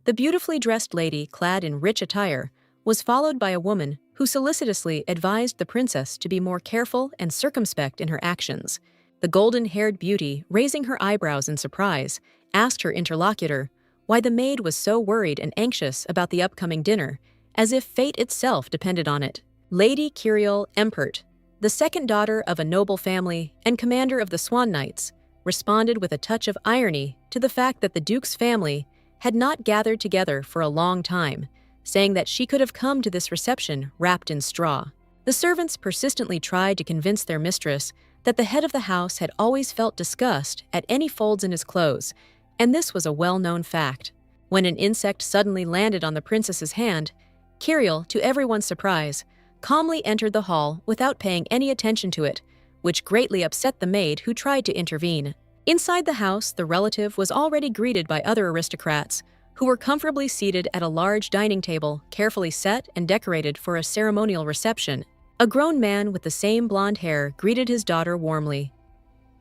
The beautifully dressed lady, clad in rich attire, was followed by a woman who solicitously advised the princess to be more careful and circumspect in her actions. The golden-haired beauty, raising her eyebrows in surprise, asked her interlocutor why the maid was so worried and anxious about the upcoming dinner, as if fate itself depended on it. Lady Kiriel Empert, the second daughter of a noble family and commander of the Swan Knights, responded with a touch of irony to the fact that the Duke's family had not gathered together for a long time, saying that she could have come to this reception wrapped in straw. The servants persistently tried to convince their mistress that the head of the house had always felt disgust at any folds in his clothes, and this was a well-known fact. When an insect suddenly landed on the princess's hand, Kiriel, to everyone's surprise, calmly entered the hall without paying any attention to it, which greatly upset the maid who tried to intervene. Inside the house, the relative was already greeted by other aristocrats, who were comfortably seated at a large dining table, carefully set and decorated for a ceremonial reception. A grown man with the same blonde hair greeted his daughter warmly.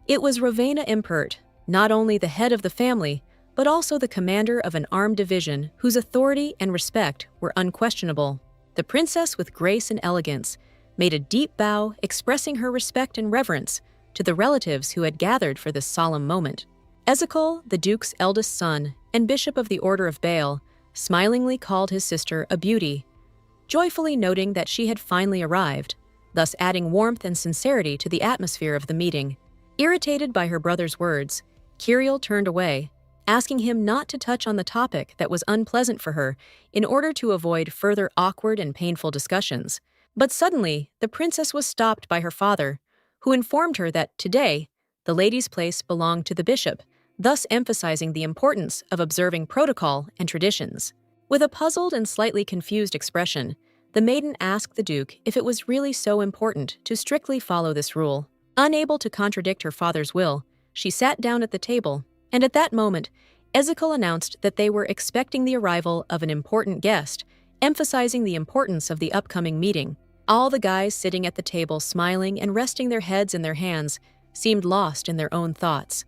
It was Rowena Impert, not only the head of the family, but also the commander of an armed division whose authority and respect were unquestionable. The princess, with grace and elegance, made a deep bow expressing her respect and reverence to the relatives who had gathered for this solemn moment. Ezekiel, the Duke's eldest son and Bishop of the Order of Baal, smilingly called his sister a beauty, joyfully noting that she had finally arrived, thus adding warmth and sincerity to the atmosphere of the meeting. Irritated by her brother's words, Kiriel turned away, asking him not to touch on the topic that was unpleasant for her in order to avoid further awkward and painful discussions. But suddenly, the princess was stopped by her father, who informed her that today, the lady's place belonged to the bishop, thus emphasizing the importance of observing protocol and traditions. With a puzzled and slightly confused expression, the maiden asked the Duke if it was really so important to strictly follow this rule. Unable to contradict her father's will, she sat down at the table, and at that moment, Ezekiel announced that they were expecting the arrival of an important guest, emphasizing the importance of the upcoming meeting. All the guys sitting at the table, smiling and resting their heads in their hands, seemed lost in their own thoughts.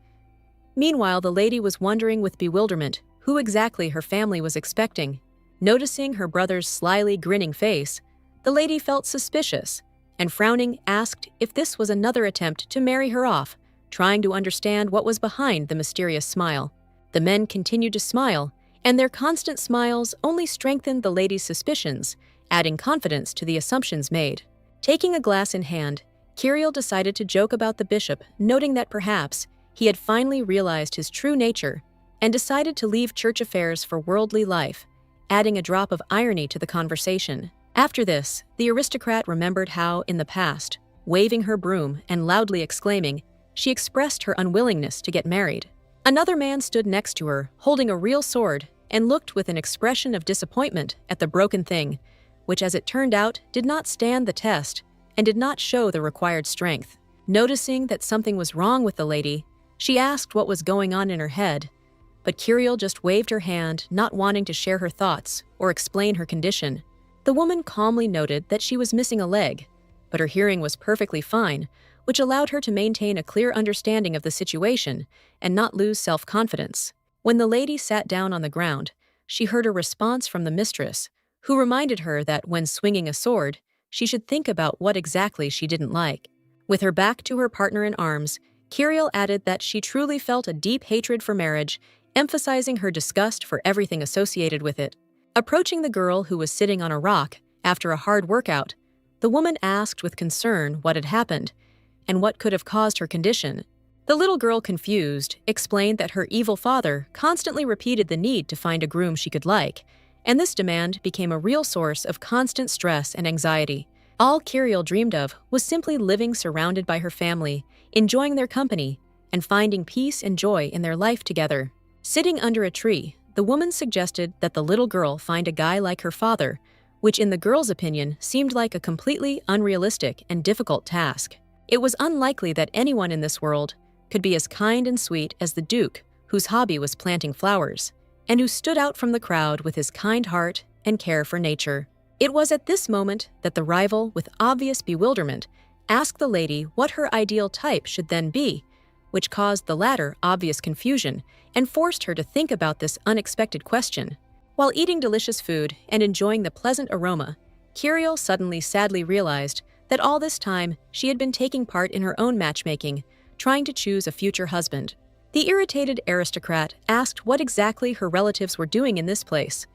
Meanwhile, the lady was wondering with bewilderment who exactly her family was expecting. Noticing her brother's slyly grinning face, the lady felt suspicious, and frowning asked if this was another attempt to marry her off, trying to understand what was behind the mysterious smile. The men continued to smile, and their constant smiles only strengthened the lady's suspicions, adding confidence to the assumptions made. Taking a glass in hand, Kiriel decided to joke about the bishop, noting that perhaps he had finally realized his true nature and decided to leave church affairs for worldly life, adding a drop of irony to the conversation. After this, the aristocrat remembered how, in the past, waving her broom and loudly exclaiming, she expressed her unwillingness to get married. Another man stood next to her, holding a real sword, and looked with an expression of disappointment at the broken thing, which, as it turned out, did not stand the test and did not show the required strength. Noticing that something was wrong with the lady, she asked what was going on in her head, but Kiriel just waved her hand, not wanting to share her thoughts or explain her condition. The woman calmly noted that she was missing a leg, but her hearing was perfectly fine, which allowed her to maintain a clear understanding of the situation and not lose self-confidence. When the lady sat down on the ground, she heard a response from the mistress, who reminded her that when swinging a sword, she should think about what exactly she didn't like. With her back to her partner in arms, Kiriel added that she truly felt a deep hatred for marriage, emphasizing her disgust for everything associated with it. Approaching the girl who was sitting on a rock after a hard workout, the woman asked with concern what had happened and what could have caused her condition. The little girl, confused, explained that her evil father constantly repeated the need to find a groom she could like, and this demand became a real source of constant stress and anxiety. All Kiriel dreamed of was simply living surrounded by her family, enjoying their company, and finding peace and joy in their life together. Sitting under a tree, the woman suggested that the little girl find a guy like her father, which in the girl's opinion seemed like a completely unrealistic and difficult task. It was unlikely that anyone in this world could be as kind and sweet as the Duke, whose hobby was planting flowers, and who stood out from the crowd with his kind heart and care for nature. It was at this moment that the rival, with obvious bewilderment, asked the lady what her ideal type should then be, which caused the latter obvious confusion and forced her to think about this unexpected question. While eating delicious food and enjoying the pleasant aroma, Kirill suddenly sadly realized that all this time she had been taking part in her own matchmaking, trying to choose a future husband. The irritated aristocrat asked what exactly her relatives were doing in this place,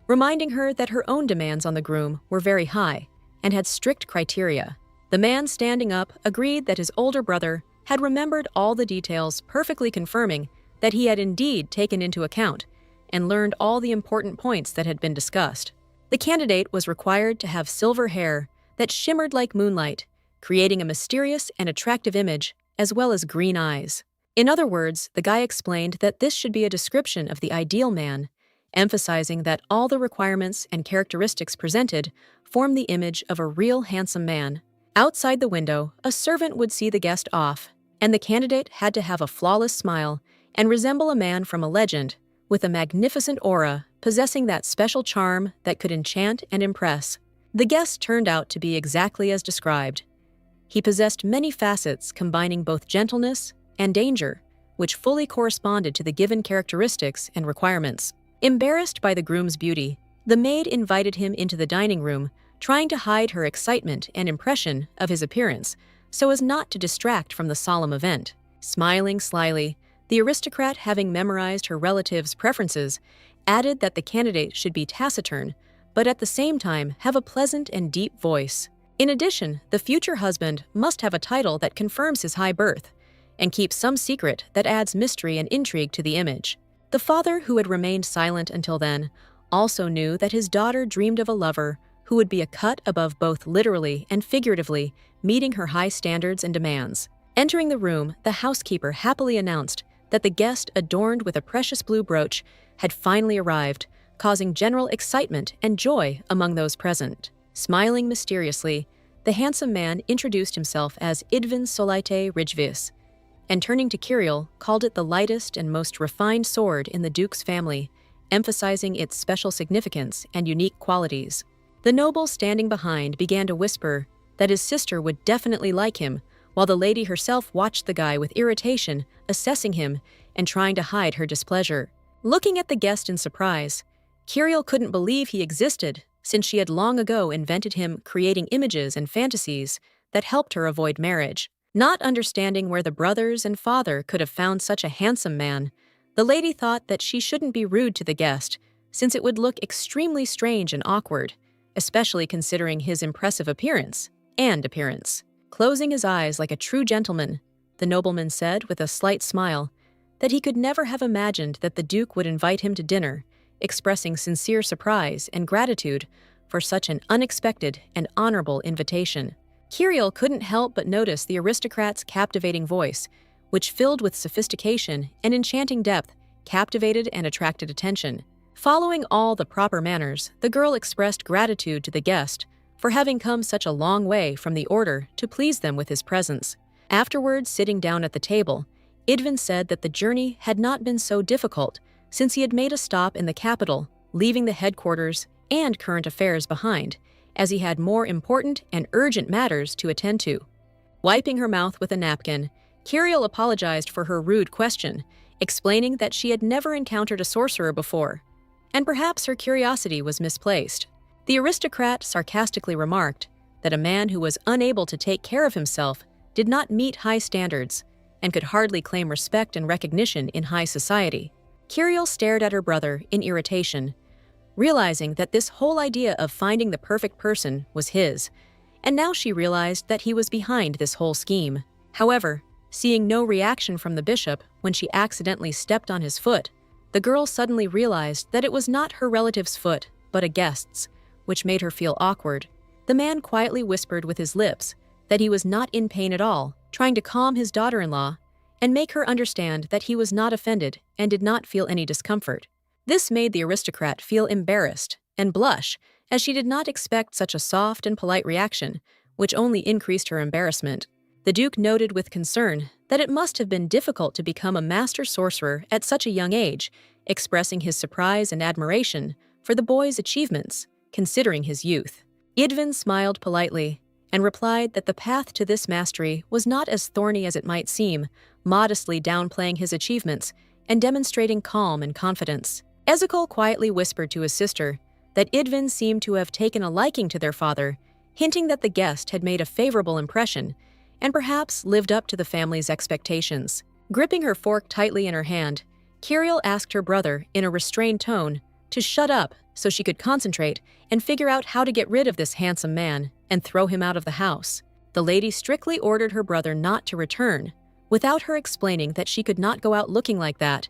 reminding her that her own demands on the groom were very high and had strict criteria. The man standing up agreed that his older brother had remembered all the details, perfectly confirming that he had indeed taken into account and learned all the important points that had been discussed. The candidate was required to have silver hair that shimmered like moonlight, creating a mysterious and attractive image, as well as green eyes. In other words, the guy explained that this should be a description of the ideal man, emphasizing that all the requirements and characteristics presented form the image of a real handsome man. Outside the window, a servant would see the guest off, and the candidate had to have a flawless smile and resemble a man from a legend, with a magnificent aura possessing that special charm that could enchant and impress. The guest turned out to be exactly as described. He possessed many facets combining both gentleness and danger, which fully corresponded to the given characteristics and requirements. Embarrassed by the groom's beauty, the maid invited him into the dining room, trying to hide her excitement and impression of his appearance so as not to distract from the solemn event. Smiling slyly, the aristocrat, having memorized her relatives' preferences, added that the candidate should be taciturn, but at the same time have a pleasant and deep voice. In addition, the future husband must have a title that confirms his high birth, and keep some secret that adds mystery and intrigue to the image. The father, who had remained silent until then, also knew that his daughter dreamed of a lover who would be a cut above both literally and figuratively, meeting her high standards and demands. Entering the room, the housekeeper happily announced that the guest adorned with a precious blue brooch had finally arrived, causing general excitement and joy among those present. Smiling mysteriously, the handsome man introduced himself as Idvin Solaite Rijvis, and turning to Kirill, called it the lightest and most refined sword in the Duke's family, emphasizing its special significance and unique qualities. The noble standing behind began to whisper that his sister would definitely like him, while the lady herself watched the guy with irritation, assessing him and trying to hide her displeasure. Looking at the guest in surprise, Kirill couldn't believe he existed, since she had long ago invented him, creating images and fantasies that helped her avoid marriage. Not understanding where the brothers and father could have found such a handsome man, the lady thought that she shouldn't be rude to the guest, since it would look extremely strange and awkward, especially considering his impressive appearance. Closing his eyes like a true gentleman, the nobleman said with a slight smile that he could never have imagined that the Duke would invite him to dinner, expressing sincere surprise and gratitude for such an unexpected and honorable invitation. Kirill couldn't help but notice the aristocrat's captivating voice, which, filled with sophistication and enchanting depth, captivated and attracted attention. Following all the proper manners, the girl expressed gratitude to the guest for having come such a long way from the order to please them with his presence. Afterwards, sitting down at the table, Idvin said that the journey had not been so difficult since he had made a stop in the capital, leaving the headquarters and current affairs behind, as he had more important and urgent matters to attend to. Wiping her mouth with a napkin, Kirill apologized for her rude question, explaining that she had never encountered a sorcerer before, and perhaps her curiosity was misplaced. The aristocrat sarcastically remarked that a man who was unable to take care of himself did not meet high standards and could hardly claim respect and recognition in high society. Kirill stared at her brother in irritation, realizing that this whole idea of finding the perfect person was his, and now she realized that he was behind this whole scheme. However, seeing no reaction from the bishop when she accidentally stepped on his foot, the girl suddenly realized that it was not her relative's foot, but a guest's, which made her feel awkward. The man quietly whispered with his lips that he was not in pain at all, trying to calm his daughter-in-law and make her understand that he was not offended and did not feel any discomfort. This made the aristocrat feel embarrassed and blush, as she did not expect such a soft and polite reaction, which only increased her embarrassment. The Duke noted with concern that it must have been difficult to become a master sorcerer at such a young age, expressing his surprise and admiration for the boy's achievements, considering his youth. Idvin smiled politely and replied that the path to this mastery was not as thorny as it might seem, modestly downplaying his achievements and demonstrating calm and confidence. Ezekiel quietly whispered to his sister that Idvin seemed to have taken a liking to their father, hinting that the guest had made a favorable impression and perhaps lived up to the family's expectations. Gripping her fork tightly in her hand, Kiriel asked her brother, in a restrained tone, to shut up so she could concentrate and figure out how to get rid of this handsome man and throw him out of the house. The lady strictly ordered her brother not to return, without her explaining that she could not go out looking like that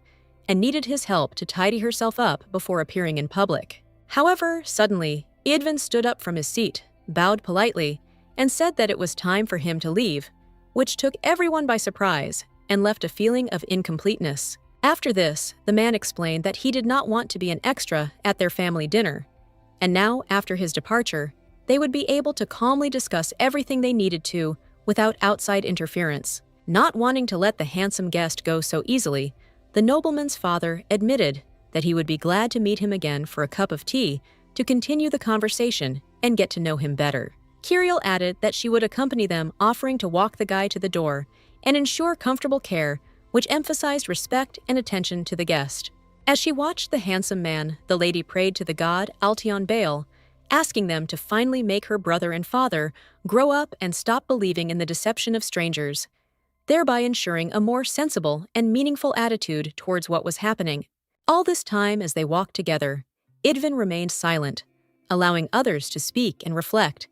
and needed his help to tidy herself up before appearing in public. However, suddenly, Idvin stood up from his seat, bowed politely, and said that it was time for him to leave, which took everyone by surprise and left a feeling of incompleteness. After this, the man explained that he did not want to be an extra at their family dinner, and now, after his departure, they would be able to calmly discuss everything they needed to without outside interference. Not wanting to let the handsome guest go so easily, the nobleman's father admitted that he would be glad to meet him again for a cup of tea to continue the conversation and get to know him better. Kiriel added that she would accompany them, offering to walk the guy to the door and ensure comfortable care, which emphasized respect and attention to the guest. As she watched the handsome man, the lady prayed to the god Altion Baal, asking them to finally make her brother and father grow up and stop believing in the deception of strangers, thereby ensuring a more sensible and meaningful attitude towards what was happening. All this time, as they walked together, Idvin remained silent, allowing others to speak and reflect,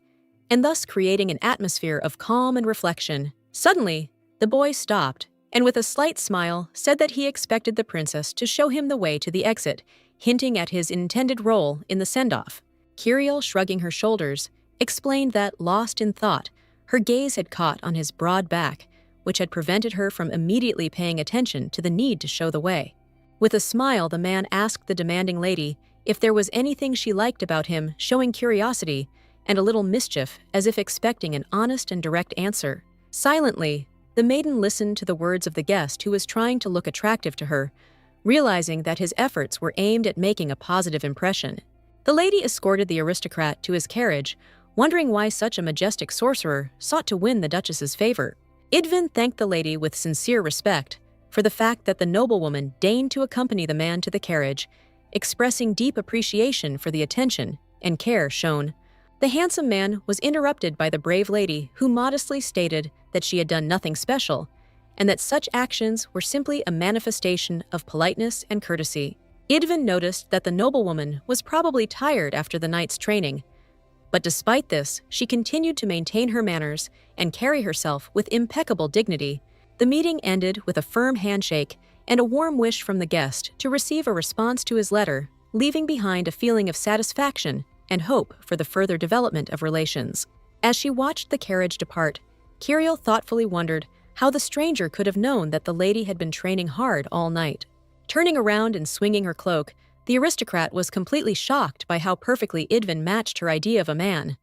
and thus creating an atmosphere of calm and reflection. Suddenly, the boy stopped, and with a slight smile said that he expected the princess to show him the way to the exit, hinting at his intended role in the send-off. Kiriel, shrugging her shoulders, explained that, lost in thought, her gaze had caught on his broad back, which had prevented her from immediately paying attention to the need to show the way. With a smile, the man asked the demanding lady if there was anything she liked about him, showing curiosity and a little mischief, as if expecting an honest and direct answer. Silently, the maiden listened to the words of the guest who was trying to look attractive to her, realizing that his efforts were aimed at making a positive impression. The lady escorted the aristocrat to his carriage, wondering why such a majestic sorcerer sought to win the Duchess's favor. Idvin thanked the lady with sincere respect for the fact that the noblewoman deigned to accompany the man to the carriage, expressing deep appreciation for the attention and care shown. The handsome man was interrupted by the brave lady, who modestly stated that she had done nothing special, and that such actions were simply a manifestation of politeness and courtesy. Idvin noticed that the noblewoman was probably tired after the night's training, but despite this, she continued to maintain her manners and carry herself with impeccable dignity. The meeting ended with a firm handshake and a warm wish from the guest to receive a response to his letter, leaving behind a feeling of satisfaction and hope for the further development of relations. As she watched the carriage depart, Kiriel thoughtfully wondered how the stranger could have known that the lady had been training hard all night. Turning around and swinging her cloak, the aristocrat was completely shocked by how perfectly Idvin matched her idea of a man.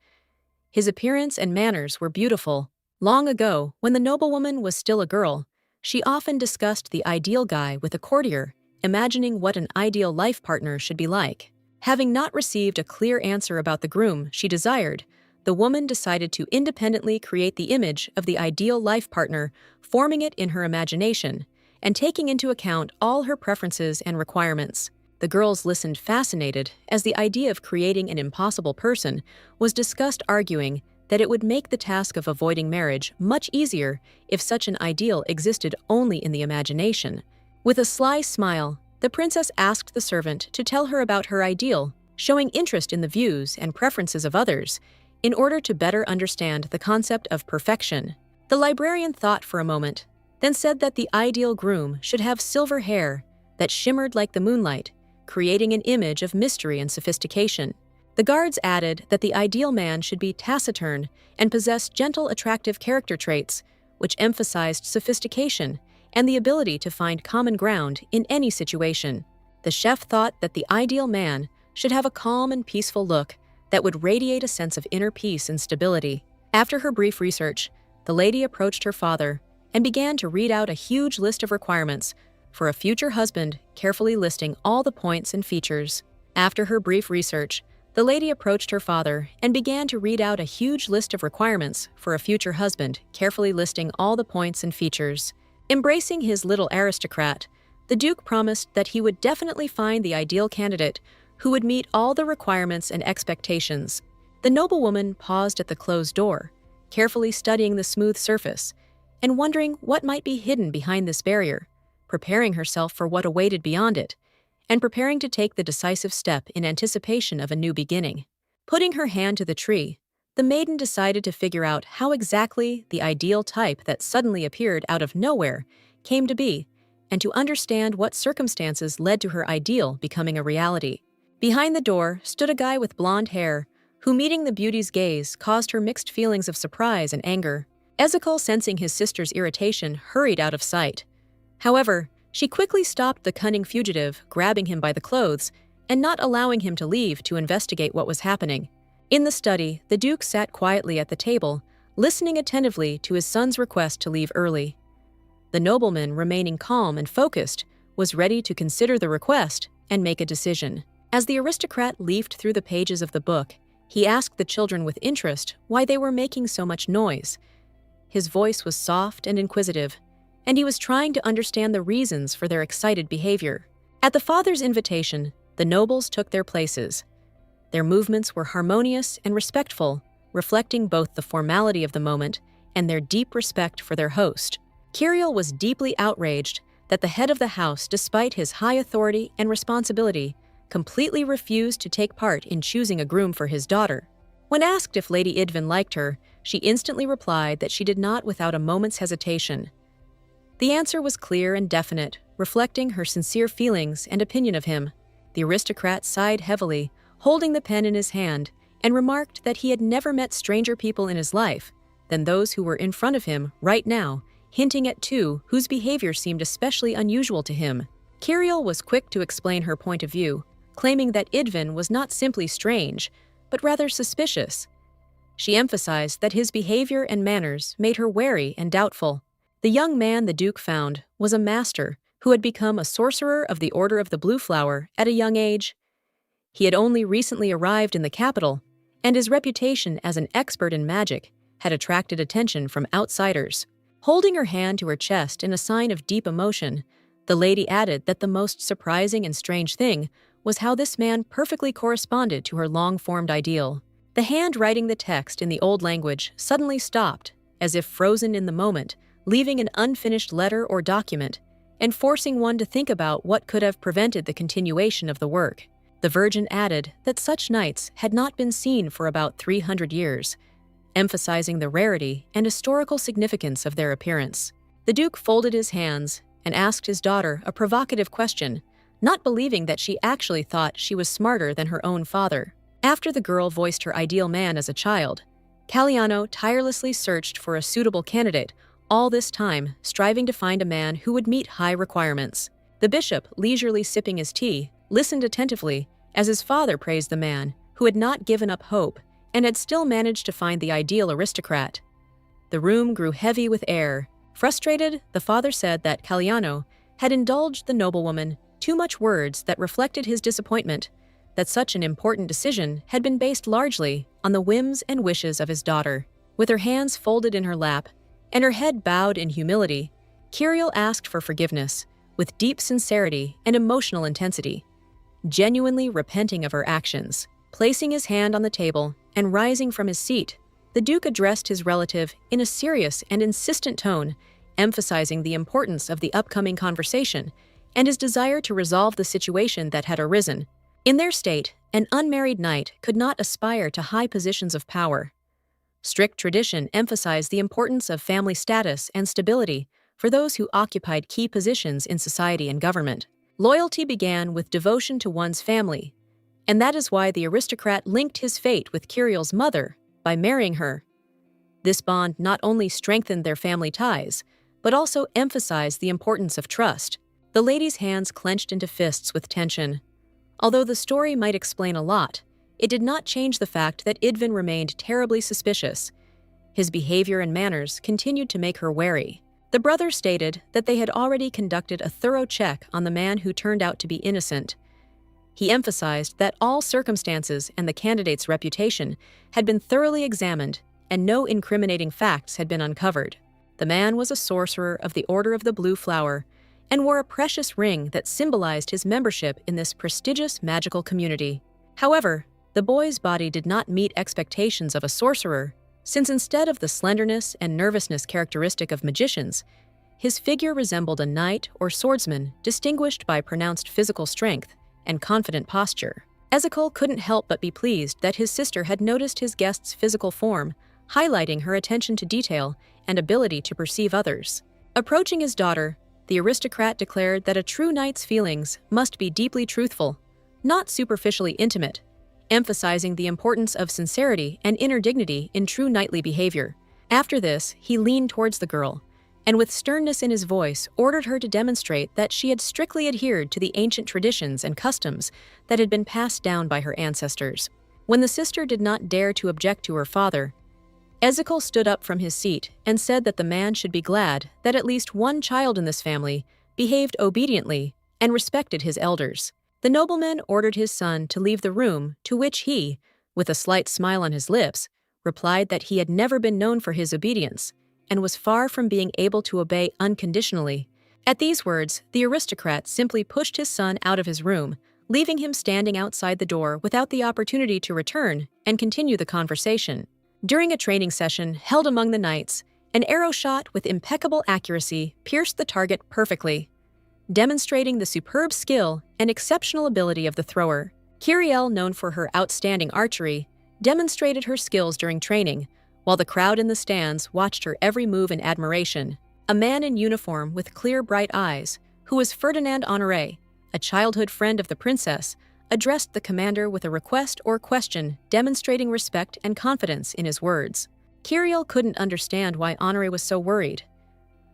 His appearance and manners were beautiful. Long ago, when the noblewoman was still a girl, she often discussed the ideal guy with a courtier, imagining what an ideal life partner should be like. Having not received a clear answer about the groom she desired, the woman decided to independently create the image of the ideal life partner, forming it in her imagination, and taking into account all her preferences and requirements. The girls listened fascinated as the idea of creating an impossible person was discussed, arguing that it would make the task of avoiding marriage much easier if such an ideal existed only in the imagination. With a sly smile, the princess asked the servant to tell her about her ideal, showing interest in the views and preferences of others in order to better understand the concept of perfection. The librarian thought for a moment, then said that the ideal groom should have silver hair that shimmered like the moonlight, creating an image of mystery and sophistication. The guards added that the ideal man should be taciturn and possess gentle, attractive character traits, which emphasized sophistication and the ability to find common ground in any situation. The chef thought that the ideal man should have a calm and peaceful look that would radiate a sense of inner peace and stability. After her brief research, the lady approached her father and began to read out a huge list of requirements for a future husband, carefully listing all the points and features. After her brief research, the lady approached her father and began to read out a huge list of requirements for a future husband, carefully listing all the points and features. Embracing his little aristocrat, The Duke promised that he would definitely find the ideal candidate who would meet all the requirements and expectations. The noblewoman paused at the closed door, carefully studying the smooth surface and wondering what might be hidden behind this barrier, preparing herself for what awaited beyond it, and preparing to take the decisive step in anticipation of a new beginning. Putting her hand to the tree, the maiden decided to figure out how exactly the ideal type that suddenly appeared out of nowhere came to be, and to understand what circumstances led to her ideal becoming a reality. Behind the door stood a guy with blonde hair, who, meeting the beauty's gaze, caused her mixed feelings of surprise and anger. Ezekiel, sensing his sister's irritation, hurried out of sight. However, she quickly stopped the cunning fugitive, grabbing him by the clothes and not allowing him to leave to investigate what was happening. In the study, the Duke sat quietly at the table, listening attentively to his son's request to leave early. The nobleman, remaining calm and focused, was ready to consider the request and make a decision. As the aristocrat leafed through the pages of the book, he asked the children with interest why they were making so much noise. His voice was soft and inquisitive, and he was trying to understand the reasons for their excited behavior. At the father's invitation, the nobles took their places. Their movements were harmonious and respectful, reflecting both the formality of the moment and their deep respect for their host. Kirill was deeply outraged that the head of the house, despite his high authority and responsibility, completely refused to take part in choosing a groom for his daughter. When asked if Lady Idvin liked her, she instantly replied that she did not without a moment's hesitation. The answer was clear and definite, reflecting her sincere feelings and opinion of him. The aristocrat sighed heavily, holding the pen in his hand, and remarked that he had never met stranger people in his life than those who were in front of him right now, hinting at two whose behavior seemed especially unusual to him. Kirill was quick to explain her point of view, claiming that Idvin was not simply strange, but rather suspicious. She emphasized that his behavior and manners made her wary and doubtful. The young man the Duke found was a master who had become a sorcerer of the Order of the Blue Flower at a young age. He had only recently arrived in the capital, and his reputation as an expert in magic had attracted attention from outsiders. Holding her hand to her chest in a sign of deep emotion, the lady added that the most surprising and strange thing was how this man perfectly corresponded to her long-formed ideal. The hand writing the text in the old language suddenly stopped, as if frozen in the moment, leaving an unfinished letter or document, and forcing one to think about what could have prevented the continuation of the work. The Virgin added that such knights had not been seen for about 300 years, emphasizing the rarity and historical significance of their appearance. The Duke folded his hands and asked his daughter a provocative question, not believing that she actually thought she was smarter than her own father. After the girl voiced her ideal man as a child, Caliano tirelessly searched for a suitable candidate, all this time striving to find a man who would meet high requirements. The bishop, leisurely sipping his tea, listened attentively as his father praised the man who had not given up hope and had still managed to find the ideal aristocrat. The room grew heavy with air. Frustrated, the father said that Caliano had indulged the noblewoman too much words that reflected his disappointment that such an important decision had been based largely on the whims and wishes of his daughter. With her hands folded in her lap and her head bowed in humility, Kirill asked for forgiveness with deep sincerity and emotional intensity, genuinely repenting of her actions. Placing his hand on the table and rising from his seat, the Duke addressed his relative in a serious and insistent tone, emphasizing the importance of the upcoming conversation and his desire to resolve the situation that had arisen. In their state, an unmarried knight could not aspire to high positions of power. Strict tradition emphasized the importance of family status and stability for those who occupied key positions in society and government. Loyalty began with devotion to one's family, and that is why the aristocrat linked his fate with Kirill's mother by marrying her. This bond not only strengthened their family ties, but also emphasized the importance of trust. The lady's hands clenched into fists with tension. Although the story might explain a lot, it did not change the fact that Idvin remained terribly suspicious. His behavior and manners continued to make her wary. The brother stated that they had already conducted a thorough check on the man who turned out to be innocent. He emphasized that all circumstances and the candidate's reputation had been thoroughly examined and no incriminating facts had been uncovered. The man was a sorcerer of the Order of the Blue Flower and wore a precious ring that symbolized his membership in this prestigious magical community. However, the boy's body did not meet expectations of a sorcerer, since instead of the slenderness and nervousness characteristic of magicians, his figure resembled a knight or swordsman distinguished by pronounced physical strength and confident posture. Ezekiel couldn't help but be pleased that his sister had noticed his guest's physical form, highlighting her attention to detail and ability to perceive others. Approaching his daughter, the aristocrat declared that a true knight's feelings must be deeply truthful, not superficially intimate, emphasizing the importance of sincerity and inner dignity in true knightly behavior. After this, he leaned towards the girl, and with sternness in his voice ordered her to demonstrate that she had strictly adhered to the ancient traditions and customs that had been passed down by her ancestors. When the sister did not dare to object to her father, Ezekiel stood up from his seat and said that the man should be glad that at least one child in this family behaved obediently and respected his elders. The nobleman ordered his son to leave the room, to which he, with a slight smile on his lips, replied that he had never been known for his obedience and was far from being able to obey unconditionally. At these words, the aristocrat simply pushed his son out of his room, leaving him standing outside the door without the opportunity to return and continue the conversation. During a training session held among the knights, an arrow shot with impeccable accuracy pierced the target perfectly, demonstrating the superb skill and exceptional ability of the thrower. Kiriel, known for her outstanding archery, demonstrated her skills during training, while the crowd in the stands watched her every move in admiration. A man in uniform with clear, bright eyes, who was Ferdinand Honoré, a childhood friend of the princess, addressed the commander with a request or question, demonstrating respect and confidence in his words. Kiriel couldn't understand why Honoré was so worried.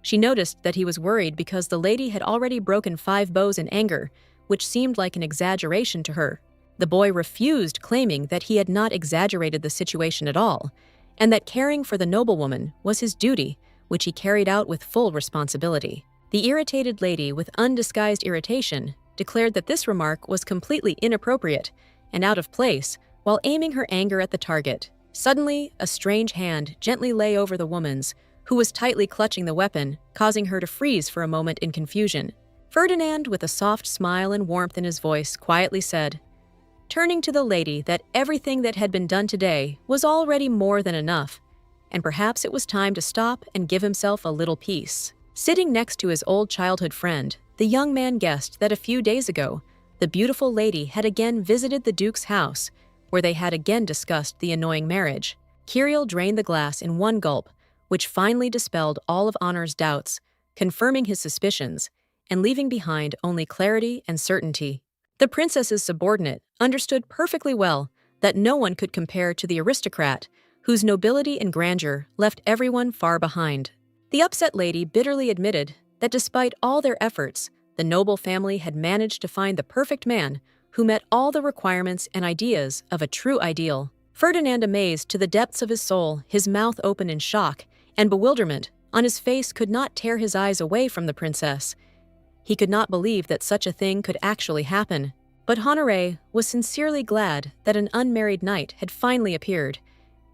She noticed that he was worried because the lady had already broken 5 bows in anger, which seemed like an exaggeration to her. The boy refused, claiming that he had not exaggerated the situation at all, and that caring for the noblewoman was his duty, which he carried out with full responsibility. The irritated lady, with undisguised irritation, declared that this remark was completely inappropriate and out of place while aiming her anger at the target. Suddenly, a strange hand gently lay over the woman's, who was tightly clutching the weapon, causing her to freeze for a moment in confusion. Ferdinand, with a soft smile and warmth in his voice, quietly said, turning to the lady, that everything that had been done today was already more than enough, and perhaps it was time to stop and give himself a little peace. Sitting next to his old childhood friend, the young man guessed that a few days ago, the beautiful lady had again visited the Duke's house, where they had again discussed the annoying marriage. Kiriel drained the glass in one gulp, which finally dispelled all of Honor's doubts, confirming his suspicions, and leaving behind only clarity and certainty. The princess's subordinate understood perfectly well that no one could compare to the aristocrat, whose nobility and grandeur left everyone far behind. The upset lady bitterly admitted that despite all their efforts, the noble family had managed to find the perfect man who met all the requirements and ideas of a true ideal. Ferdinand, amazed to the depths of his soul, his mouth open in shock and bewilderment on his face, could not tear his eyes away from the princess. He could not believe that such a thing could actually happen. But Honoré was sincerely glad that an unmarried knight had finally appeared,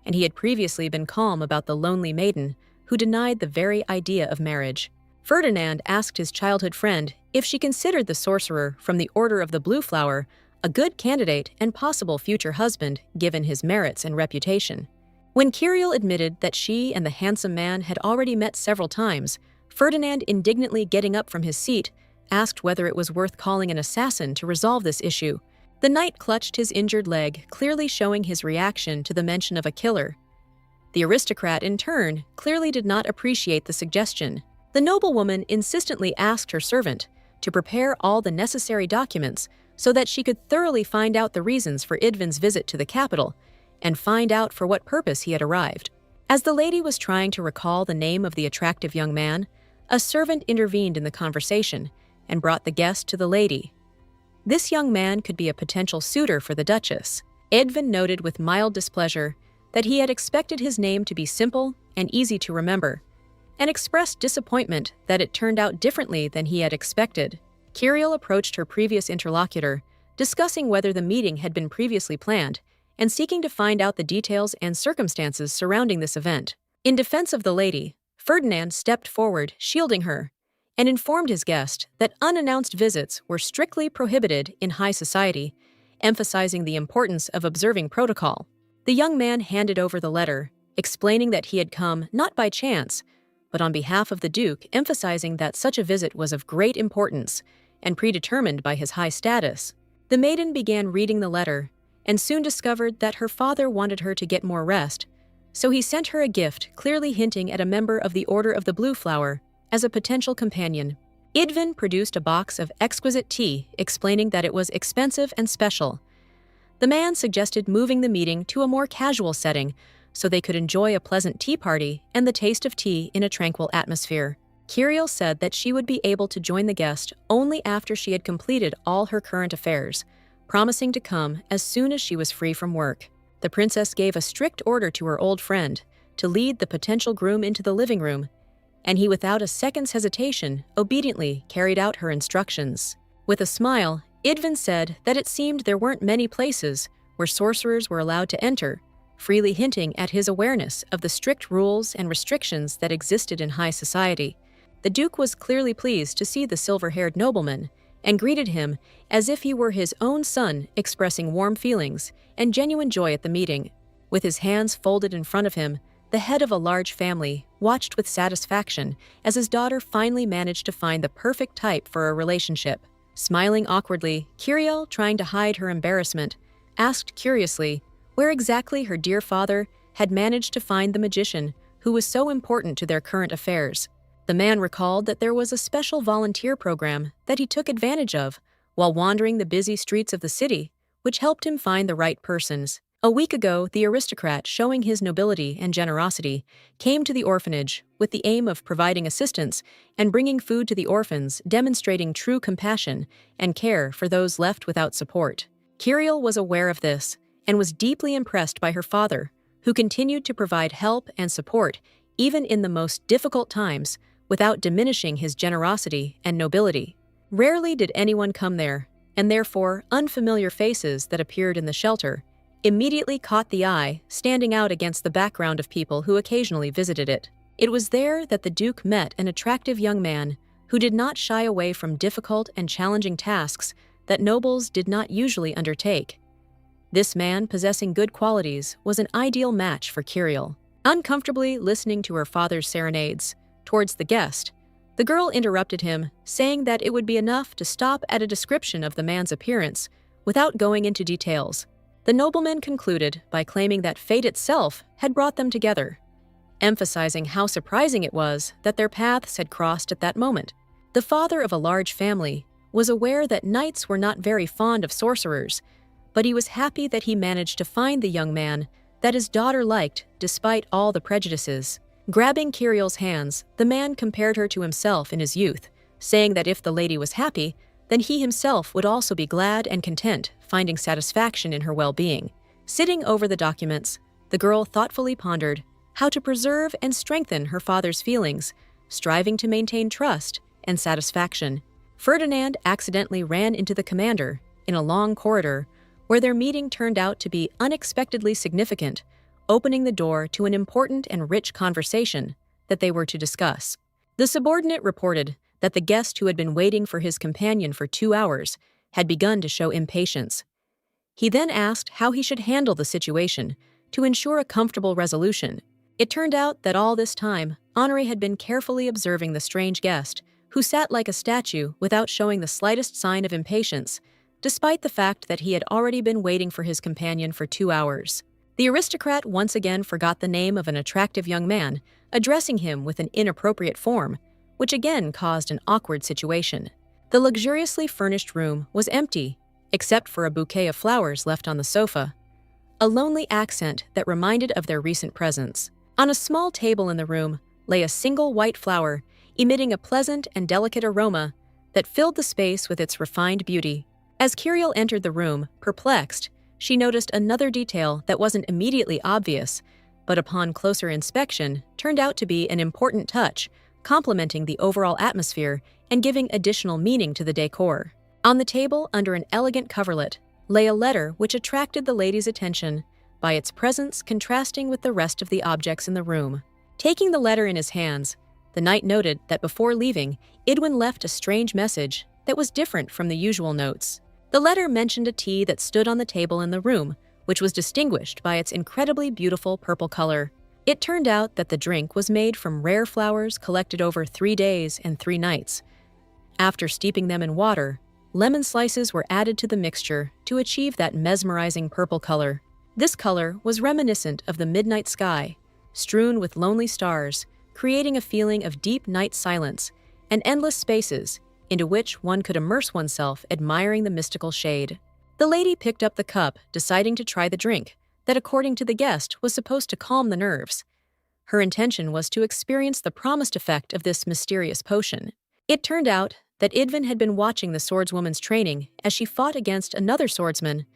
and he had previously been calm about the lonely maiden who denied the very idea of marriage. Ferdinand asked his childhood friend if she considered the sorcerer from the Order of the Blue Flower a good candidate and possible future husband given his merits and reputation. When Kiriel admitted that she and the handsome man had already met several times, Ferdinand, indignantly getting up from his seat, asked whether it was worth calling an assassin to resolve this issue. The knight clutched his injured leg, clearly showing his reaction to the mention of a killer. The aristocrat, in turn, clearly did not appreciate the suggestion. The noblewoman insistently asked her servant to prepare all the necessary documents so that she could thoroughly find out the reasons for Idvin's visit to the capital and find out for what purpose he had arrived. As the lady was trying to recall the name of the attractive young man, a servant intervened in the conversation and brought the guest to the lady. This young man could be a potential suitor for the Duchess. Idvin noted with mild displeasure that he had expected his name to be simple and easy to remember, and expressed disappointment that it turned out differently than he had expected. Kiriel approached her previous interlocutor, discussing whether the meeting had been previously planned and seeking to find out the details and circumstances surrounding this event. In defense of the lady, Ferdinand stepped forward, shielding her, and informed his guest that unannounced visits were strictly prohibited in high society, emphasizing the importance of observing protocol. The young man handed over the letter, explaining that he had come not by chance, but on behalf of the Duke, emphasizing that such a visit was of great importance and predetermined by his high status. The maiden began reading the letter and soon discovered that her father wanted her to get more rest, so he sent her a gift clearly hinting at a member of the Order of the Blue Flower as a potential companion. Idvin produced a box of exquisite tea, explaining that it was expensive and special. The man suggested moving the meeting to a more casual setting so they could enjoy a pleasant tea party and the taste of tea in a tranquil atmosphere. Kiriel said that she would be able to join the guest only after she had completed all her current affairs, promising to come as soon as she was free from work. The princess gave a strict order to her old friend to lead the potential groom into the living room, and he, without a second's hesitation, obediently carried out her instructions. With a smile, Idvin said that it seemed there weren't many places where sorcerers were allowed to enter, freely hinting at his awareness of the strict rules and restrictions that existed in high society. The Duke was clearly pleased to see the silver-haired nobleman and greeted him as if he were his own son, expressing warm feelings and genuine joy at the meeting. With his hands folded in front of him, the head of a large family watched with satisfaction as his daughter finally managed to find the perfect type for a relationship. Smiling awkwardly, Kiriel, trying to hide her embarrassment, asked curiously where exactly her dear father had managed to find the magician who was so important to their current affairs. The man recalled that there was a special volunteer program that he took advantage of while wandering the busy streets of the city, which helped him find the right persons. A week ago, the aristocrat, showing his nobility and generosity, came to the orphanage with the aim of providing assistance and bringing food to the orphans, demonstrating true compassion and care for those left without support. Kiriel was aware of this and was deeply impressed by her father, who continued to provide help and support even in the most difficult times without diminishing his generosity and nobility. Rarely did anyone come there, and therefore unfamiliar faces that appeared in the shelter immediately caught the eye, standing out against the background of people who occasionally visited it. It was there that the Duke met an attractive young man who did not shy away from difficult and challenging tasks that nobles did not usually undertake. This man, possessing good qualities, was an ideal match for Kiriel. Uncomfortably listening to her father's serenades towards the guest, the girl interrupted him, saying that it would be enough to stop at a description of the man's appearance without going into details. The nobleman concluded by claiming that fate itself had brought them together, emphasizing how surprising it was that their paths had crossed at that moment. The father of a large family was aware that knights were not very fond of sorcerers, but he was happy that he managed to find the young man that his daughter liked despite all the prejudices. Grabbing Kiriel's hands, the man compared her to himself in his youth, saying that if the lady was happy, then he himself would also be glad and content, finding satisfaction in her well-being. Sitting over the documents, the girl thoughtfully pondered how to preserve and strengthen her father's feelings, striving to maintain trust and satisfaction. Ferdinand accidentally ran into the commander in a long corridor where their meeting turned out to be unexpectedly significant, opening the door to an important and rich conversation that they were to discuss. The subordinate reported that the guest who had been waiting for his companion for 2 hours had begun to show impatience. He then asked how he should handle the situation to ensure a comfortable resolution. It turned out that all this time, Honoré had been carefully observing the strange guest, who sat like a statue without showing the slightest sign of impatience, despite the fact that he had already been waiting for his companion for 2 hours. The aristocrat once again forgot the name of an attractive young man, addressing him with an inappropriate form, which again caused an awkward situation. The luxuriously furnished room was empty, except for a bouquet of flowers left on the sofa, a lonely accent that reminded of their recent presence. On a small table in the room lay a single white flower, emitting a pleasant and delicate aroma that filled the space with its refined beauty. As Kiriel entered the room, perplexed, she noticed another detail that wasn't immediately obvious, but upon closer inspection turned out to be an important touch, complementing the overall atmosphere and giving additional meaning to the decor. On the table, under an elegant coverlet, lay a letter which attracted the lady's attention by its presence contrasting with the rest of the objects in the room. Taking the letter in his hands, The knight noted that before leaving, Idwin left a strange message that was different from the usual notes. The letter mentioned a tea that stood on the table in the room, which was distinguished by its incredibly beautiful purple color. It turned out that the drink was made from rare flowers collected over 3 days and 3 nights. After steeping them in water, lemon slices were added to the mixture to achieve that mesmerizing purple color. This color was reminiscent of the midnight sky, strewn with lonely stars, creating a feeling of deep night silence and endless spaces into which one could immerse oneself admiring the mystical shade. The lady picked up the cup, deciding to try the drink that, according to the guest, was supposed to calm the nerves. Her intention was to experience the promised effect of this mysterious potion. It turned out that Idvin had been watching the swordswoman's training as she fought against another swordsman.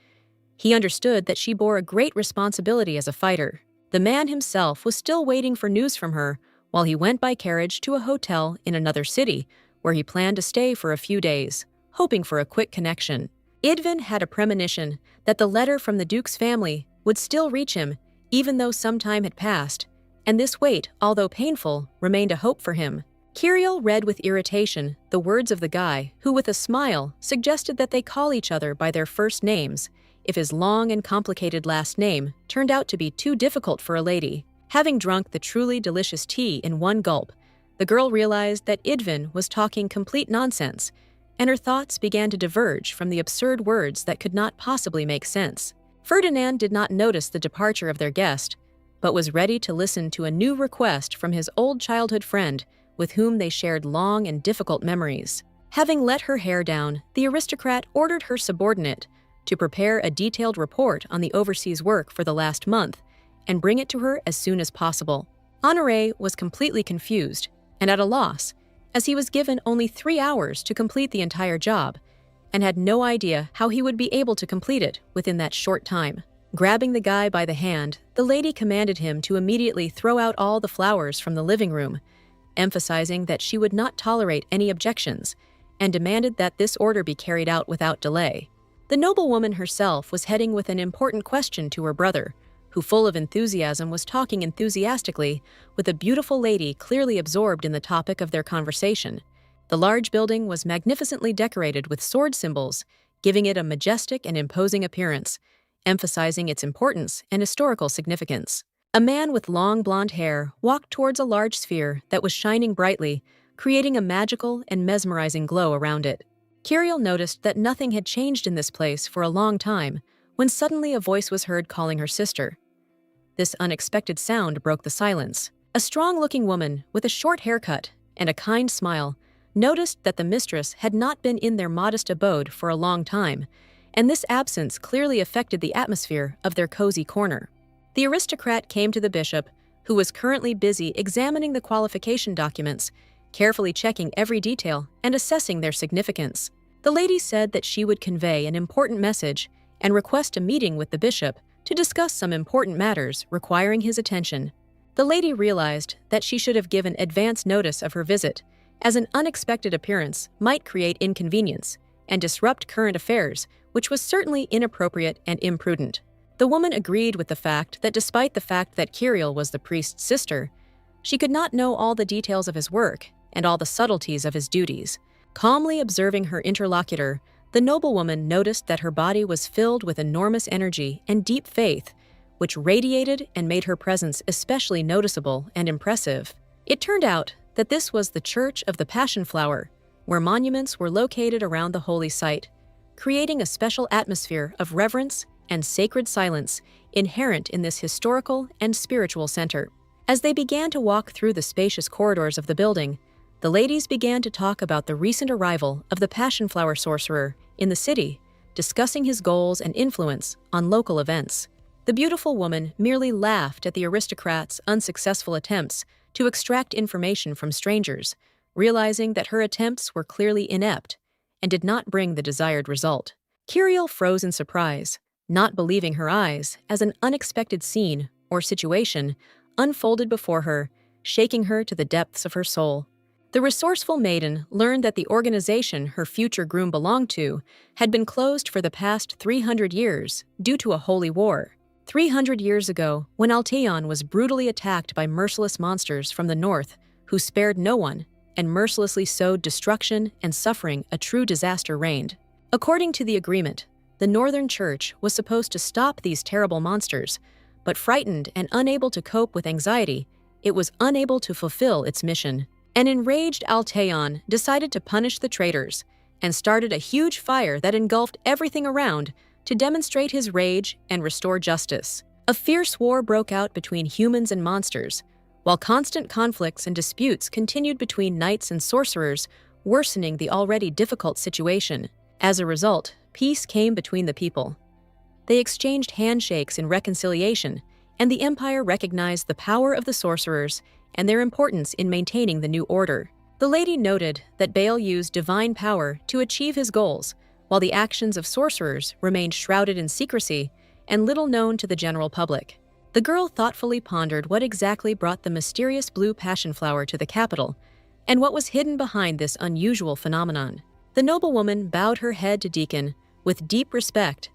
He understood that she bore a great responsibility as a fighter. The man himself was still waiting for news from her while he went by carriage to a hotel in another city where he planned to stay for a few days, hoping for a quick connection. Idvin had a premonition that the letter from the Duke's family would still reach him even though some time had passed, and this wait, although painful, remained a hope for him. Kirill read with irritation the words of the guy who, with a smile, suggested that they call each other by their first names if his long and complicated last name turned out to be too difficult for a lady. Having drunk the truly delicious tea in one gulp, the girl realized that Idvin was talking complete nonsense, and her thoughts began to diverge from the absurd words that could not possibly make sense. Ferdinand did not notice the departure of their guest, but was ready to listen to a new request from his old childhood friend with whom they shared long and difficult memories. Having let her hair down, the aristocrat ordered her subordinate to prepare a detailed report on the overseas work for the last month and bring it to her as soon as possible. Honoré was completely confused and at a loss, as he was given only 3 hours to complete the entire job and had no idea how he would be able to complete it within that short time. Grabbing the guy by the hand, the lady commanded him to immediately throw out all the flowers from the living room, emphasizing that she would not tolerate any objections, and demanded that this order be carried out without delay. The noblewoman herself was heading with an important question to her brother, who, full of enthusiasm, was talking enthusiastically with a beautiful lady clearly absorbed in the topic of their conversation. The large building was magnificently decorated with sword symbols, giving it a majestic and imposing appearance, emphasizing its importance and historical significance. A man with long blonde hair walked towards a large sphere that was shining brightly, creating a magical and mesmerizing glow around it. Kirill noticed that nothing had changed in this place for a long time, when suddenly a voice was heard calling her sister. This unexpected sound broke the silence. A strong-looking woman with a short haircut and a kind smile noticed that the mistress had not been in their modest abode for a long time, and this absence clearly affected the atmosphere of their cozy corner. The aristocrat came to the bishop, who was currently busy examining the qualification documents, carefully checking every detail and assessing their significance. The lady said that she would convey an important message and request a meeting with the bishop to discuss some important matters requiring his attention. The lady realized that she should have given advance notice of her visit, as an unexpected appearance might create inconvenience and disrupt current affairs, which was certainly inappropriate and imprudent. The woman agreed with the fact that despite the fact that Kirill was the priest's sister, she could not know all the details of his work and all the subtleties of his duties. Calmly observing her interlocutor, the noblewoman noticed that her body was filled with enormous energy and deep faith, which radiated and made her presence especially noticeable and impressive. It turned out that this was the Church of the Passion Flower, where monuments were located around the holy site, creating a special atmosphere of reverence and sacred silence inherent in this historical and spiritual center. As they began to walk through the spacious corridors of the building, the ladies began to talk about the recent arrival of the passionflower sorcerer in the city, discussing his goals and influence on local events. The beautiful woman merely laughed at the aristocrat's unsuccessful attempts to extract information from strangers, realizing that her attempts were clearly inept and did not bring the desired result. Kirill froze in surprise, not believing her eyes, as an unexpected scene or situation unfolded before her, shaking her to the depths of her soul. The resourceful maiden learned that the organization her future groom belonged to had been closed for the past 300 years due to a holy war. 300 years ago, when Alteon was brutally attacked by merciless monsters from the north who spared no one and mercilessly sowed destruction and suffering. A true disaster reigned. According to the agreement, the Northern Church was supposed to stop these terrible monsters, but frightened and unable to cope with anxiety, it was unable to fulfill its mission. An enraged Altaeon decided to punish the traitors and started a huge fire that engulfed everything around to demonstrate his rage and restore justice. A fierce war broke out between humans and monsters, while constant conflicts and disputes continued between knights and sorcerers, worsening the already difficult situation. As a result, peace came between the people. They exchanged handshakes in reconciliation, and the Empire recognized the power of the sorcerers and their importance in maintaining the new order. The lady noted that Baal used divine power to achieve his goals, while the actions of sorcerers remained shrouded in secrecy and little known to the general public. The girl thoughtfully pondered what exactly brought the mysterious blue passion flower to the capital, and what was hidden behind this unusual phenomenon. The noblewoman bowed her head to Deacon with deep respect,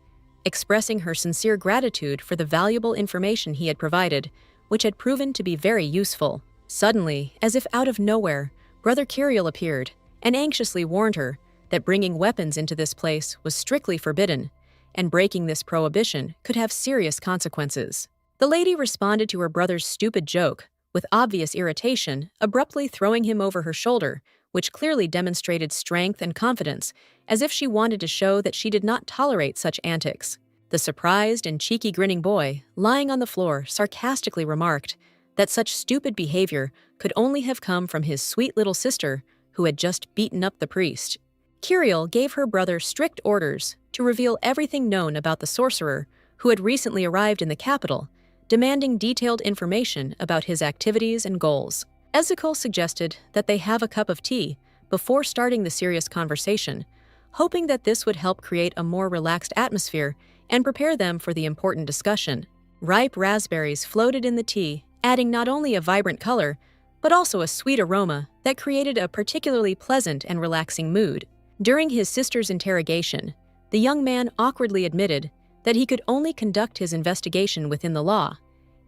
expressing her sincere gratitude for the valuable information he had provided, which had proven to be very useful. Suddenly, as if out of nowhere, Brother Kiriel appeared and anxiously warned her that bringing weapons into this place was strictly forbidden, and breaking this prohibition could have serious consequences. The lady responded to her brother's stupid joke with obvious irritation, abruptly throwing him over her shoulder, which clearly demonstrated strength and confidence, as if she wanted to show that she did not tolerate such antics. The surprised and cheeky grinning boy, lying on the floor, sarcastically remarked that such stupid behavior could only have come from his sweet little sister who had just beaten up the priest. Kiriel gave her brother strict orders to reveal everything known about the sorcerer who had recently arrived in the capital, demanding detailed information about his activities and goals. Ezekiel suggested that they have a cup of tea before starting the serious conversation, hoping that this would help create a more relaxed atmosphere and prepare them for the important discussion. Ripe raspberries floated in the tea, adding not only a vibrant color, but also a sweet aroma that created a particularly pleasant and relaxing mood. During his sister's interrogation, the young man awkwardly admitted that he could only conduct his investigation within the law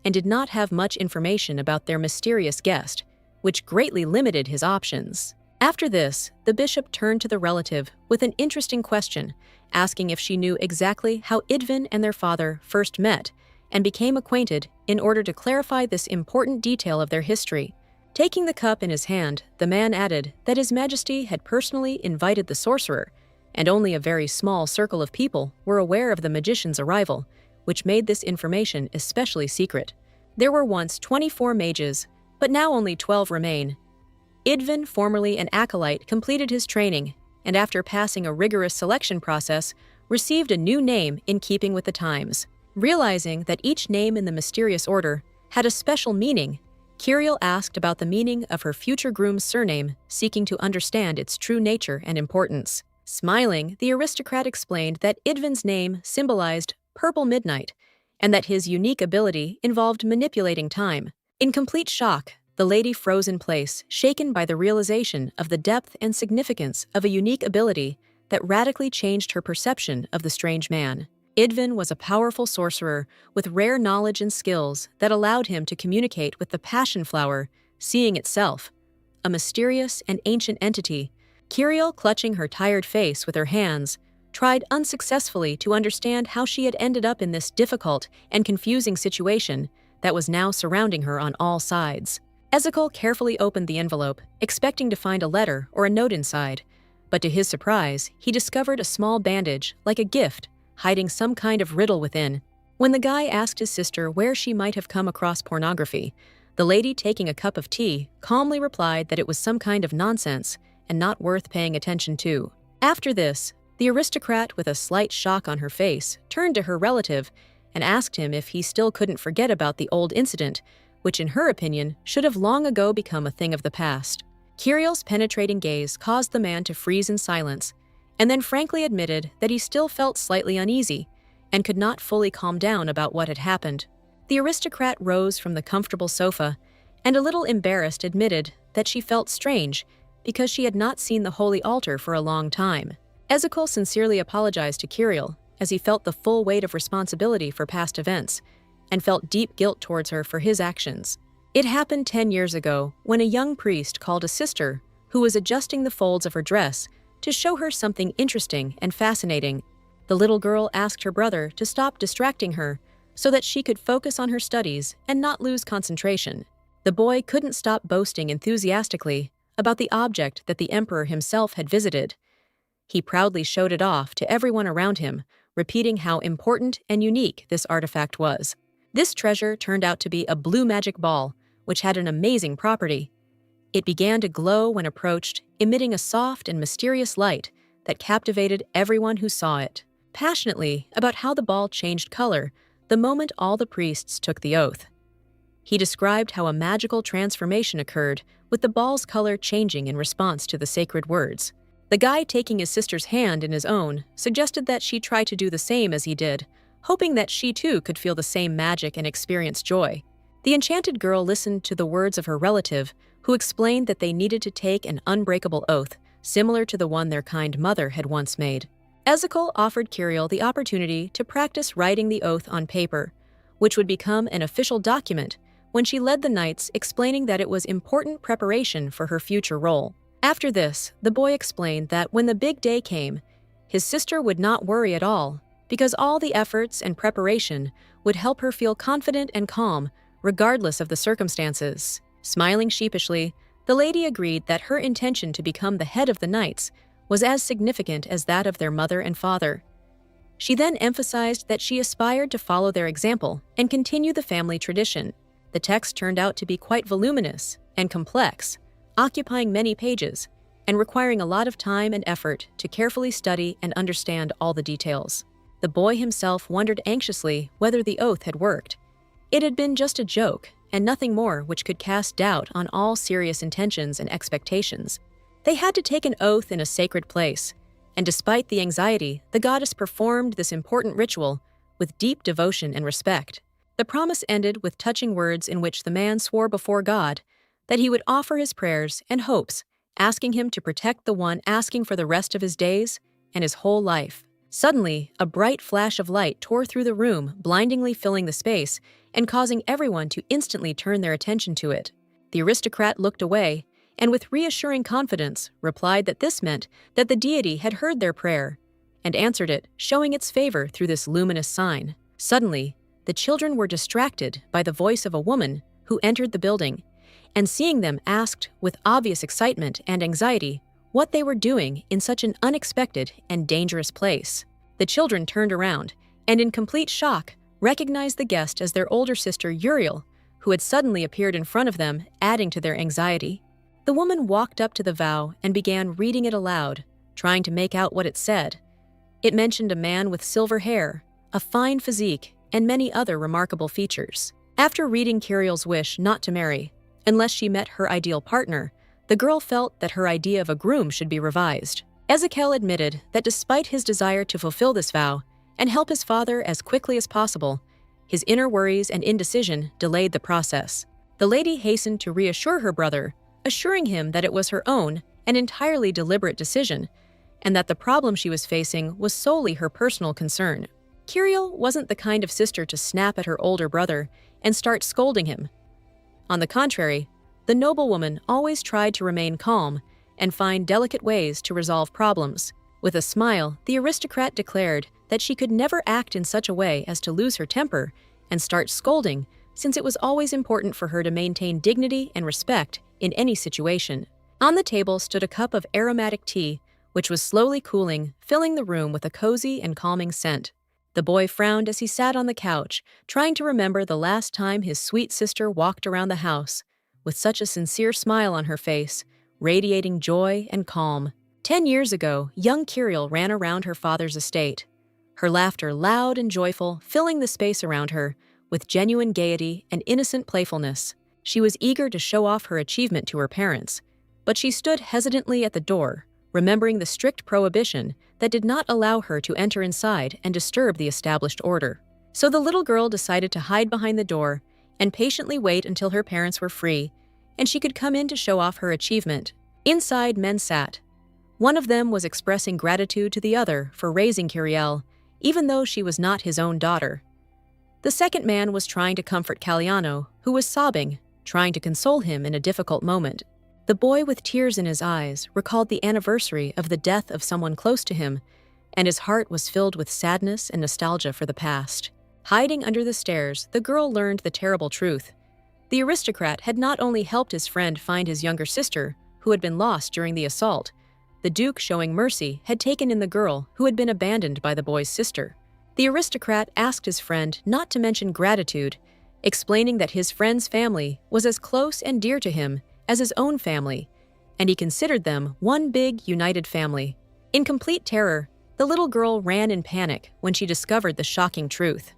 and did not have much information about their mysterious guest, which greatly limited his options. After this, the bishop turned to the relative with an interesting question, asking if she knew exactly how Idvin and their father first met and became acquainted in order to clarify this important detail of their history. Taking the cup in his hand, the man added that His Majesty had personally invited the sorcerer, and only a very small circle of people were aware of the magician's arrival, which made this information especially secret. There were once 24 mages, but now only 12 remain. Idvin, formerly an acolyte, completed his training, and after passing a rigorous selection process, received a new name in keeping with the times. Realizing that each name in the mysterious order had a special meaning, Kiriel asked about the meaning of her future groom's surname, seeking to understand its true nature and importance. Smiling, the aristocrat explained that Idvin's name symbolized purple midnight, and that his unique ability involved manipulating time. In complete shock, the lady froze in place, shaken by the realization of the depth and significance of a unique ability that radically changed her perception of the strange man. Idvin was a powerful sorcerer with rare knowledge and skills that allowed him to communicate with the passion flower, seeing itself, a mysterious and ancient entity. Kiriel, clutching her tired face with her hands, tried unsuccessfully to understand how she had ended up in this difficult and confusing situation that was now surrounding her on all sides. Ezekiel carefully opened the envelope, expecting to find a letter or a note inside, but to his surprise, he discovered a small bandage, like a gift, hiding some kind of riddle within. When the guy asked his sister where she might have come across pornography, the lady, taking a cup of tea, calmly replied that it was some kind of nonsense and not worth paying attention to. After this, the aristocrat, with a slight shock on her face, turned to her relative and asked him if he still couldn't forget about the old incident, which in her opinion should have long ago become a thing of the past. Kiriel's penetrating gaze caused the man to freeze in silence, and then frankly admitted that he still felt slightly uneasy and could not fully calm down about what had happened. The aristocrat rose from the comfortable sofa and, a little embarrassed, admitted that she felt strange because she had not seen the holy altar for a long time. Ezekiel sincerely apologized to Kiriel, as he felt the full weight of responsibility for past events and felt deep guilt towards her for his actions. It happened 10 years ago when a young priest called a sister who was adjusting the folds of her dress to show her something interesting and fascinating. The little girl asked her brother to stop distracting her so that she could focus on her studies and not lose concentration. The boy couldn't stop boasting enthusiastically about the object that the emperor himself had visited. He proudly showed it off to everyone around him, repeating how important and unique this artifact was. This treasure turned out to be a blue magic ball, which had an amazing property. It began to glow when approached, emitting a soft and mysterious light that captivated everyone who saw it. Passionately about how the ball changed color the moment all the priests took the oath. He described how a magical transformation occurred with the ball's color changing in response to the sacred words. The guy taking his sister's hand in his own suggested that she try to do the same as he did, hoping that she too could feel the same magic and experience joy. The enchanted girl listened to the words of her relative, who explained that they needed to take an unbreakable oath, similar to the one their kind mother had once made. Ezekiel offered Kirill the opportunity to practice writing the oath on paper, which would become an official document when she led the knights, explaining that it was important preparation for her future role. After this, the boy explained that when the big day came, his sister would not worry at all, because all the efforts and preparation would help her feel confident and calm, regardless of the circumstances. Smiling sheepishly, the lady agreed that her intention to become the head of the knights was as significant as that of their mother and father. She then emphasized that she aspired to follow their example and continue the family tradition. The text turned out to be quite voluminous and complex, occupying many pages and requiring a lot of time and effort to carefully study and understand all the details. The boy himself wondered anxiously whether the oath had worked. It had been just a joke and nothing more which could cast doubt on all serious intentions and expectations. They had to take an oath in a sacred place, and despite the anxiety, the goddess performed this important ritual with deep devotion and respect. The promise ended with touching words in which the man swore before God that he would offer his prayers and hopes, asking him to protect the one asking for the rest of his days and his whole life. Suddenly, a bright flash of light tore through the room, blindingly filling the space and causing everyone to instantly turn their attention to it. The aristocrat looked away and with reassuring confidence replied that this meant that the deity had heard their prayer and answered it, showing its favor through this luminous sign. Suddenly, the children were distracted by the voice of a woman who entered the building, and seeing them asked with obvious excitement and anxiety what they were doing in such an unexpected and dangerous place. The children turned around and in complete shock recognized the guest as their older sister Uriel, who had suddenly appeared in front of them, adding to their anxiety. The woman walked up to the vow and began reading it aloud, trying to make out what it said. It mentioned a man with silver hair, a fine physique, and many other remarkable features. After reading Kirill's wish not to marry, unless she met her ideal partner, the girl felt that her idea of a groom should be revised. Ezekiel admitted that despite his desire to fulfill this vow and help his father as quickly as possible, his inner worries and indecision delayed the process. The lady hastened to reassure her brother, assuring him that it was her own and entirely deliberate decision, and that the problem she was facing was solely her personal concern. Kirill wasn't the kind of sister to snap at her older brother and start scolding him. On the contrary, the noblewoman always tried to remain calm and find delicate ways to resolve problems. With a smile, the aristocrat declared that she could never act in such a way as to lose her temper and start scolding, since it was always important for her to maintain dignity and respect in any situation. On the table stood a cup of aromatic tea, which was slowly cooling, filling the room with a cozy and calming scent. The boy frowned as he sat on the couch, trying to remember the last time his sweet sister walked around the house, with such a sincere smile on her face, radiating joy and calm. 10 years ago, young Kirill ran around her father's estate, her laughter loud and joyful, filling the space around her with genuine gaiety and innocent playfulness. She was eager to show off her achievement to her parents, but she stood hesitantly at the door, remembering the strict prohibition that did not allow her to enter inside and disturb the established order. So the little girl decided to hide behind the door and patiently wait until her parents were free and she could come in to show off her achievement. Inside, men sat. One of them was expressing gratitude to the other for raising Kirill, even though she was not his own daughter. The second man was trying to comfort Caliano, who was sobbing, trying to console him in a difficult moment. The boy with tears in his eyes recalled the anniversary of the death of someone close to him, and his heart was filled with sadness and nostalgia for the past. Hiding under the stairs, the girl learned the terrible truth. The aristocrat had not only helped his friend find his younger sister, who had been lost during the assault. The Duke, showing mercy, had taken in the girl who had been abandoned by the boy's sister. The aristocrat asked his friend not to mention gratitude, explaining that his friend's family was as close and dear to him as his own family, and he considered them one big, united family. In complete terror, the little girl ran in panic when she discovered the shocking truth.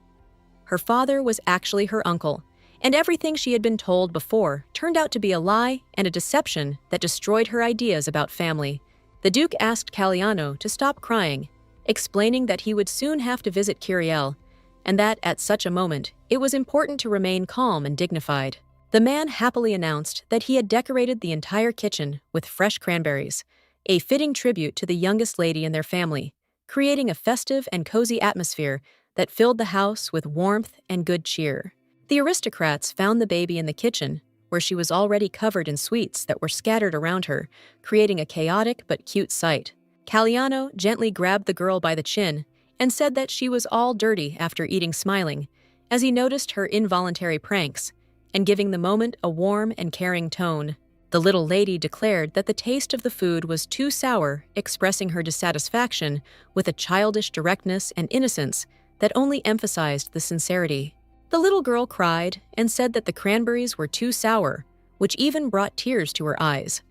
Her father was actually her uncle, and everything she had been told before turned out to be a lie and a deception that destroyed her ideas about family. The Duke asked Caliano to stop crying, explaining that he would soon have to visit Kyriel, and that at such a moment, it was important to remain calm and dignified. The man happily announced that he had decorated the entire kitchen with fresh cranberries, a fitting tribute to the youngest lady in their family, creating a festive and cozy atmosphere that filled the house with warmth and good cheer. The aristocrats found the baby in the kitchen, where she was already covered in sweets that were scattered around her, creating a chaotic but cute sight. Caliano gently grabbed the girl by the chin and said that she was all dirty after eating, smiling, as he noticed her involuntary pranks, and giving the moment a warm and caring tone. The little lady declared that the taste of the food was too sour, expressing her dissatisfaction with a childish directness and innocence that only emphasized the sincerity. The little girl cried and said that the cranberries were too sour, which even brought tears to her eyes.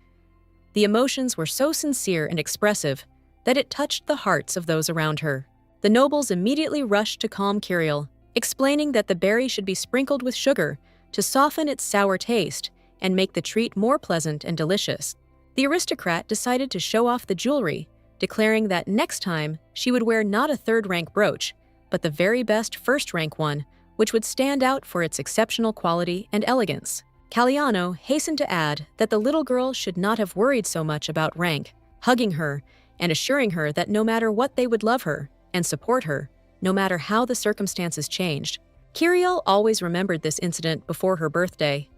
The emotions were so sincere and expressive that it touched the hearts of those around her. The nobles immediately rushed to calm Kyriel, explaining that the berry should be sprinkled with sugar to soften its sour taste and make the treat more pleasant and delicious. The aristocrat decided to show off the jewelry, declaring that next time she would wear not a third-rank brooch, but the very best first-rank one, which would stand out for its exceptional quality and elegance. Caliano hastened to add that the little girl should not have worried so much about rank, hugging her and assuring her that no matter what, they would love her and support her, no matter how the circumstances changed. Kyriel always remembered this incident before her birthday.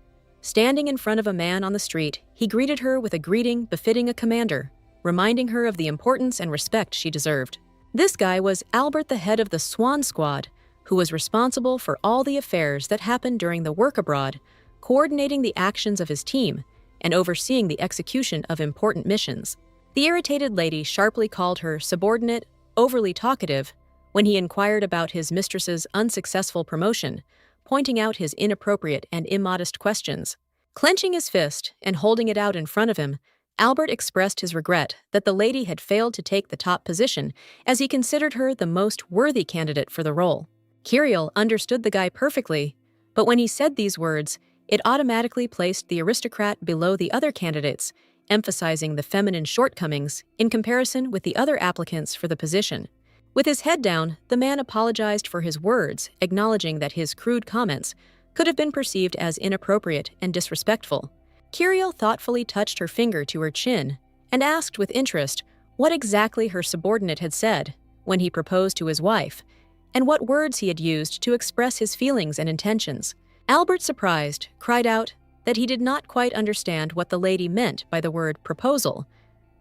Standing in front of a man on the street, he greeted her with a greeting befitting a commander, reminding her of the importance and respect she deserved. This guy was Albert, the head of the Swan Squad, who was responsible for all the affairs that happened during the work abroad, coordinating the actions of his team and overseeing the execution of important missions. The irritated lady sharply called her subordinate overly talkative when he inquired about his mistress's unsuccessful promotion, pointing out his inappropriate and immodest questions. Clenching his fist and holding it out in front of him, Albert expressed his regret that the lady had failed to take the top position, as he considered her the most worthy candidate for the role. Kyriel understood the guy perfectly, but when he said these words, it automatically placed the aristocrat below the other candidates, emphasizing the feminine shortcomings in comparison with the other applicants for the position. With his head down, the man apologized for his words, acknowledging that his crude comments could have been perceived as inappropriate and disrespectful. Kyriel thoughtfully touched her finger to her chin and asked with interest what exactly her subordinate had said when he proposed to his wife, and what words he had used to express his feelings and intentions. Albert, surprised, cried out that he did not quite understand what the lady meant by the word proposal,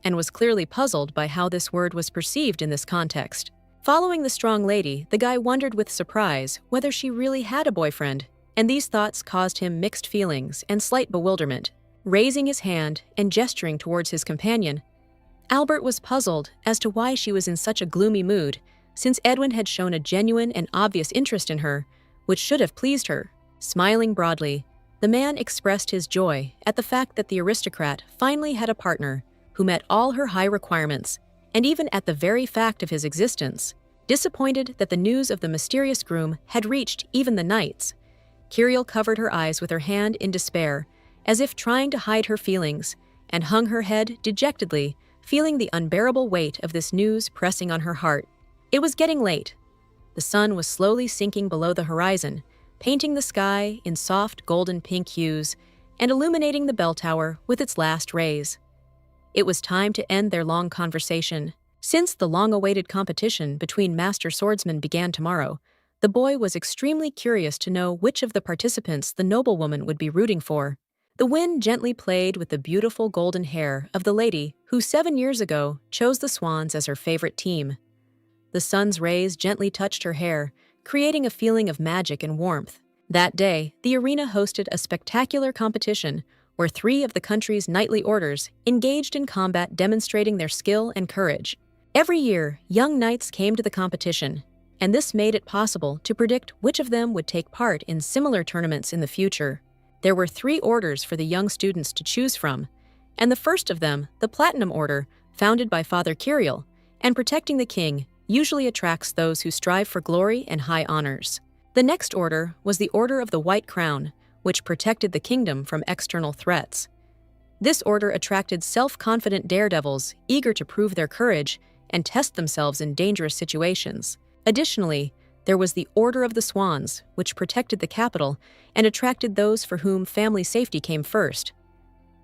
and was clearly puzzled by how this word was perceived in this context. Following the strong lady, the guy wondered with surprise whether she really had a boyfriend, and these thoughts caused him mixed feelings and slight bewilderment. Raising his hand and gesturing towards his companion, Albert was puzzled as to why she was in such a gloomy mood, since Edwin had shown a genuine and obvious interest in her, which should have pleased her. Smiling broadly, the man expressed his joy at the fact that the aristocrat finally had a partner who met all her high requirements, and even at the very fact of his existence. Disappointed that the news of the mysterious groom had reached even the knights, Kyriel covered her eyes with her hand in despair, as if trying to hide her feelings, and hung her head dejectedly, feeling the unbearable weight of this news pressing on her heart. It was getting late. The sun was slowly sinking below the horizon, painting the sky in soft golden pink hues and illuminating the bell tower with its last rays. It was time to end their long conversation. Since the long-awaited competition between master swordsmen began tomorrow, The boy was extremely curious to know which of the participants the noblewoman would be rooting for. The wind gently played with the beautiful golden hair of the lady who 7 years ago chose the swans as her favorite team. The sun's rays gently touched her hair, creating a feeling of magic and warmth. That day, the arena hosted a spectacular competition where 3 of the country's knightly orders engaged in combat, demonstrating their skill and courage. Every year, young knights came to the competition, and this made it possible to predict which of them would take part in similar tournaments in the future. There were 3 orders for the young students to choose from, and the first of them, the Platinum Order, founded by Father Kirill, and protecting the king, usually attracts those who strive for glory and high honors. The next order was the Order of the White Crown, which protected the kingdom from external threats. This order attracted self-confident daredevils eager to prove their courage and test themselves in dangerous situations. Additionally, there was the Order of the Swans, which protected the capital and attracted those for whom family safety came first.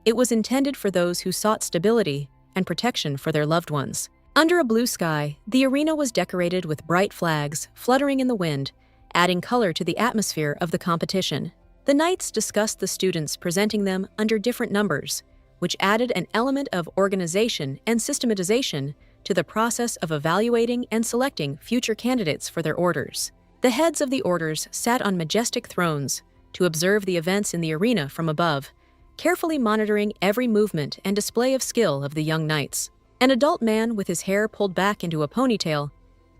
It was intended for those who sought stability and protection for their loved ones. Under a blue sky, the arena was decorated with bright flags fluttering in the wind, adding color to the atmosphere of the competition. The knights discussed the students, presenting them under different numbers, which added an element of organization and systematization to the process of evaluating and selecting future candidates for their orders. The heads of the orders sat on majestic thrones to observe the events in the arena from above, carefully monitoring every movement and display of skill of the young knights. An adult man with his hair pulled back into a ponytail,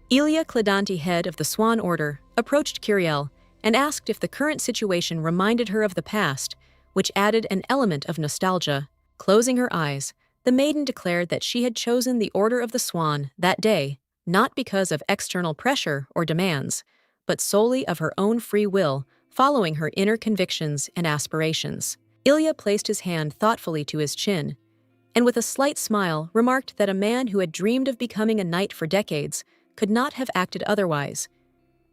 Ilya Kledanti, head of the Swan Order, approached Kirill and asked if the current situation reminded her of the past, which added an element of nostalgia. Closing her eyes, the maiden declared that she had chosen the Order of the Swan that day, not because of external pressure or demands, but solely of her own free will, following her inner convictions and aspirations. Ilya placed his hand thoughtfully to his chin, and with a slight smile remarked that a man who had dreamed of becoming a knight for decades could not have acted otherwise.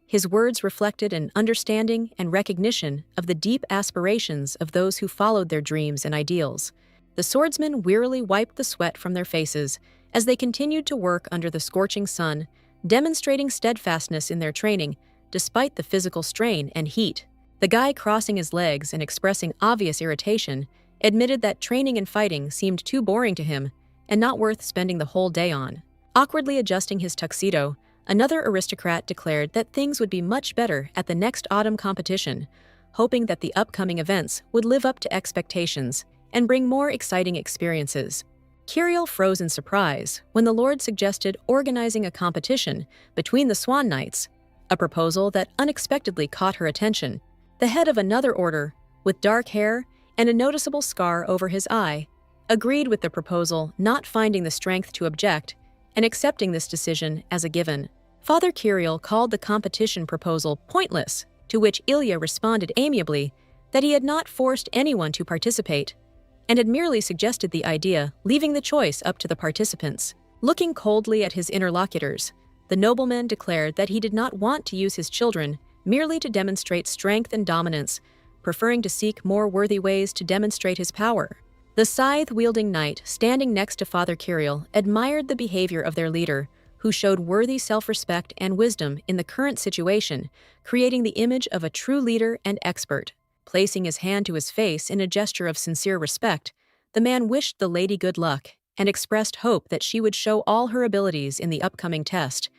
His words reflected an understanding and recognition of the deep aspirations of those who followed their dreams and ideals. The swordsmen wearily wiped the sweat from their faces as they continued to work under the scorching sun, demonstrating steadfastness in their training despite the physical strain and heat. The guy crossing his legs and expressing obvious irritation admitted that training and fighting seemed too boring to him and not worth spending the whole day on. Awkwardly adjusting his tuxedo, another aristocrat declared that things would be much better at the next autumn competition, hoping that the upcoming events would live up to expectations and bring more exciting experiences. Kirill froze in surprise when the Lord suggested organizing a competition between the Swan Knights, a proposal that unexpectedly caught her attention. The head of another order, with dark hair and a noticeable scar over his eye, agreed with the proposal, not finding the strength to object and accepting this decision as a given. Father Kirill called the competition proposal pointless, to which Ilya responded amiably that he had not forced anyone to participate and had merely suggested the idea, leaving the choice up to the participants. Looking coldly at his interlocutors, the nobleman declared that he did not want to use his children merely to demonstrate strength and dominance, preferring to seek more worthy ways to demonstrate his power. The scythe-wielding knight standing next to Father Kirill admired the behavior of their leader, who showed worthy self-respect and wisdom in the current situation, creating the image of a true leader and expert. Placing his hand to his face in a gesture of sincere respect, the man wished the lady good luck and expressed hope that she would show all her abilities in the upcoming test.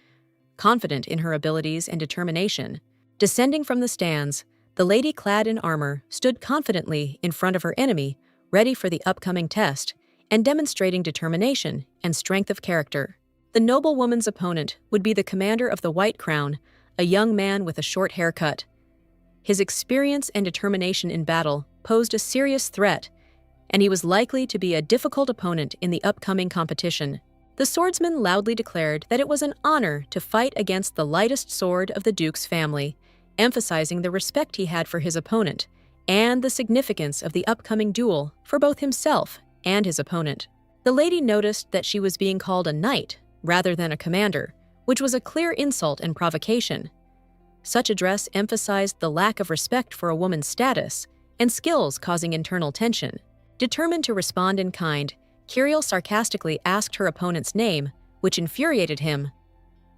Confident in her abilities and determination, descending from the stands, the lady clad in armor stood confidently in front of her enemy, ready for the upcoming test and demonstrating determination and strength of character. The noblewoman's opponent would be the commander of the White Crown, a young man with a short haircut. His experience and determination in battle posed a serious threat, and he was likely to be a difficult opponent in the upcoming competition. The swordsman loudly declared that it was an honor to fight against the lightest sword of the Duke's family, emphasizing the respect he had for his opponent and the significance of the upcoming duel for both himself and his opponent. The lady noticed that she was being called a knight rather than a commander, which was a clear insult and provocation. Such a dress emphasized the lack of respect for a woman's status and skills, causing internal tension. Determined to respond in kind, Kirill sarcastically asked her opponent's name, which infuriated him.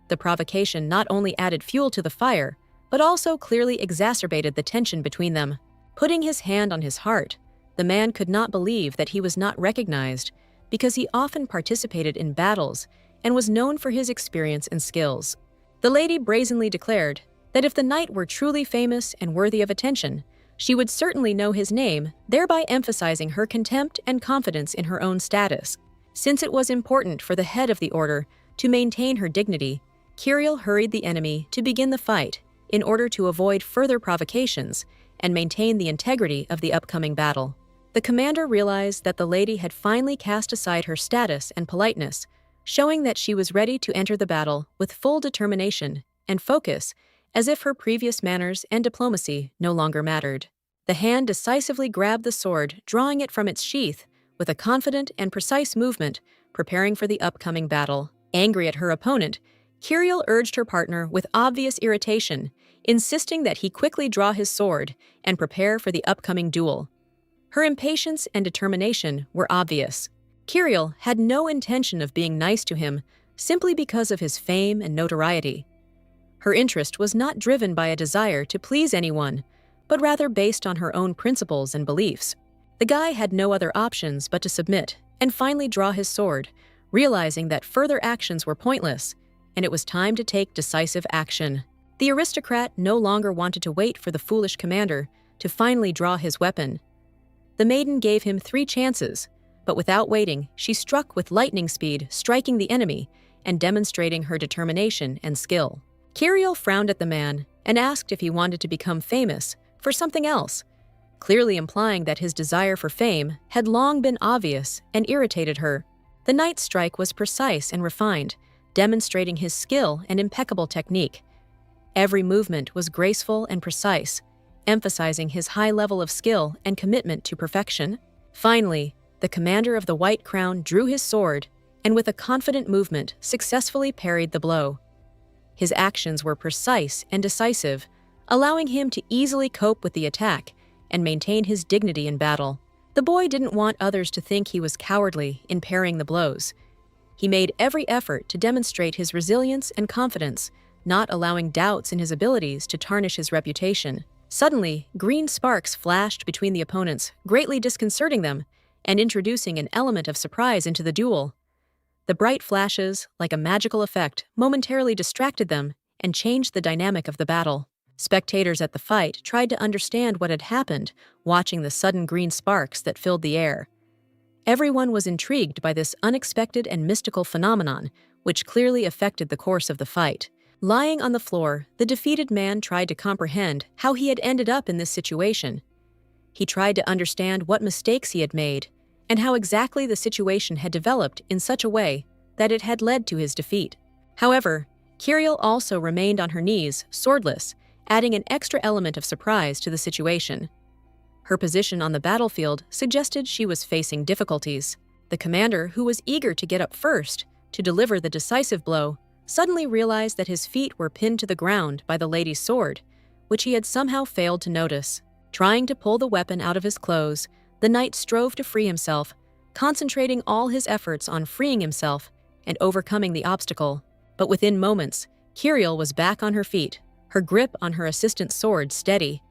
The provocation not only added fuel to the fire, but also clearly exacerbated the tension between them. Putting his hand on his heart, the man could not believe that he was not recognized because he often participated in battles and was known for his experience and skills. The lady brazenly declared that if the knight were truly famous and worthy of attention, she would certainly know his name, thereby emphasizing her contempt and confidence in her own status. Since it was important for the head of the order to maintain her dignity, Kirill hurried the enemy to begin the fight in order to avoid further provocations and maintain the integrity of the upcoming battle. The commander realized that the lady had finally cast aside her status and politeness, showing that she was ready to enter the battle with full determination and focus, as if her previous manners and diplomacy no longer mattered. The hand decisively grabbed the sword, drawing it from its sheath with a confident and precise movement, preparing for the upcoming battle. Angry at her opponent, Kirill urged her partner with obvious irritation, insisting that he quickly draw his sword and prepare for the upcoming duel. Her impatience and determination were obvious. Kirill had no intention of being nice to him simply because of his fame and notoriety. Her interest was not driven by a desire to please anyone, but rather based on her own principles and beliefs. The guy had no other options but to submit and finally draw his sword, realizing that further actions were pointless, and it was time to take decisive action. The aristocrat no longer wanted to wait for the foolish commander to finally draw his weapon. The maiden gave him 3 chances, but without waiting, she struck with lightning speed, striking the enemy and demonstrating her determination and skill. Kirill frowned at the man and asked if he wanted to become famous for something else, clearly implying that his desire for fame had long been obvious and irritated her. The knight's strike was precise and refined, demonstrating his skill and impeccable technique. Every movement was graceful and precise, emphasizing his high level of skill and commitment to perfection. Finally, the commander of the White Crown drew his sword and with a confident movement successfully parried the blow. His actions were precise and decisive, allowing him to easily cope with the attack and maintain his dignity in battle. The boy didn't want others to think he was cowardly in parrying the blows. He made every effort to demonstrate his resilience and confidence, not allowing doubts in his abilities to tarnish his reputation. Suddenly, green sparks flashed between the opponents, greatly disconcerting them and introducing an element of surprise into the duel. The bright flashes, like a magical effect, momentarily distracted them and changed the dynamic of the battle. Spectators at the fight tried to understand what had happened, watching the sudden green sparks that filled the air. Everyone was intrigued by this unexpected and mystical phenomenon, which clearly affected the course of the fight. Lying on the floor, the defeated man tried to comprehend how he had ended up in this situation. He tried to understand what mistakes he had made and how exactly the situation had developed in such a way that it had led to his defeat. However, Kirill also remained on her knees, swordless, adding an extra element of surprise to the situation. Her position on the battlefield suggested she was facing difficulties. The commander, who was eager to get up first to deliver the decisive blow, suddenly realized that his feet were pinned to the ground by the lady's sword, which he had somehow failed to notice. Trying to pull the weapon out of his clothes, the knight strove to free himself, concentrating all his efforts on freeing himself and overcoming the obstacle. But within moments, Kirill was back on her feet, her grip on her assistant's sword steady.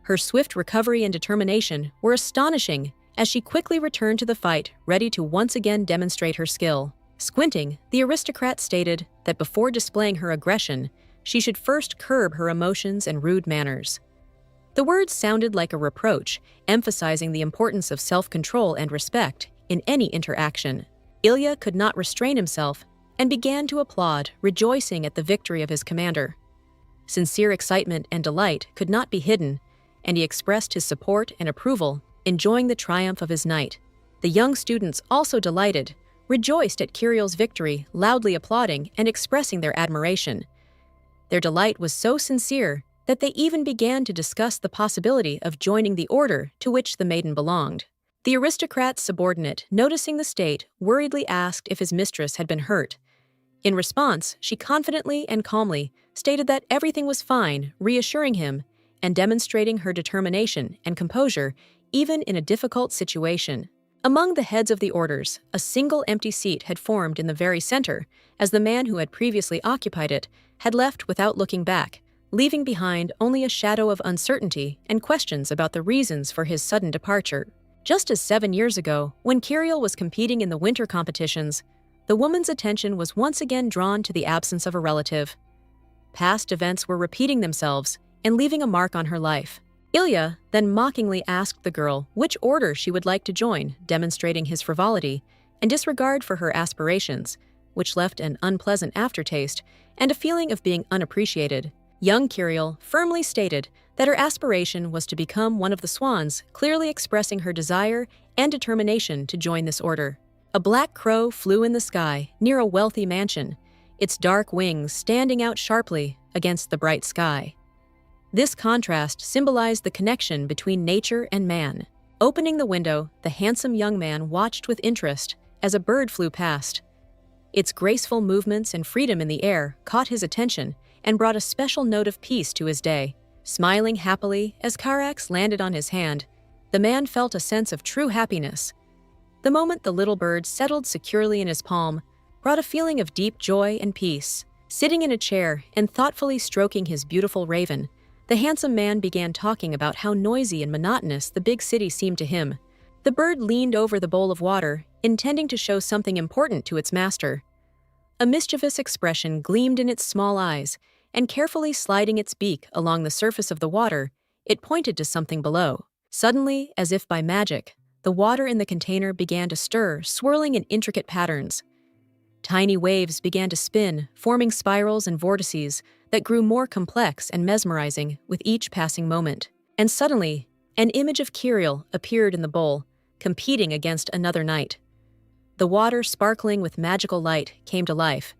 Her swift recovery and determination were astonishing as she quickly returned to the fight, ready to once again demonstrate her skill. Squinting, the aristocrat stated that before displaying her aggression, she should first curb her emotions and rude manners. The words sounded like a reproach, emphasizing the importance of self-control and respect in any interaction. Ilya could not restrain himself and began to applaud, rejoicing at the victory of his commander. Sincere excitement and delight could not be hidden, and he expressed his support and approval, enjoying the triumph of his knight. The young students, also delighted, rejoiced at Kirill's victory, loudly applauding and expressing their admiration. Their delight was so sincere that they even began to discuss the possibility of joining the order to which the maiden belonged. The aristocrat's subordinate, noticing the state, worriedly asked if his mistress had been hurt. In response, she confidently and calmly stated that everything was fine, reassuring him and demonstrating her determination and composure even in a difficult situation. Among the heads of the orders, a single empty seat had formed in the very center, as the man who had previously occupied it had left without looking back, leaving behind only a shadow of uncertainty and questions about the reasons for his sudden departure. Just as 7 years ago, when Kirill was competing in the winter competitions, the woman's attention was once again drawn to the absence of a relative. Past events were repeating themselves and leaving a mark on her life. Ilya then mockingly asked the girl which order she would like to join, demonstrating his frivolity and disregard for her aspirations, which left an unpleasant aftertaste and a feeling of being unappreciated. Young Kirill firmly stated that her aspiration was to become one of the swans, clearly expressing her desire and determination to join this order. A black crow flew in the sky near a wealthy mansion, its dark wings standing out sharply against the bright sky. This contrast symbolized the connection between nature and man. Opening the window, the handsome young man watched with interest as a bird flew past. Its graceful movements and freedom in the air caught his attention and brought a special note of peace to his day. Smiling happily as Karax landed on his hand, the man felt a sense of true happiness. The moment the little bird settled securely in his palm brought a feeling of deep joy and peace. Sitting in a chair and thoughtfully stroking his beautiful raven, the handsome man began talking about how noisy and monotonous the big city seemed to him. The bird leaned over the bowl of water, intending to show something important to its master. A mischievous expression gleamed in its small eyes, and carefully sliding its beak along the surface of the water, it pointed to something below. Suddenly, as if by magic, the water in the container began to stir, swirling in intricate patterns. Tiny waves began to spin, forming spirals and vortices that grew more complex and mesmerizing with each passing moment. And suddenly, an image of Kirill appeared in the bowl, competing against another knight. The water, sparkling with magical light, came to life,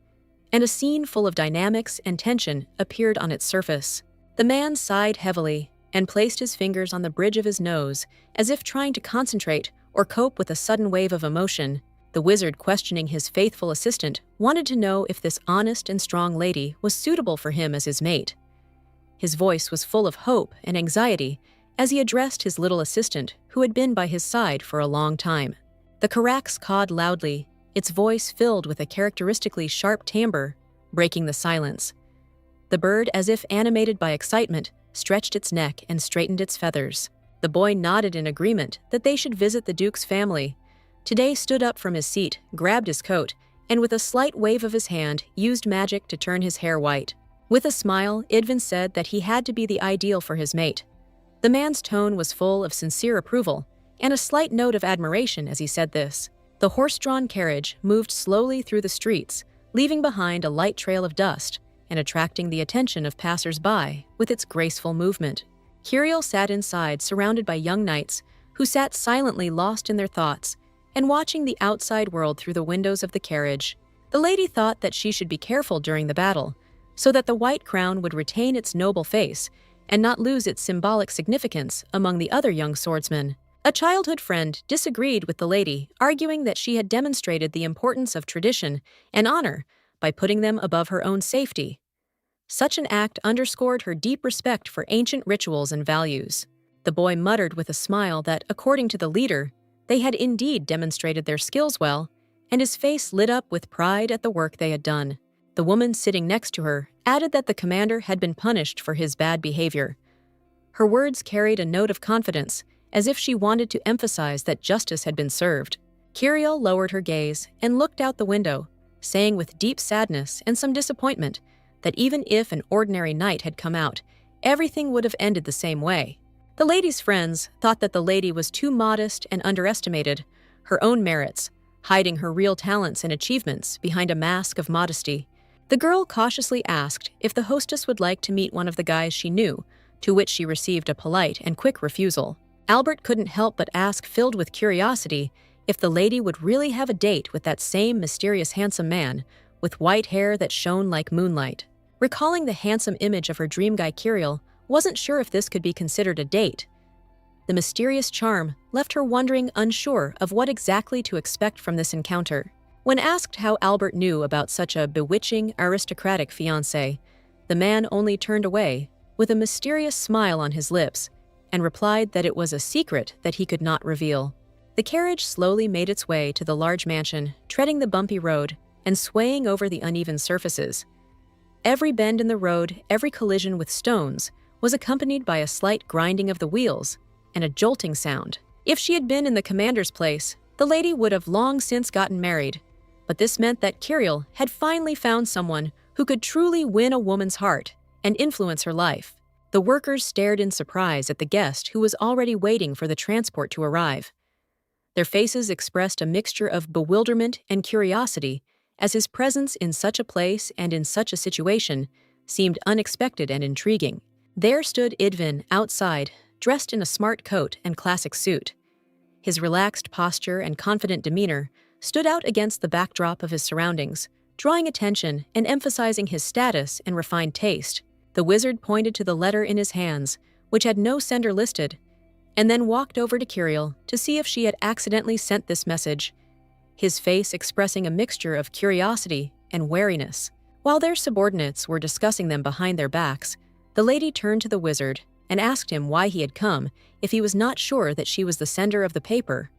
and a scene full of dynamics and tension appeared on its surface. The man sighed heavily and placed his fingers on the bridge of his nose, as if trying to concentrate or cope with a sudden wave of emotion. The wizard, questioning his faithful assistant, wanted to know if this honest and strong lady was suitable for him as his mate. His voice was full of hope and anxiety as he addressed his little assistant, who had been by his side for a long time. The Karax cawed loudly, its voice filled with a characteristically sharp timbre, breaking the silence. The bird, as if animated by excitement, stretched its neck and straightened its feathers. The boy nodded in agreement that they should visit the Duke's family. Today stood up from his seat, grabbed his coat, and with a slight wave of his hand, used magic to turn his hair white. With a smile, Idvin said that he had to be the ideal for his mate. The man's tone was full of sincere approval, and a slight note of admiration as he said this. The horse-drawn carriage moved slowly through the streets, leaving behind a light trail of dust and attracting the attention of passers-by with its graceful movement. Kirill sat inside, surrounded by young knights who sat silently lost in their thoughts and watching the outside world through the windows of the carriage. The lady thought that she should be careful during the battle, so that the white crown would retain its noble face and not lose its symbolic significance among the other young swordsmen. A childhood friend disagreed with the lady, arguing that she had demonstrated the importance of tradition and honor by putting them above her own safety. Such an act underscored her deep respect for ancient rituals and values. The boy muttered with a smile that, according to the leader, they had indeed demonstrated their skills well, and his face lit up with pride at the work they had done. The woman sitting next to her added that the commander had been punished for his bad behavior. Her words carried a note of confidence, as if she wanted to emphasize that justice had been served. Kirill lowered her gaze and looked out the window, saying with deep sadness and some disappointment that even if an ordinary knight had come out, everything would have ended the same way. The lady's friends thought that the lady was too modest and underestimated her own merits, hiding her real talents and achievements behind a mask of modesty. The girl cautiously asked if the hostess would like to meet one of the guys she knew, to which she received a polite and quick refusal. Albert couldn't help but ask, filled with curiosity, if the lady would really have a date with that same mysterious handsome man with white hair that shone like moonlight. Recalling the handsome image of her dream guy Kirill, wasn't sure if this could be considered a date. The mysterious charm left her wondering, unsure of what exactly to expect from this encounter. When asked how Albert knew about such a bewitching, aristocratic fiancé, the man only turned away, with a mysterious smile on his lips, and replied that it was a secret that he could not reveal. The carriage slowly made its way to the large mansion, treading the bumpy road and swaying over the uneven surfaces. Every bend in the road, every collision with stones, was accompanied by a slight grinding of the wheels and a jolting sound. If she had been in the commander's place, the lady would have long since gotten married. But this meant that Kirill had finally found someone who could truly win a woman's heart and influence her life. The workers stared in surprise at the guest who was already waiting for the transport to arrive. Their faces expressed a mixture of bewilderment and curiosity, as his presence in such a place and in such a situation seemed unexpected and intriguing. There stood Idvin outside, dressed in a smart coat and classic suit. His relaxed posture and confident demeanor stood out against the backdrop of his surroundings, drawing attention and emphasizing his status and refined taste. The wizard pointed to the letter in his hands, which had no sender listed, and then walked over to Kirill to see if she had accidentally sent this message, his face expressing a mixture of curiosity and wariness. While their subordinates were discussing them behind their backs, the lady turned to the wizard and asked him why he had come if he was not sure that she was the sender of the paper.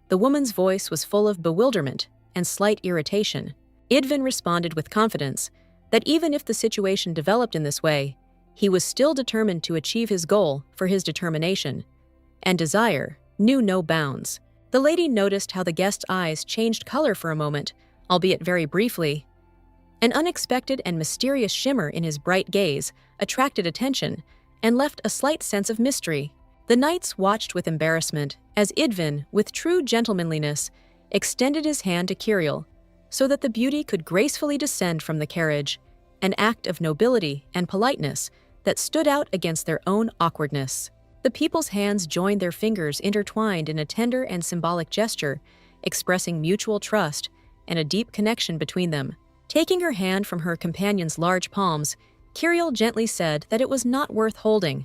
The woman's voice was full of bewilderment and slight irritation. Idvin responded with confidence that even if the situation developed in this way, he was still determined to achieve his goal, for his determination and desire knew no bounds. The lady noticed how the guest's eyes changed color for a moment, albeit very briefly. An unexpected and mysterious shimmer in his bright gaze attracted attention and left a slight sense of mystery. The knights watched with embarrassment as Idvin, with true gentlemanliness, extended his hand to Kirill so that the beauty could gracefully descend from the carriage, an act of nobility and politeness that stood out against their own awkwardness. The people's hands joined, their fingers intertwined in a tender and symbolic gesture, expressing mutual trust and a deep connection between them. Taking her hand from her companion's large palms, Kirill gently said that it was not worth holding.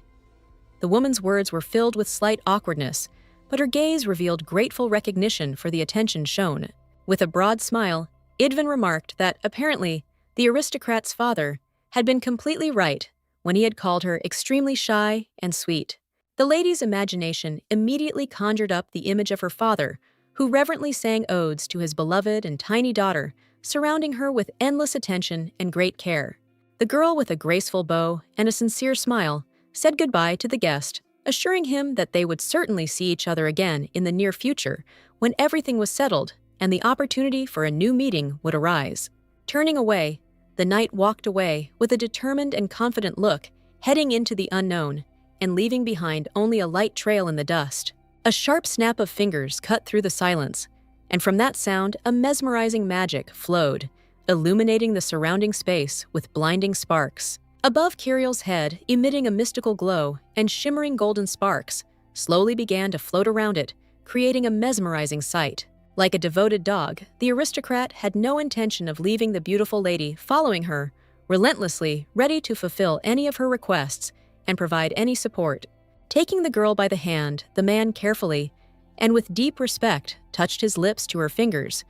The woman's words were filled with slight awkwardness, but her gaze revealed grateful recognition for the attention shown. With a broad smile, Idvin remarked that, apparently, the aristocrat's father had been completely right when he had called her extremely shy and sweet. The lady's imagination immediately conjured up the image of her father, who reverently sang odes to his beloved and tiny daughter, surrounding her with endless attention and great care. The girl, with a graceful bow and a sincere smile, said goodbye to the guest, assuring him that they would certainly see each other again in the near future when everything was settled and the opportunity for a new meeting would arise. Turning away, the knight walked away with a determined and confident look, heading into the unknown and leaving behind only a light trail in the dust. A sharp snap of fingers cut through the silence, and from that sound a mesmerizing magic flowed, illuminating the surrounding space with blinding sparks. Above Kirill's head, emitting a mystical glow and shimmering golden sparks, slowly began to float around it, creating a mesmerizing sight. Like a devoted dog, the aristocrat had no intention of leaving the beautiful lady, following her, relentlessly, ready to fulfill any of her requests and provide any support. Taking the girl by the hand, the man carefully, and with deep respect, touched his lips to her fingers,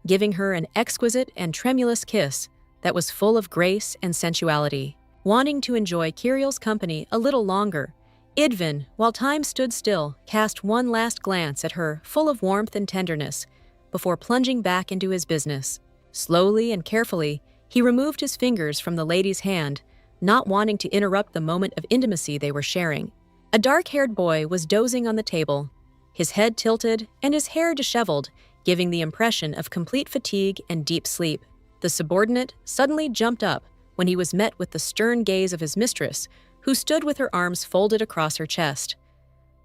giving her an exquisite and tremulous kiss that was full of grace and sensuality. Wanting to enjoy Kirill's company a little longer, Idvin, while time stood still, cast one last glance at her, full of warmth and tenderness, before plunging back into his business. Slowly and carefully, he removed his fingers from the lady's hand, not wanting to interrupt the moment of intimacy they were sharing. A dark-haired boy was dozing on the table, his head tilted and his hair disheveled, giving the impression of complete fatigue and deep sleep. The subordinate suddenly jumped up when he was met with the stern gaze of his mistress, who stood with her arms folded across her chest.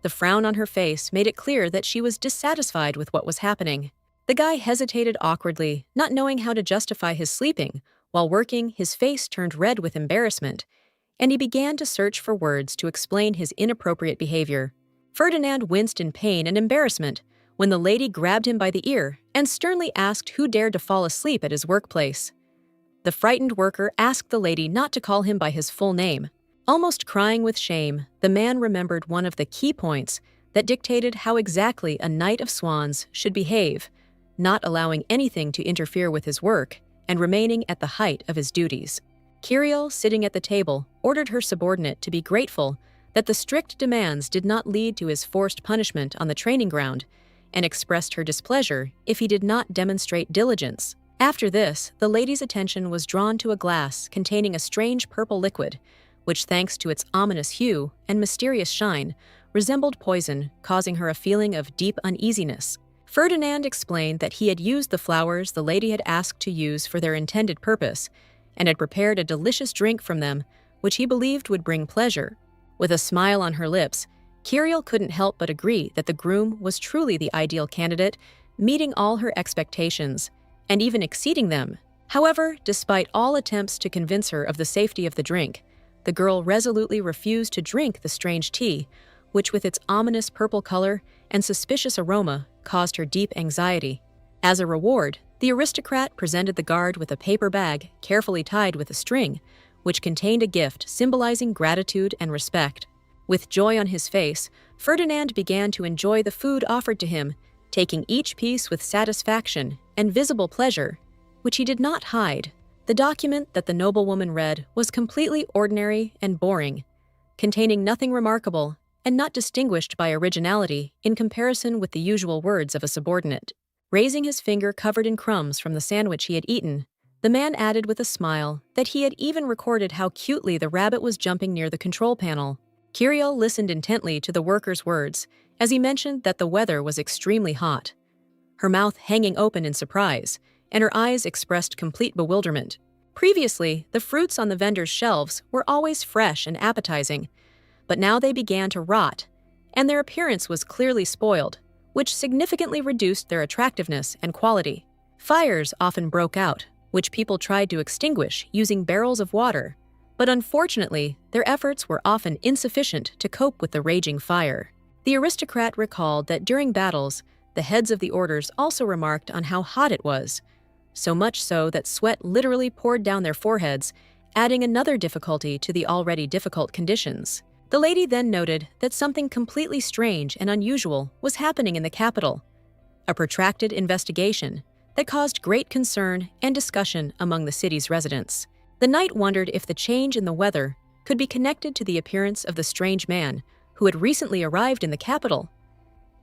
The frown on her face made it clear that she was dissatisfied with what was happening. The guy hesitated awkwardly, not knowing how to justify his sleeping. While working, his face turned red with embarrassment, and he began to search for words to explain his inappropriate behavior. Ferdinand winced in pain and embarrassment when the lady grabbed him by the ear and sternly asked who dared to fall asleep at his workplace. The frightened worker asked the lady not to call him by his full name. Almost crying with shame, the man remembered one of the key points that dictated how exactly a knight of swans should behave, not allowing anything to interfere with his work and remaining at the height of his duties. Kirill, sitting at the table, ordered her subordinate to be grateful that the strict demands did not lead to his forced punishment on the training ground, and expressed her displeasure if he did not demonstrate diligence. After this, the lady's attention was drawn to a glass containing a strange purple liquid, which, thanks to its ominous hue and mysterious shine, resembled poison, causing her a feeling of deep uneasiness. Ferdinand explained that he had used the flowers the lady had asked to use for their intended purpose, and had prepared a delicious drink from them, which he believed would bring pleasure. With a smile on her lips, Kirill couldn't help but agree that the groom was truly the ideal candidate, meeting all her expectations, and even exceeding them. However, despite all attempts to convince her of the safety of the drink, the girl resolutely refused to drink the strange tea, which with its ominous purple color and suspicious aroma caused her deep anxiety. As a reward, the aristocrat presented the guard with a paper bag carefully tied with a string, which contained a gift symbolizing gratitude and respect. With joy on his face, Ferdinand began to enjoy the food offered to him, taking each piece with satisfaction and visible pleasure, which he did not hide. The document that the noblewoman read was completely ordinary and boring, containing nothing remarkable and not distinguished by originality in comparison with the usual words of a subordinate. Raising his finger covered in crumbs from the sandwich he had eaten, the man added with a smile that he had even recorded how cutely the rabbit was jumping near the control panel. Kirill listened intently to the worker's words as he mentioned that the weather was extremely hot. Her mouth hanging open in surprise, and her eyes expressed complete bewilderment. Previously, the fruits on the vendor's shelves were always fresh and appetizing, but now they began to rot, and their appearance was clearly spoiled, which significantly reduced their attractiveness and quality. Fires often broke out, which people tried to extinguish using barrels of water, but unfortunately, their efforts were often insufficient to cope with the raging fire. The aristocrat recalled that during battles, the heads of the orders also remarked on how hot it was, so much so that sweat literally poured down their foreheads, adding another difficulty to the already difficult conditions. The lady then noted that something completely strange and unusual was happening in the capital, a protracted investigation that caused great concern and discussion among the city's residents. The knight wondered if the change in the weather could be connected to the appearance of the strange man who had recently arrived in the capital.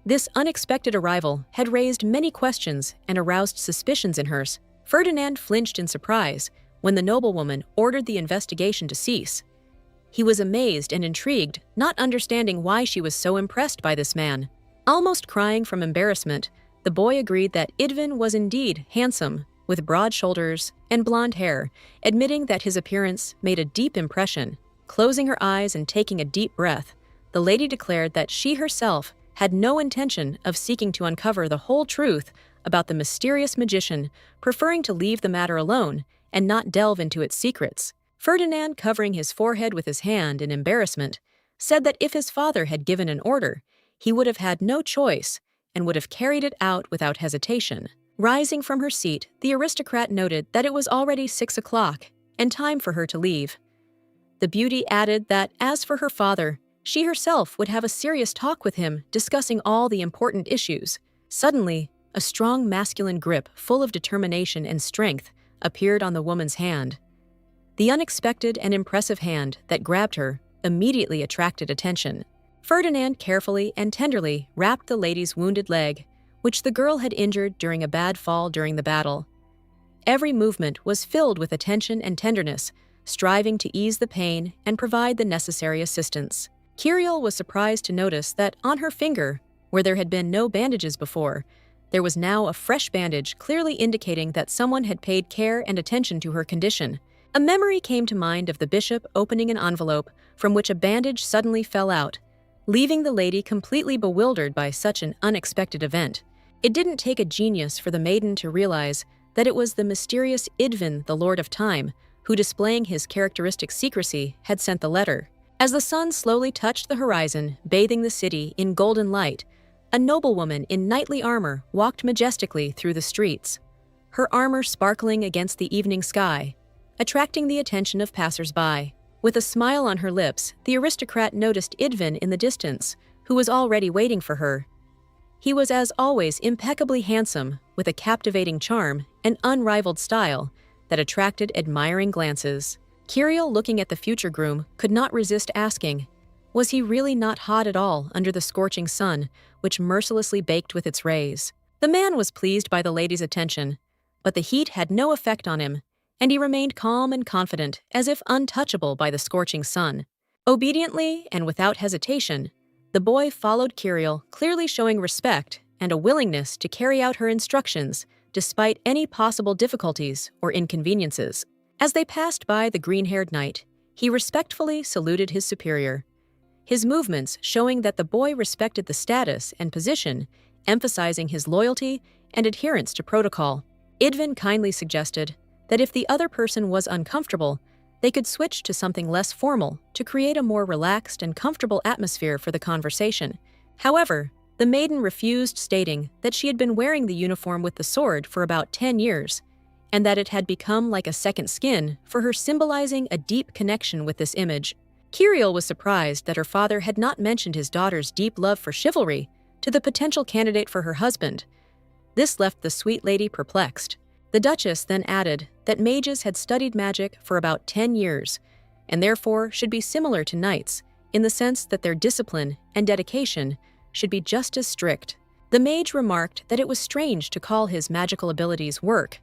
This unexpected arrival had raised many questions and aroused suspicions in hers. Ferdinand flinched in surprise when the noblewoman ordered the investigation to cease. He was amazed and intrigued, not understanding why she was so impressed by this man. Almost crying from embarrassment, the boy agreed that Idvin was indeed handsome, with broad shoulders and blonde hair, admitting that his appearance made a deep impression. Closing her eyes and taking a deep breath, the lady declared that she herself had no intention of seeking to uncover the whole truth about the mysterious magician, preferring to leave the matter alone and not delve into its secrets. Ferdinand, covering his forehead with his hand in embarrassment, said that if his father had given an order, he would have had no choice and would have carried it out without hesitation. Rising from her seat, the aristocrat noted that it was already 6 o'clock and time for her to leave. The beauty added that, as for her father, she herself would have a serious talk with him, discussing all the important issues. Suddenly, a strong masculine grip full of determination and strength appeared on the woman's hand. The unexpected and impressive hand that grabbed her immediately attracted attention. Ferdinand carefully and tenderly wrapped the lady's wounded leg, which the girl had injured during a bad fall during the battle. Every movement was filled with attention and tenderness, striving to ease the pain and provide the necessary assistance. Kirill was surprised to notice that on her finger, where there had been no bandages before, there was now a fresh bandage, clearly indicating that someone had paid care and attention to her condition. A memory came to mind of the bishop opening an envelope from which a bandage suddenly fell out, leaving the lady completely bewildered by such an unexpected event. It didn't take a genius for the maiden to realize that it was the mysterious Idvin, the Lord of Time, who, displaying his characteristic secrecy, had sent the letter. As the sun slowly touched the horizon, bathing the city in golden light, a noblewoman in knightly armor walked majestically through the streets, her armor sparkling against the evening sky, attracting the attention of passers-by. With a smile on her lips, the aristocrat noticed Idvin in the distance, who was already waiting for her. He was, as always, impeccably handsome, with a captivating charm and unrivaled style that attracted admiring glances. Kirill, looking at the future groom, could not resist asking, was he really not hot at all under the scorching sun, which mercilessly baked with its rays? The man was pleased by the lady's attention, but the heat had no effect on him, and he remained calm and confident, as if untouchable by the scorching sun. Obediently and without hesitation, the boy followed Kirill, clearly showing respect and a willingness to carry out her instructions despite any possible difficulties or inconveniences. As they passed by the green-haired knight, he respectfully saluted his superior, his movements showing that the boy respected the status and position, emphasizing his loyalty and adherence to protocol. Idvin kindly suggested that if the other person was uncomfortable, they could switch to something less formal to create a more relaxed and comfortable atmosphere for the conversation. However, the maiden refused, stating that she had been wearing the uniform with the sword for about 10 years, and that it had become like a second skin for her, symbolizing a deep connection with this image. Kirill was surprised that her father had not mentioned his daughter's deep love for chivalry to the potential candidate for her husband. This left the sweet lady perplexed. The Duchess then added that mages had studied magic for about 10 years, and therefore should be similar to knights, in the sense that their discipline and dedication should be just as strict. The mage remarked that it was strange to call his magical abilities work.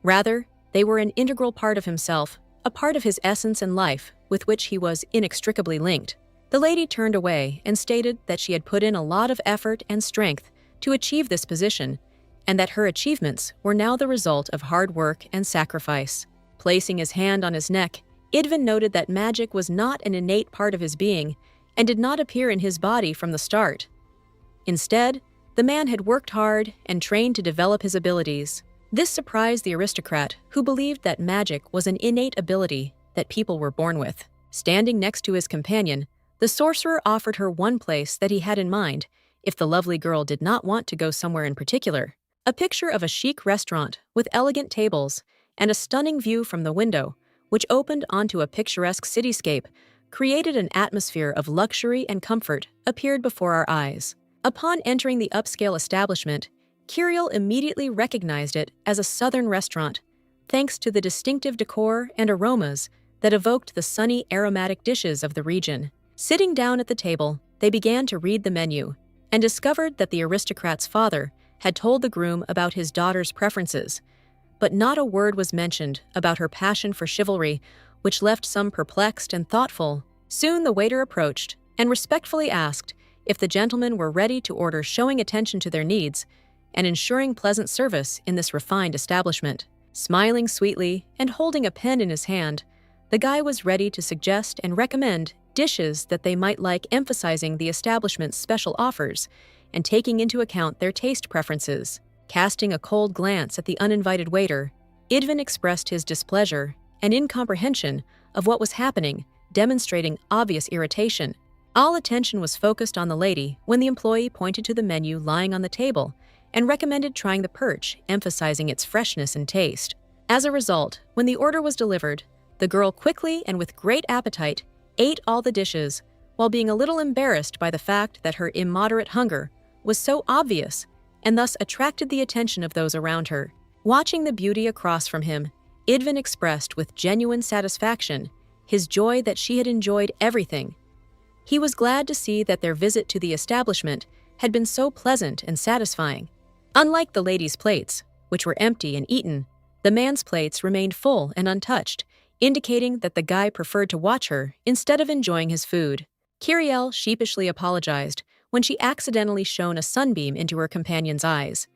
Rather, they were an integral part of himself, a part of his essence and life with which he was inextricably linked. The lady turned away and stated that she had put in a lot of effort and strength to achieve this position, and that her achievements were now the result of hard work and sacrifice. Placing his hand on his neck, Idvin noted that magic was not an innate part of his being and did not appear in his body from the start. Instead, the man had worked hard and trained to develop his abilities. This surprised the aristocrat, who believed that magic was an innate ability that people were born with. Standing next to his companion, the sorcerer offered her one place that he had in mind if the lovely girl did not want to go somewhere in particular. A picture of a chic restaurant with elegant tables and a stunning view from the window, which opened onto a picturesque cityscape, created an atmosphere of luxury and comfort, appeared before our eyes. Upon entering the upscale establishment, Kirill immediately recognized it as a southern restaurant, thanks to the distinctive decor and aromas that evoked the sunny, aromatic dishes of the region. Sitting down at the table, they began to read the menu and discovered that the aristocrat's father had told the groom about his daughter's preferences, but not a word was mentioned about her passion for chivalry, which left some perplexed and thoughtful. Soon the waiter approached and respectfully asked if the gentlemen were ready to order, showing attention to their needs and ensuring pleasant service in this refined establishment. Smiling sweetly and holding a pen in his hand, the guy was ready to suggest and recommend dishes that they might like, emphasizing the establishment's special offers and taking into account their taste preferences. Casting a cold glance at the uninvited waiter, Idvin expressed his displeasure and incomprehension of what was happening, demonstrating obvious irritation. All attention was focused on the lady when the employee pointed to the menu lying on the table and recommended trying the perch, emphasizing its freshness and taste. As a result, when the order was delivered, the girl quickly and with great appetite ate all the dishes, while being a little embarrassed by the fact that her immoderate hunger was so obvious and thus attracted the attention of those around her. Watching the beauty across from him, Idvin expressed with genuine satisfaction his joy that she had enjoyed everything. He was glad to see that their visit to the establishment had been so pleasant and satisfying. Unlike the lady's plates, which were empty and eaten, the man's plates remained full and untouched, indicating that the guy preferred to watch her instead of enjoying his food. Kirill sheepishly apologized when she accidentally shone a sunbeam into her companion's eyes.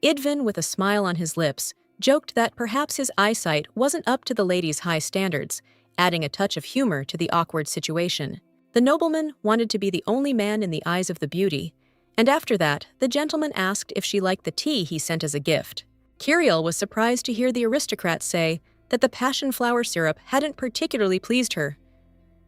Idvin, with a smile on his lips, joked that perhaps his eyesight wasn't up to the lady's high standards, adding a touch of humor to the awkward situation. The nobleman wanted to be the only man in the eyes of the beauty, and after that, the gentleman asked if she liked the tea he sent as a gift. Kirill was surprised to hear the aristocrat say that the passion flower syrup hadn't particularly pleased her.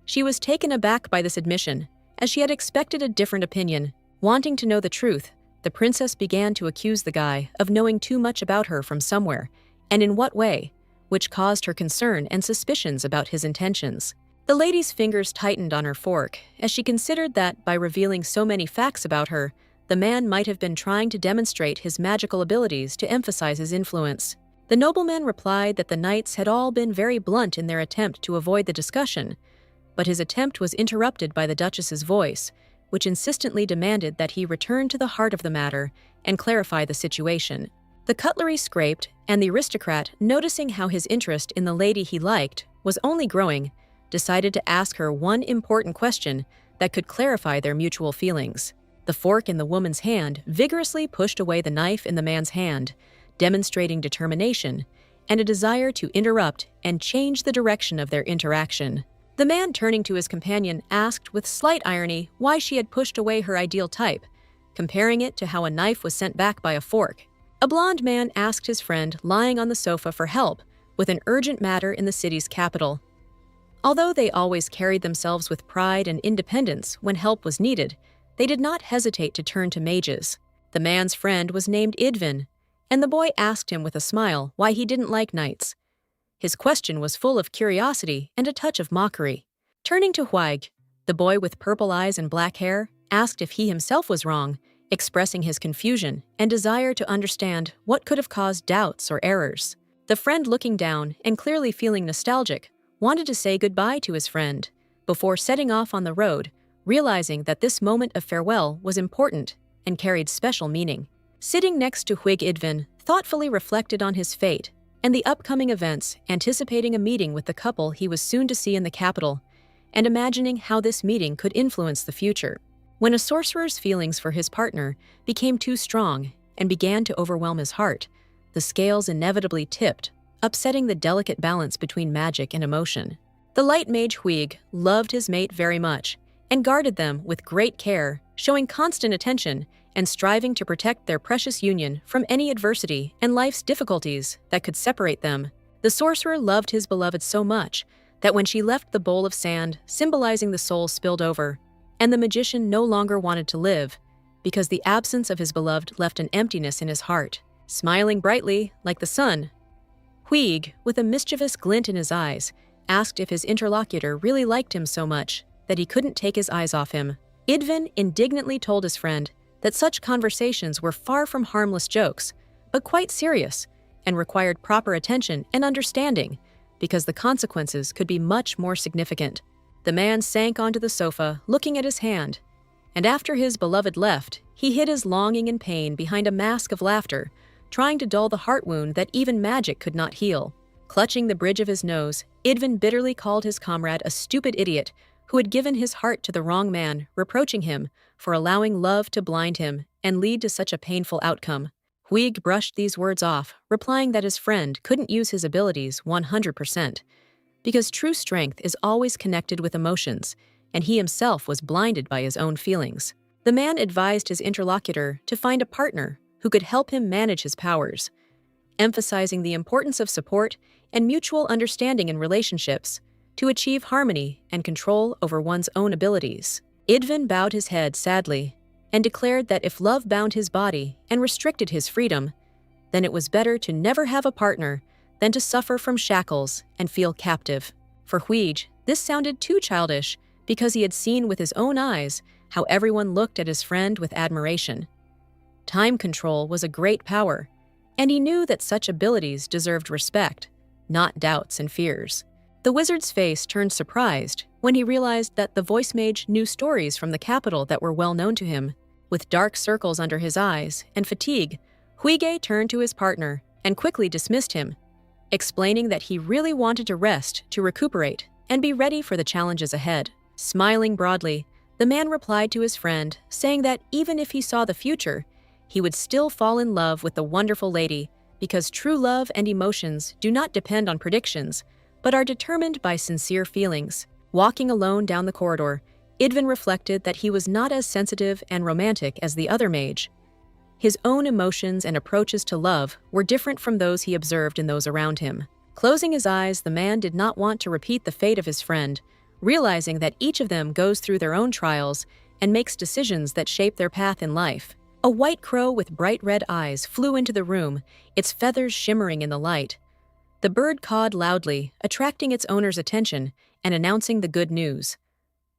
She was taken aback by this admission, as she had expected a different opinion. Wanting to know the truth, the princess began to accuse the guy of knowing too much about her from somewhere, and in what way, which caused her concern and suspicions about his intentions. The lady's fingers tightened on her fork as she considered that by revealing so many facts about her, the man might have been trying to demonstrate his magical abilities to emphasize his influence. The nobleman replied that the knights had all been very blunt in their attempt to avoid the discussion, but his attempt was interrupted by the Duchess's voice, which insistently demanded that he return to the heart of the matter and clarify the situation. The cutlery scraped, and the aristocrat, noticing how his interest in the lady he liked was only growing, decided to ask her one important question that could clarify their mutual feelings. The fork in the woman's hand vigorously pushed away the knife in the man's hand, demonstrating determination and a desire to interrupt and change the direction of their interaction. The man, turning to his companion, asked with slight irony why she had pushed away her ideal type, comparing it to how a knife was sent back by a fork. A blond man asked his friend lying on the sofa for help with an urgent matter in the city's capital. Although they always carried themselves with pride and independence when help was needed, they did not hesitate to turn to mages. The man's friend was named Idvin, and the boy asked him with a smile why he didn't like knights. His question was full of curiosity and a touch of mockery. Turning to Huig, the boy with purple eyes and black hair asked if he himself was wrong, expressing his confusion and desire to understand what could have caused doubts or errors. The friend, looking down and clearly feeling nostalgic, wanted to say goodbye to his friend before setting off on the road, realizing that this moment of farewell was important and carried special meaning. Sitting next to Huig, Idvin thoughtfully reflected on his fate and the upcoming events, anticipating a meeting with the couple he was soon to see in the capital, and imagining how this meeting could influence the future. When a sorcerer's feelings for his partner became too strong and began to overwhelm his heart, the scales inevitably tipped, upsetting the delicate balance between magic and emotion. The light mage Huig loved his mate very much and guarded them with great care, showing constant attention and striving to protect their precious union from any adversity and life's difficulties that could separate them. The sorcerer loved his beloved so much that when she left the bowl of sand symbolizing the soul spilled over, and the magician no longer wanted to live because the absence of his beloved left an emptiness in his heart. Smiling brightly like the sun, Huig, with a mischievous glint in his eyes, asked if his interlocutor really liked him so much that he couldn't take his eyes off him. Idvin indignantly told his friend that such conversations were far from harmless jokes, but quite serious, and required proper attention and understanding, because the consequences could be much more significant. The man sank onto the sofa, looking at his hand, and after his beloved left, he hid his longing and pain behind a mask of laughter, trying to dull the heart wound that even magic could not heal. Clutching the bridge of his nose, Idvin bitterly called his comrade a stupid idiot who had given his heart to the wrong man, reproaching him for allowing love to blind him and lead to such a painful outcome. Huig brushed these words off, replying that his friend couldn't use his abilities 100%, because true strength is always connected with emotions, and he himself was blinded by his own feelings. The man advised his interlocutor to find a partner who could help him manage his powers, emphasizing the importance of support and mutual understanding in relationships to achieve harmony and control over one's own abilities. Idvin bowed his head sadly and declared that if love bound his body and restricted his freedom, then it was better to never have a partner than to suffer from shackles and feel captive. For Huig, this sounded too childish because he had seen with his own eyes how everyone looked at his friend with admiration. Time control was a great power, and he knew that such abilities deserved respect, not doubts and fears. The wizard's face turned surprised when he realized that the voice mage knew stories from the capital that were well known to him. With dark circles under his eyes and fatigue, Huige turned to his partner and quickly dismissed him, explaining that he really wanted to rest to recuperate and be ready for the challenges ahead. Smiling broadly, the man replied to his friend, saying that even if he saw the future, he would still fall in love with the wonderful lady because true love and emotions do not depend on predictions, but are determined by sincere feelings. Walking alone down the corridor, Idvin reflected that he was not as sensitive and romantic as the other mage. His own emotions and approaches to love were different from those he observed in those around him. Closing his eyes, the man did not want to repeat the fate of his friend, realizing that each of them goes through their own trials and makes decisions that shape their path in life. A white crow with bright red eyes flew into the room, its feathers shimmering in the light. The bird cawed loudly, attracting its owner's attention and announcing the good news.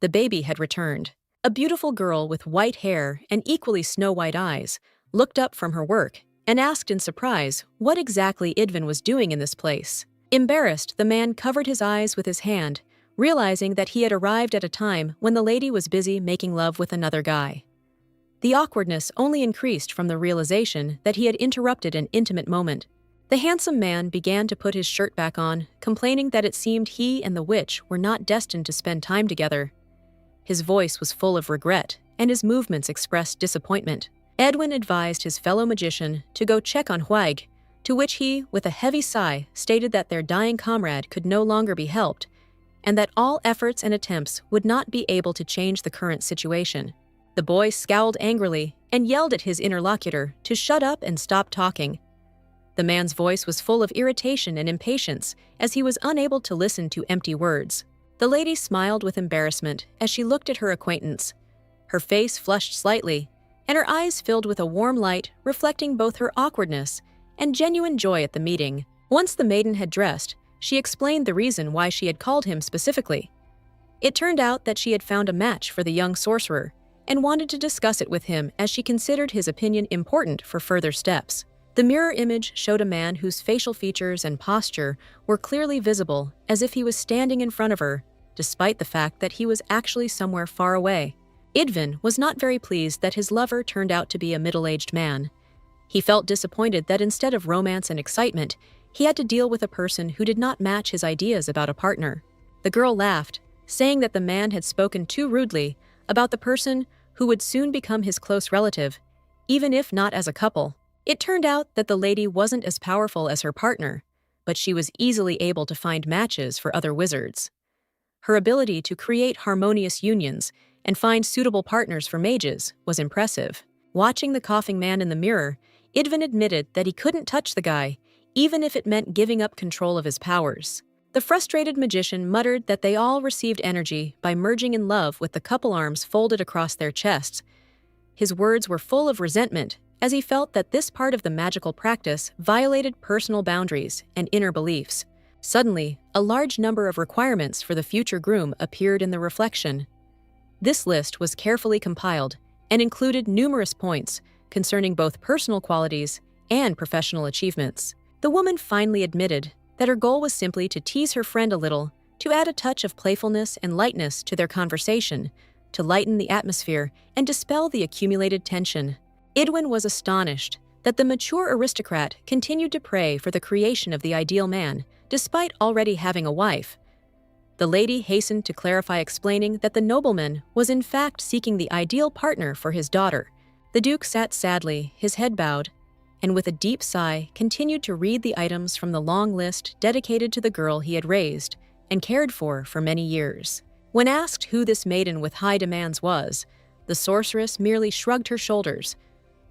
The baby had returned. A beautiful girl with white hair and equally snow-white eyes looked up from her work and asked in surprise what exactly Idvin was doing in this place. Embarrassed, the man covered his eyes with his hand, realizing that he had arrived at a time when the lady was busy making love with another guy. The awkwardness only increased from the realization that he had interrupted an intimate moment. The handsome man began to put his shirt back on, complaining that it seemed he and the witch were not destined to spend time together. His voice was full of regret, and his movements expressed disappointment. Edwin advised his fellow magician to go check on Huig, to which he, with a heavy sigh, stated that their dying comrade could no longer be helped, and that all efforts and attempts would not be able to change the current situation. The boy scowled angrily and yelled at his interlocutor to shut up and stop talking. The man's voice was full of irritation and impatience as he was unable to listen to empty words. The lady smiled with embarrassment as she looked at her acquaintance. Her face flushed slightly, and her eyes filled with a warm light reflecting both her awkwardness and genuine joy at the meeting. Once the maiden had dressed, she explained the reason why she had called him specifically. It turned out that she had found a match for the young sorcerer and wanted to discuss it with him as she considered his opinion important for further steps. The mirror image showed a man whose facial features and posture were clearly visible, as if he was standing in front of her, despite the fact that he was actually somewhere far away. Idvin was not very pleased that his lover turned out to be a middle-aged man. He felt disappointed that instead of romance and excitement, he had to deal with a person who did not match his ideas about a partner. The girl laughed, saying that the man had spoken too rudely about the person who would soon become his close relative, even if not as a couple. It turned out that the lady wasn't as powerful as her partner, but she was easily able to find matches for other wizards. Her ability to create harmonious unions and find suitable partners for mages was impressive. Watching the coughing man in the mirror, Idvin admitted that he couldn't touch the guy, even if it meant giving up control of his powers. The frustrated magician muttered that they all received energy by merging in love with the couple arms folded across their chests. His words were full of resentment, as he felt that this part of the magical practice violated personal boundaries and inner beliefs. Suddenly, a large number of requirements for the future groom appeared in the reflection. This list was carefully compiled and included numerous points concerning both personal qualities and professional achievements. The woman finally admitted that her goal was simply to tease her friend a little, to add a touch of playfulness and lightness to their conversation, to lighten the atmosphere and dispel the accumulated tension. Idwin was astonished that the mature aristocrat continued to pray for the creation of the ideal man, despite already having a wife. The lady hastened to clarify, explaining that the nobleman was in fact seeking the ideal partner for his daughter. The duke sat sadly, his head bowed, and with a deep sigh continued to read the items from the long list dedicated to the girl he had raised and cared for many years. When asked who this maiden with high demands was, the sorceress merely shrugged her shoulders,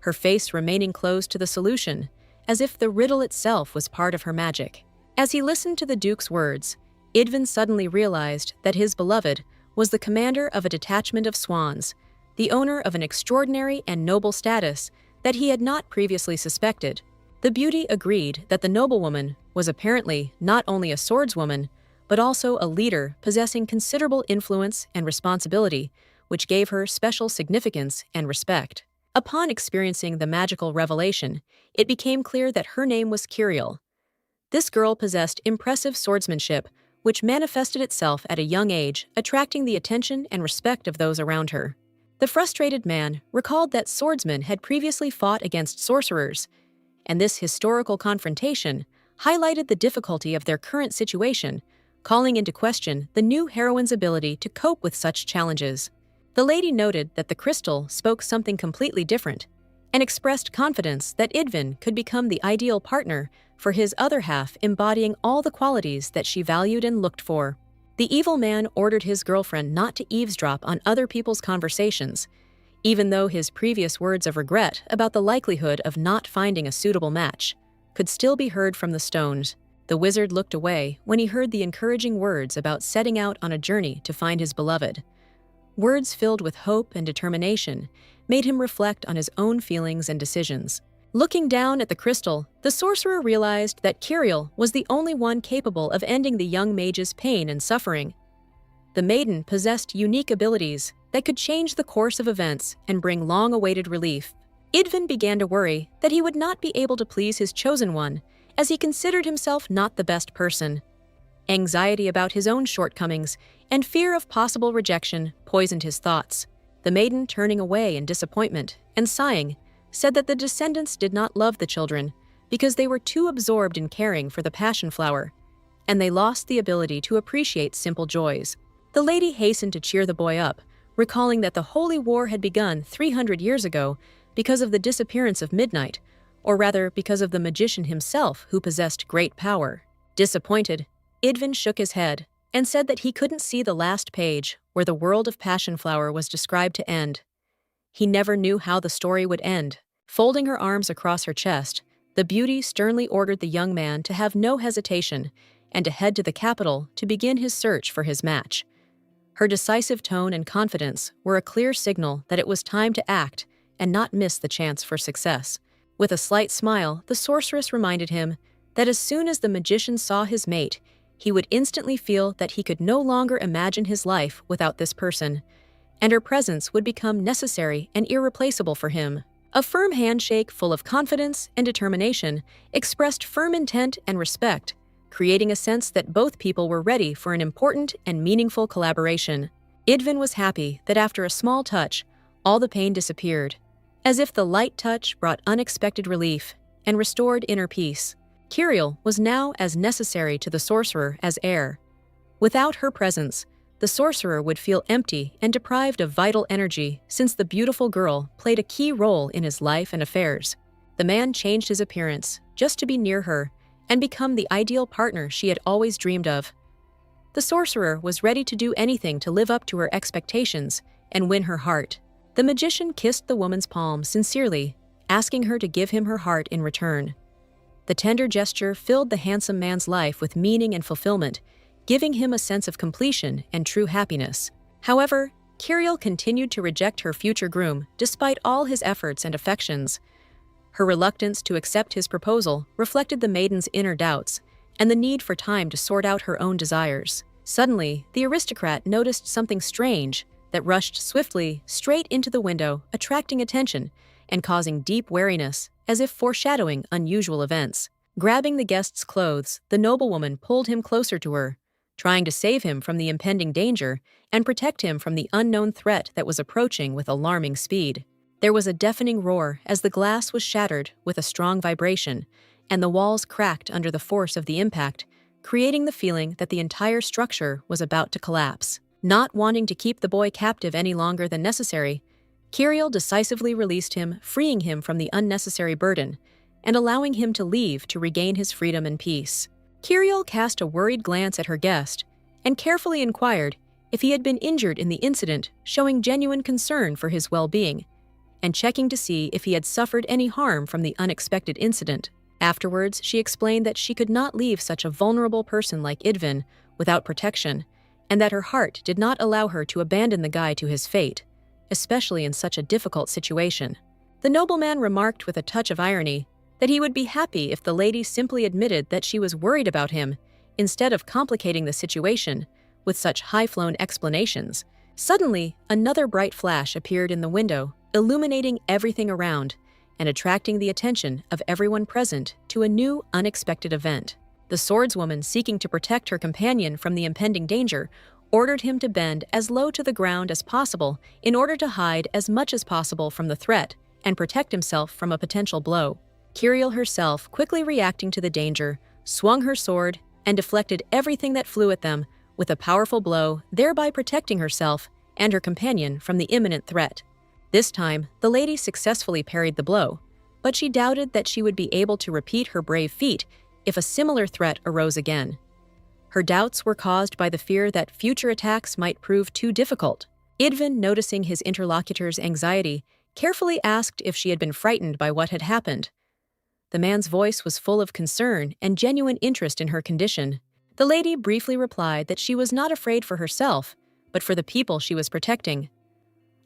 her face remaining closed to the solution, as if the riddle itself was part of her magic. As he listened to the duke's words, Idvin suddenly realized that his beloved was the commander of a detachment of swans, the owner of an extraordinary and noble status that he had not previously suspected. The beauty agreed that the noblewoman was apparently not only a swordswoman, but also a leader possessing considerable influence and responsibility, which gave her special significance and respect. Upon experiencing the magical revelation, it became clear that her name was Curiel. This girl possessed impressive swordsmanship, which manifested itself at a young age, attracting the attention and respect of those around her. The frustrated man recalled that swordsmen had previously fought against sorcerers, and this historical confrontation highlighted the difficulty of their current situation, calling into question the new heroine's ability to cope with such challenges. The lady noted that the crystal spoke something completely different and expressed confidence that Idvin could become the ideal partner for his other half, embodying all the qualities that she valued and looked for. The evil man ordered his girlfriend not to eavesdrop on other people's conversations, even though his previous words of regret about the likelihood of not finding a suitable match could still be heard from the stones. The wizard looked away when he heard the encouraging words about setting out on a journey to find his beloved. Words filled with hope and determination made him reflect on his own feelings and decisions. Looking down at the crystal, the sorcerer realized that Curiel was the only one capable of ending the young mage's pain and suffering. The maiden possessed unique abilities that could change the course of events and bring long-awaited relief. Idvin began to worry that he would not be able to please his chosen one, as he considered himself not the best person. Anxiety about his own shortcomings and fear of possible rejection poisoned his thoughts. The maiden, turning away in disappointment and sighing, said that the descendants did not love the children because they were too absorbed in caring for the passion flower, and they lost the ability to appreciate simple joys. The lady hastened to cheer the boy up, recalling that the Holy War had begun 300 years ago because of the disappearance of Midnight, or rather because of the magician himself who possessed great power. Disappointed, Idvin shook his head and said that he couldn't see the last page where the world of Passionflower was described to end. He never knew how the story would end. Folding her arms across her chest, the beauty sternly ordered the young man to have no hesitation and to head to the capital to begin his search for his match. Her decisive tone and confidence were a clear signal that it was time to act and not miss the chance for success. With a slight smile, the sorceress reminded him that as soon as the magician saw his mate, he would instantly feel that he could no longer imagine his life without this person, and her presence would become necessary and irreplaceable for him. A firm handshake full of confidence and determination expressed firm intent and respect, creating a sense that both people were ready for an important and meaningful collaboration. Idvin was happy that after a small touch, all the pain disappeared, as if the light touch brought unexpected relief and restored inner peace. Kiriel was now as necessary to the sorcerer as air. Without her presence, the sorcerer would feel empty and deprived of vital energy since the beautiful girl played a key role in his life and affairs. The man changed his appearance just to be near her and become the ideal partner she had always dreamed of. The sorcerer was ready to do anything to live up to her expectations and win her heart. The magician kissed the woman's palm sincerely, asking her to give him her heart in return. The tender gesture filled the handsome man's life with meaning and fulfillment, giving him a sense of completion and true happiness. However, Kiriel continued to reject her future groom despite all his efforts and affections. Her reluctance to accept his proposal reflected the maiden's inner doubts and the need for time to sort out her own desires. Suddenly, the aristocrat noticed something strange that rushed swiftly straight into the window, attracting attention and causing deep wariness, as if foreshadowing unusual events. Grabbing the guest's clothes, the noblewoman pulled him closer to her, trying to save him from the impending danger and protect him from the unknown threat that was approaching with alarming speed. There was a deafening roar as the glass was shattered with a strong vibration, and the walls cracked under the force of the impact, creating the feeling that the entire structure was about to collapse. Not wanting to keep the boy captive any longer than necessary, Kiriel decisively released him, freeing him from the unnecessary burden and allowing him to leave to regain his freedom and peace. Kiriel cast a worried glance at her guest and carefully inquired if he had been injured in the incident, showing genuine concern for his well-being and checking to see if he had suffered any harm from the unexpected incident. Afterwards, she explained that she could not leave such a vulnerable person like Idvin without protection, and that her heart did not allow her to abandon the guy to his fate, especially in such a difficult situation. The nobleman remarked with a touch of irony that he would be happy if the lady simply admitted that she was worried about him, instead of complicating the situation with such high-flown explanations. Suddenly, another bright flash appeared in the window, illuminating everything around and attracting the attention of everyone present to a new, unexpected event. The swordswoman, seeking to protect her companion from the impending danger, ordered him to bend as low to the ground as possible in order to hide as much as possible from the threat and protect himself from a potential blow. Kiriel herself, quickly reacting to the danger, swung her sword and deflected everything that flew at them with a powerful blow, thereby protecting herself and her companion from the imminent threat. This time, the lady successfully parried the blow, but she doubted that she would be able to repeat her brave feat if a similar threat arose again. Her doubts were caused by the fear that future attacks might prove too difficult. Idvin, noticing his interlocutor's anxiety, carefully asked if she had been frightened by what had happened. The man's voice was full of concern and genuine interest in her condition. The lady briefly replied that she was not afraid for herself, but for the people she was protecting.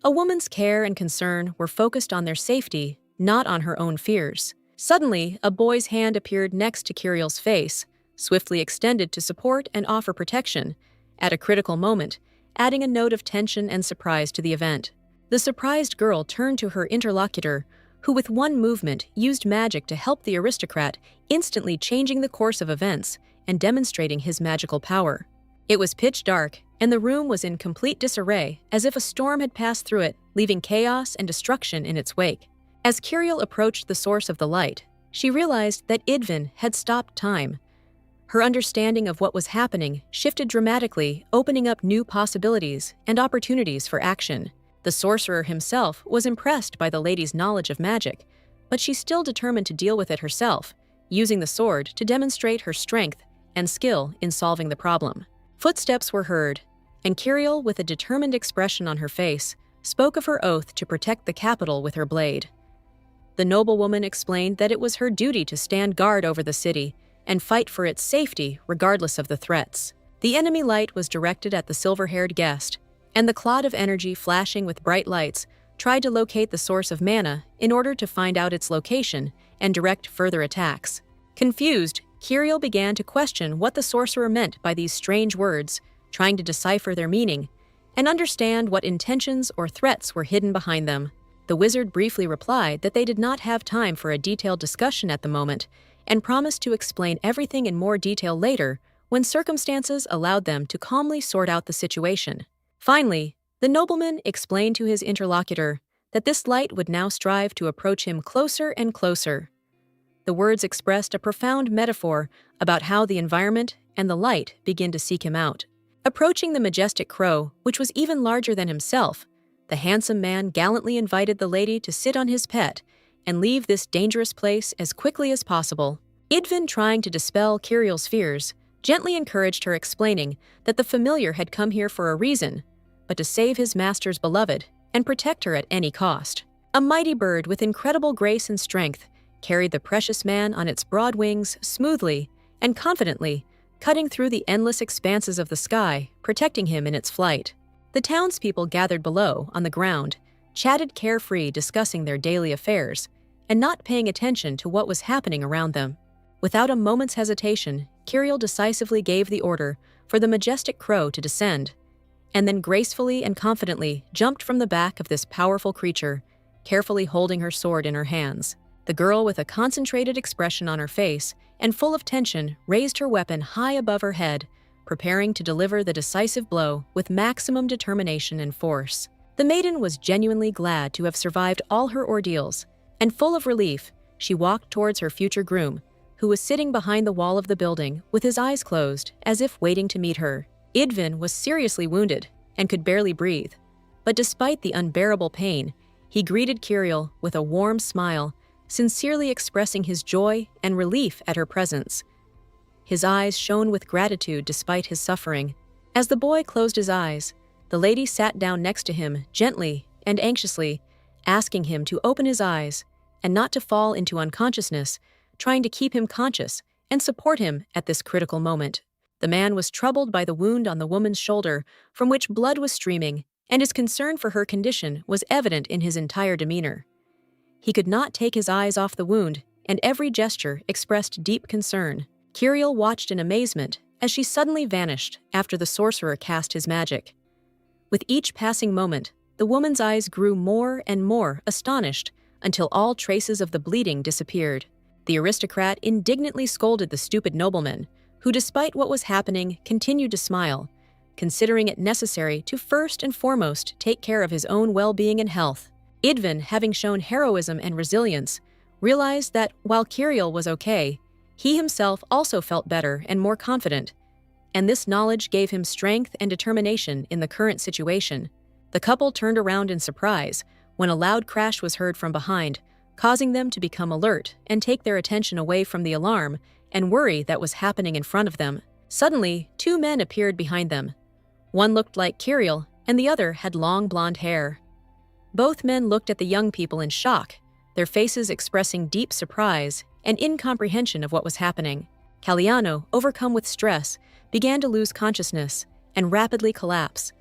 A woman's care and concern were focused on their safety, not on her own fears. Suddenly, a boy's hand appeared next to Kiriel's face, swiftly extended to support and offer protection, at a critical moment, adding a note of tension and surprise to the event. The surprised girl turned to her interlocutor, who with one movement used magic to help the aristocrat, instantly changing the course of events and demonstrating his magical power. It was pitch dark, and the room was in complete disarray, as if a storm had passed through it, leaving chaos and destruction in its wake. As Kirill approached the source of the light, she realized that Idvin had stopped time. Her understanding of what was happening shifted dramatically, opening up new possibilities and opportunities for action. The sorcerer himself was impressed by the lady's knowledge of magic, but she still determined to deal with it herself, using the sword to demonstrate her strength and skill in solving the problem. Footsteps were heard, and Kirill, with a determined expression on her face, spoke of her oath to protect the capital with her blade. The noblewoman explained that it was her duty to stand guard over the city and fight for its safety regardless of the threats. The enemy light was directed at the silver-haired guest, and the clod of energy flashing with bright lights tried to locate the source of mana in order to find out its location and direct further attacks. Confused, Kirill began to question what the sorcerer meant by these strange words, trying to decipher their meaning and understand what intentions or threats were hidden behind them. The wizard briefly replied that they did not have time for a detailed discussion at the moment and promised to explain everything in more detail later when circumstances allowed them to calmly sort out the situation. Finally, the nobleman explained to his interlocutor that this light would now strive to approach him closer and closer. The words expressed a profound metaphor about how the environment and the light begin to seek him out. Approaching the majestic crow, which was even larger than himself, the handsome man gallantly invited the lady to sit on his pet and leave this dangerous place as quickly as possible. Idvin, trying to dispel Kirill's fears, gently encouraged her, explaining that the familiar had come here for a reason, but to save his master's beloved and protect her at any cost. A mighty bird with incredible grace and strength carried the precious man on its broad wings smoothly and confidently, cutting through the endless expanses of the sky, protecting him in its flight. The townspeople gathered below, on the ground, chatted carefree, discussing their daily affairs, and not paying attention to what was happening around them. Without a moment's hesitation, Kirill decisively gave the order for the majestic crow to descend, and then gracefully and confidently jumped from the back of this powerful creature, carefully holding her sword in her hands. The girl, with a concentrated expression on her face and full of tension, raised her weapon high above her head, preparing to deliver the decisive blow with maximum determination and force. The maiden was genuinely glad to have survived all her ordeals, and full of relief, she walked towards her future groom, who was sitting behind the wall of the building with his eyes closed, as if waiting to meet her. Idvin was seriously wounded and could barely breathe, but despite the unbearable pain, he greeted Kirill with a warm smile, sincerely expressing his joy and relief at her presence. His eyes shone with gratitude despite his suffering. As the boy closed his eyes, the lady sat down next to him gently and anxiously, asking him to open his eyes and not to fall into unconsciousness, trying to keep him conscious and support him at this critical moment. The man was troubled by the wound on the woman's shoulder, from which blood was streaming, and his concern for her condition was evident in his entire demeanor. He could not take his eyes off the wound, and every gesture expressed deep concern. Kirill watched in amazement as she suddenly vanished after the sorcerer cast his magic. With each passing moment, the woman's eyes grew more and more astonished until all traces of the bleeding disappeared. The aristocrat indignantly scolded the stupid nobleman, who, despite what was happening, continued to smile, considering it necessary to first and foremost take care of his own well-being and health. Idvin, having shown heroism and resilience, realized that while Kirill was okay, he himself also felt better and more confident, and this knowledge gave him strength and determination in the current situation. The couple turned around in surprise when a loud crash was heard from behind, causing them to become alert and take their attention away from the alarm and worry that was happening in front of them. Suddenly, two men appeared behind them. One looked like Kirill, and the other had long blonde hair. Both men looked at the young people in shock, their faces expressing deep surprise and incomprehension of what was happening. Caliano, overcome with stress, began to lose consciousness and rapidly collapse,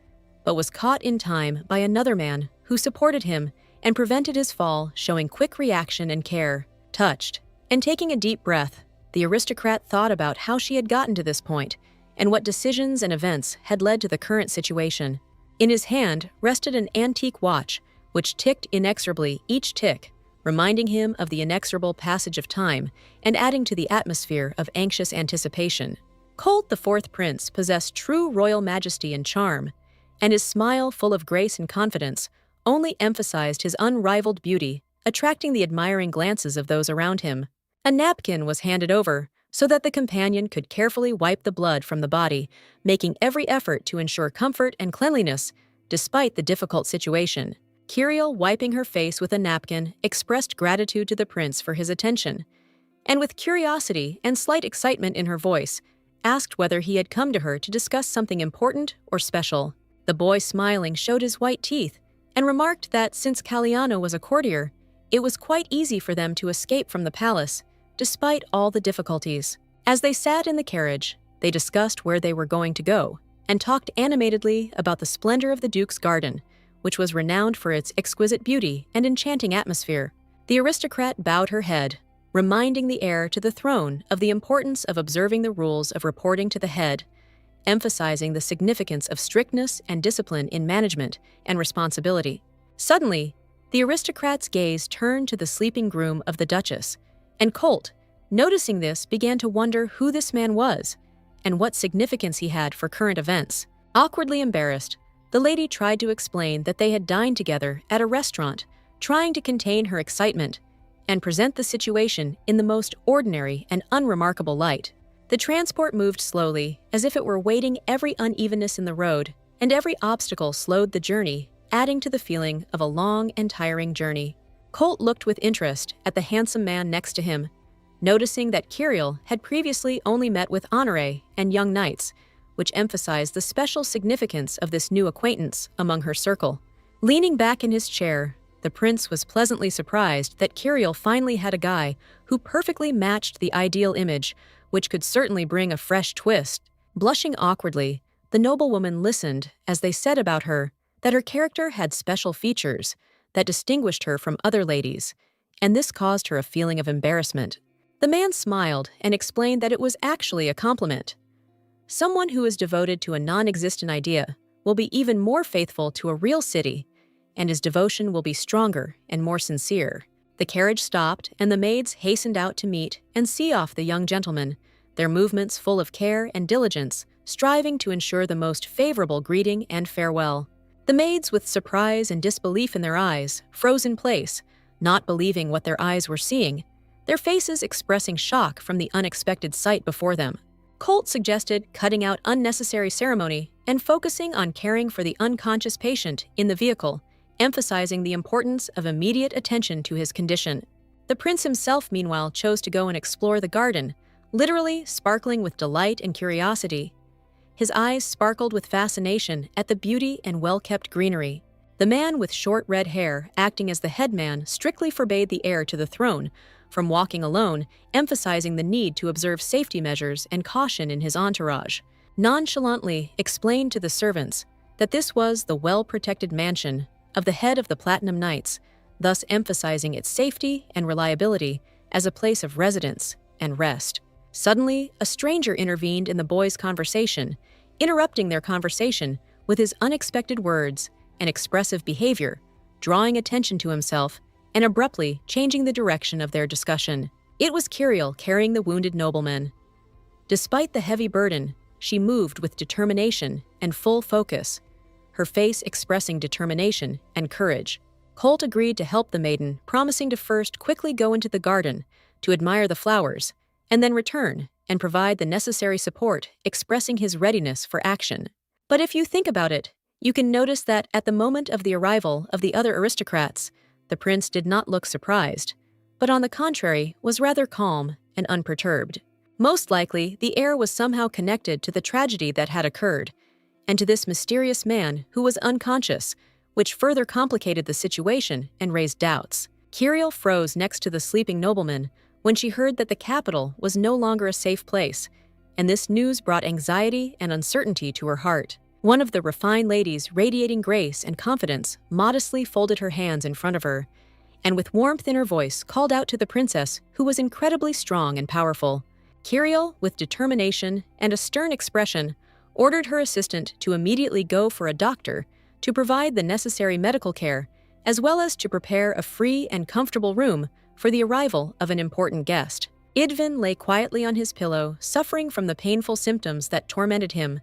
but was caught in time by another man who supported him and prevented his fall, showing quick reaction and care. Touched, and taking a deep breath, the aristocrat thought about how she had gotten to this point and what decisions and events had led to the current situation. In his hand rested an antique watch, which ticked inexorably each tick, reminding him of the inexorable passage of time and adding to the atmosphere of anxious anticipation. Colt, the fourth prince, possessed true royal majesty and charm, and his smile, full of grace and confidence, only emphasized his unrivaled beauty, attracting the admiring glances of those around him. A napkin was handed over so that the companion could carefully wipe the blood from the body, making every effort to ensure comfort and cleanliness despite the difficult situation. Kiriel, wiping her face with a napkin, expressed gratitude to the prince for his attention, and with curiosity and slight excitement in her voice, asked whether he had come to her to discuss something important or special. The boy, smiling, showed his white teeth and remarked that since Caliano was a courtier, it was quite easy for them to escape from the palace, despite all the difficulties. As they sat in the carriage, they discussed where they were going to go and talked animatedly about the splendor of the Duke's garden, which was renowned for its exquisite beauty and enchanting atmosphere. The aristocrat bowed her head, reminding the heir to the throne of the importance of observing the rules of reporting to the head, emphasizing the significance of strictness and discipline in management and responsibility. Suddenly, the aristocrat's gaze turned to the sleeping groom of the Duchess, and Colt, noticing this, began to wonder who this man was and what significance he had for current events. Awkwardly embarrassed, the lady tried to explain that they had dined together at a restaurant, trying to contain her excitement and present the situation in the most ordinary and unremarkable light. The transport moved slowly, as if it were weighting every unevenness in the road, and every obstacle slowed the journey, adding to the feeling of a long and tiring journey. Colt looked with interest at the handsome man next to him, noticing that Kiriel had previously only met with honoré and young knights, which emphasized the special significance of this new acquaintance among her circle. Leaning back in his chair, the prince was pleasantly surprised that Kiriel finally had a guy who perfectly matched the ideal image, which could certainly bring a fresh twist. Blushing awkwardly, the noblewoman listened as they said about her that her character had special features that distinguished her from other ladies, and this caused her a feeling of embarrassment. The man smiled and explained that it was actually a compliment. Someone who is devoted to a non-existent idea will be even more faithful to a real city, and his devotion will be stronger and more sincere. The carriage stopped, and the maids hastened out to meet and see off the young gentleman, their movements full of care and diligence, striving to ensure the most favorable greeting and farewell. The maids, with surprise and disbelief in their eyes, froze in place, not believing what their eyes were seeing, their faces expressing shock from the unexpected sight before them. Colt suggested cutting out unnecessary ceremony and focusing on caring for the unconscious patient in the vehicle, emphasizing the importance of immediate attention to his condition. The prince himself, meanwhile, chose to go and explore the garden, literally sparkling with delight and curiosity. His eyes sparkled with fascination at the beauty and well-kept greenery. The man with short red hair, acting as the headman, strictly forbade the heir to the throne from walking alone, emphasizing the need to observe safety measures and caution in his entourage. Nonchalantly explained to the servants that this was the well-protected mansion of the head of the Platinum Knights, thus emphasizing its safety and reliability as a place of residence and rest. Suddenly, a stranger intervened in the boys' conversation, interrupting their conversation with his unexpected words and expressive behavior, drawing attention to himself and abruptly changing the direction of their discussion. It was Kiriel carrying the wounded nobleman. Despite the heavy burden, she moved with determination and full focus, her face expressing determination and courage. Colt agreed to help the maiden, promising to first quickly go into the garden to admire the flowers, and then return and provide the necessary support, expressing his readiness for action. But if you think about it, you can notice that at the moment of the arrival of the other aristocrats, the prince did not look surprised, but on the contrary was rather calm and unperturbed. Most likely, the heir was somehow connected to the tragedy that had occurred, and to this mysterious man who was unconscious, which further complicated the situation and raised doubts. Kiriel froze next to the sleeping nobleman when she heard that the capital was no longer a safe place, and this news brought anxiety and uncertainty to her heart. One of the refined ladies, radiating grace and confidence, modestly folded her hands in front of her, and with warmth in her voice called out to the princess, who was incredibly strong and powerful. Kiriel, with determination and a stern expression, ordered her assistant to immediately go for a doctor to provide the necessary medical care, as well as to prepare a free and comfortable room for the arrival of an important guest. Idvin lay quietly on his pillow, suffering from the painful symptoms that tormented him,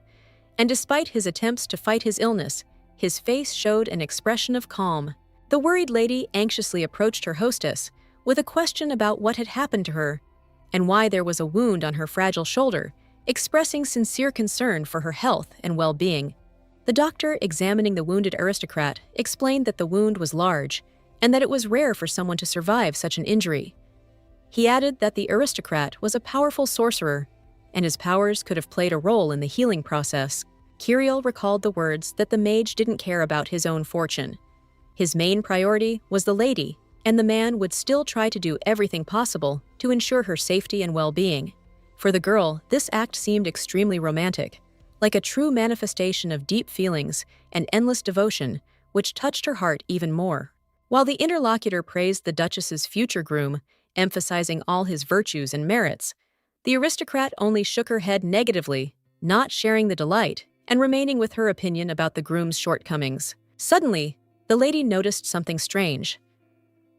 and despite his attempts to fight his illness, his face showed an expression of calm. The worried lady anxiously approached her hostess with a question about what had happened to her and why there was a wound on her fragile shoulder, expressing sincere concern for her health and well-being. The doctor, examining the wounded aristocrat, explained that the wound was large and that it was rare for someone to survive such an injury. He added that the aristocrat was a powerful sorcerer, and his powers could have played a role in the healing process. Kirill recalled the words that the mage didn't care about his own fortune. His main priority was the lady, and the man would still try to do everything possible to ensure her safety and well-being. For the girl, this act seemed extremely romantic, like a true manifestation of deep feelings and endless devotion, which touched her heart even more. While the interlocutor praised the Duchess's future groom, emphasizing all his virtues and merits, the aristocrat only shook her head negatively, not sharing the delight and remaining with her opinion about the groom's shortcomings. Suddenly, the lady noticed something strange.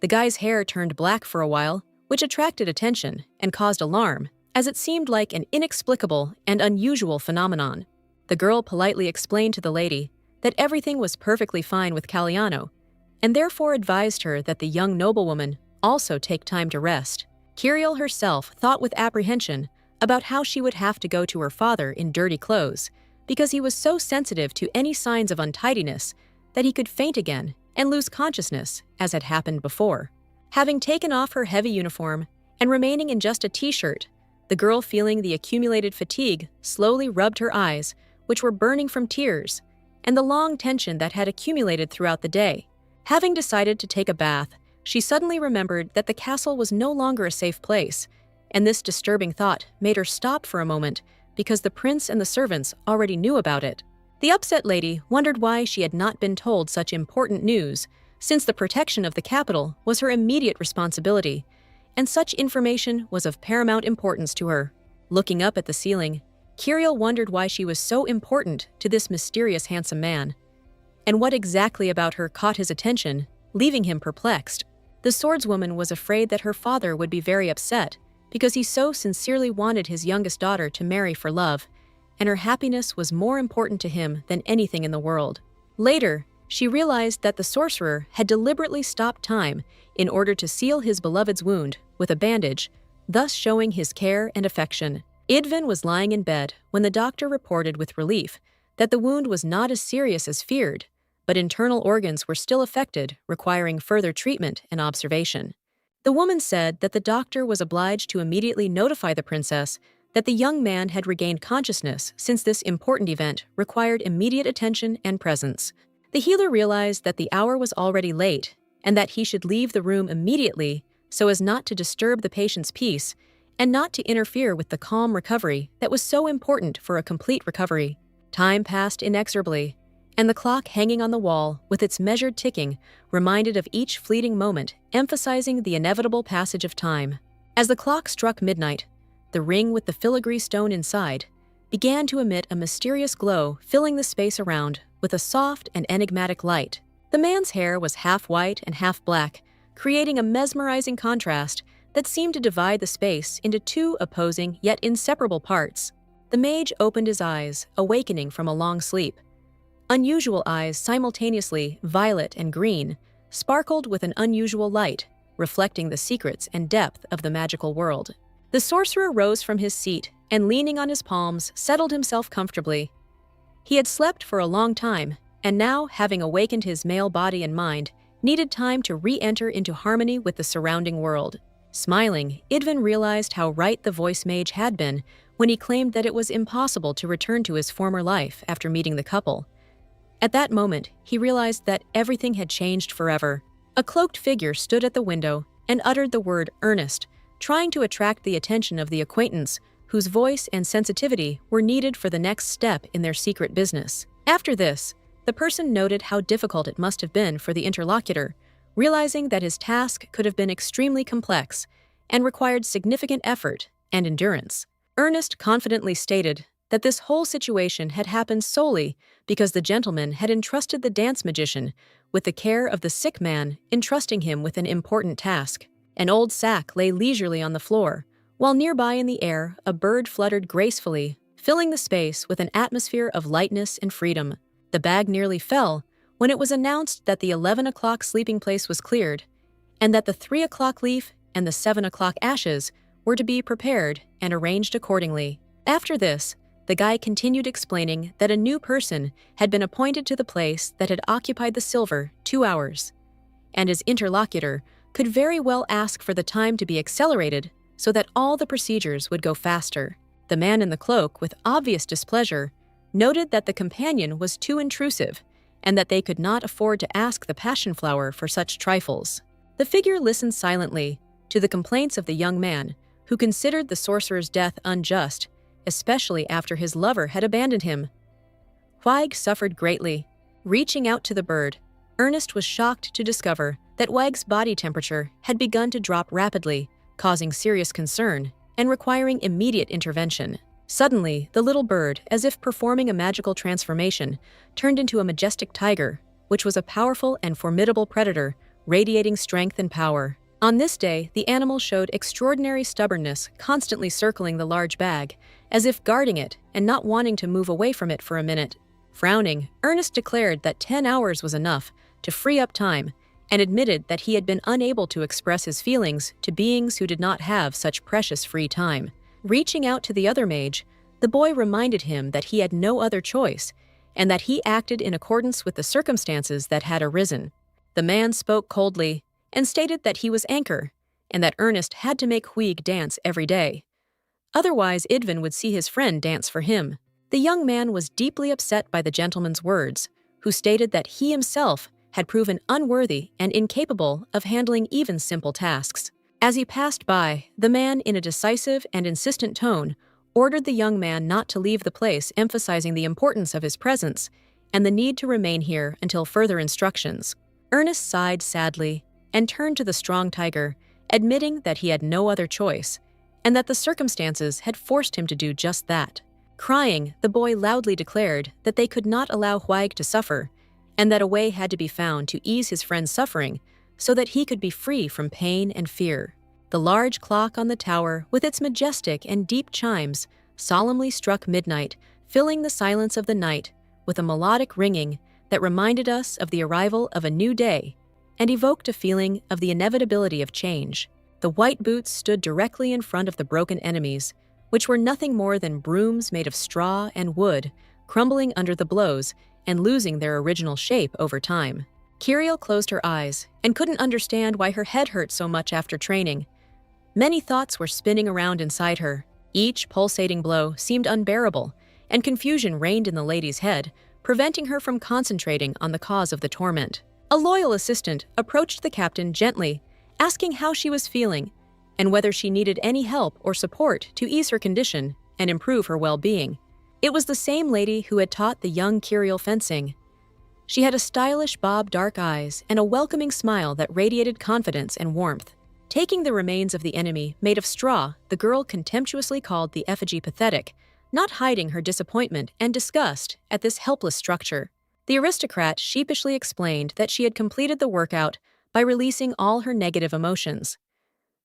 The guy's hair turned black for a while, which attracted attention and caused alarm, as it seemed like an inexplicable and unusual phenomenon. The girl politely explained to the lady that everything was perfectly fine with Caliano, and therefore advised her that the young noblewoman also take time to rest. Kirill herself thought with apprehension about how she would have to go to her father in dirty clothes, because he was so sensitive to any signs of untidiness that he could faint again and lose consciousness, as had happened before. Having taken off her heavy uniform and remaining in just a t-shirt, the girl, feeling the accumulated fatigue, slowly rubbed her eyes, which were burning from tears, and the long tension that had accumulated throughout the day. Having decided to take a bath, she suddenly remembered that the castle was no longer a safe place, and this disturbing thought made her stop for a moment because the prince and the servants already knew about it. The upset lady wondered why she had not been told such important news, since the protection of the capital was her immediate responsibility, and such information was of paramount importance to her. Looking up at the ceiling, Kirill wondered why she was so important to this mysterious handsome man, and what exactly about her caught his attention, leaving him perplexed. The swordswoman was afraid that her father would be very upset because he so sincerely wanted his youngest daughter to marry for love, and her happiness was more important to him than anything in the world. Later, she realized that the sorcerer had deliberately stopped time in order to seal his beloved's wound with a bandage, thus showing his care and affection. Idvin was lying in bed when the doctor reported with relief that the wound was not as serious as feared, but internal organs were still affected, requiring further treatment and observation. The woman said that the doctor was obliged to immediately notify the princess that the young man had regained consciousness, since this important event required immediate attention and presence. The healer realized that the hour was already late and that he should leave the room immediately so as not to disturb the patient's peace and not to interfere with the calm recovery that was so important for a complete recovery. Time passed inexorably, and the clock hanging on the wall with its measured ticking reminded of each fleeting moment, emphasizing the inevitable passage of time. As the clock struck midnight, the ring with the filigree stone inside began to emit a mysterious glow, filling the space around with a soft and enigmatic light. The man's hair was half white and half black, creating a mesmerizing contrast that seemed to divide the space into two opposing yet inseparable parts. The mage opened his eyes, awakening from a long sleep. Unusual eyes, simultaneously violet and green, sparkled with an unusual light, reflecting the secrets and depth of the magical world. The sorcerer rose from his seat and, leaning on his palms, settled himself comfortably. He had slept for a long time, and now, having awakened his male body and mind, needed time to re-enter into harmony with the surrounding world. Smiling, Idvin realized how right the voice mage had been when he claimed that it was impossible to return to his former life after meeting the couple. At that moment, he realized that everything had changed forever. A cloaked figure stood at the window and uttered the word "Ernest," trying to attract the attention of the acquaintance whose voice and sensitivity were needed for the next step in their secret business. After this, the person noted how difficult it must have been for the interlocutor, realizing that his task could have been extremely complex and required significant effort and endurance. Ernest confidently stated that this whole situation had happened solely because the gentleman had entrusted the dance magician with the care of the sick man, entrusting him with an important task. An old sack lay leisurely on the floor, While nearby in the air, a bird fluttered gracefully, filling the space with an atmosphere of lightness and freedom. The bag nearly fell when it was announced that the 11 o'clock sleeping place was cleared, and that the 3 o'clock leaf and the 7 o'clock ashes were to be prepared and arranged accordingly. After this, the guy continued explaining that a new person had been appointed to the place that had occupied the silver 2 hours, and his interlocutor could very well ask for the time to be accelerated so that all the procedures would go faster. The man in the cloak, with obvious displeasure, noted that the companion was too intrusive and that they could not afford to ask the passion flower for such trifles. The figure listened silently to the complaints of the young man, who considered the sorcerer's death unjust, especially after his lover had abandoned him. Huig suffered greatly. Reaching out to the bird, Ernest was shocked to discover that Huig's body temperature had begun to drop rapidly, causing serious concern and requiring immediate intervention. Suddenly, the little bird, as if performing a magical transformation, turned into a majestic tiger, which was a powerful and formidable predator, radiating strength and power. On this day, the animal showed extraordinary stubbornness, constantly circling the large bag, as if guarding it and not wanting to move away from it for a minute. Frowning, Ernest declared that 10 hours was enough to free up time, and admitted that he had been unable to express his feelings to beings who did not have such precious free time. Reaching out to the other mage, the boy reminded him that he had no other choice, and that he acted in accordance with the circumstances that had arisen. The man spoke coldly, and stated that he was Anchor, and that Ernest had to make Huig dance every day. Otherwise, Idvin would see his friend dance for him. The young man was deeply upset by the gentleman's words, who stated that he himself had proven unworthy and incapable of handling even simple tasks. As he passed by, the man, in a decisive and insistent tone, ordered the young man not to leave the place, emphasizing the importance of his presence and the need to remain here until further instructions. Ernest sighed sadly and turned to the strong tiger, admitting that he had no other choice, and that the circumstances had forced him to do just that. Crying, the boy loudly declared that they could not allow Huig to suffer, and that a way had to be found to ease his friend's suffering so that he could be free from pain and fear. The large clock on the tower, with its majestic and deep chimes, solemnly struck midnight, filling the silence of the night with a melodic ringing that reminded us of the arrival of a new day and evoked a feeling of the inevitability of change. The white boots stood directly in front of the broken enemies, which were nothing more than brooms made of straw and wood, crumbling under the blows and losing their original shape over time. Kiriel closed her eyes and couldn't understand why her head hurt so much after training. Many thoughts were spinning around inside her. Each pulsating blow seemed unbearable, and confusion reigned in the lady's head, preventing her from concentrating on the cause of the torment. A loyal assistant approached the captain gently, asking how she was feeling and whether she needed any help or support to ease her condition and improve her well-being. It was the same lady who had taught the young Kiriel fencing. She had a stylish bob dark eyes and a welcoming smile that radiated confidence and warmth. Taking the remains of the enemy made of straw, the girl contemptuously called the effigy pathetic, not hiding her disappointment and disgust at this helpless structure. The aristocrat sheepishly explained that she had completed the workout by releasing all her negative emotions.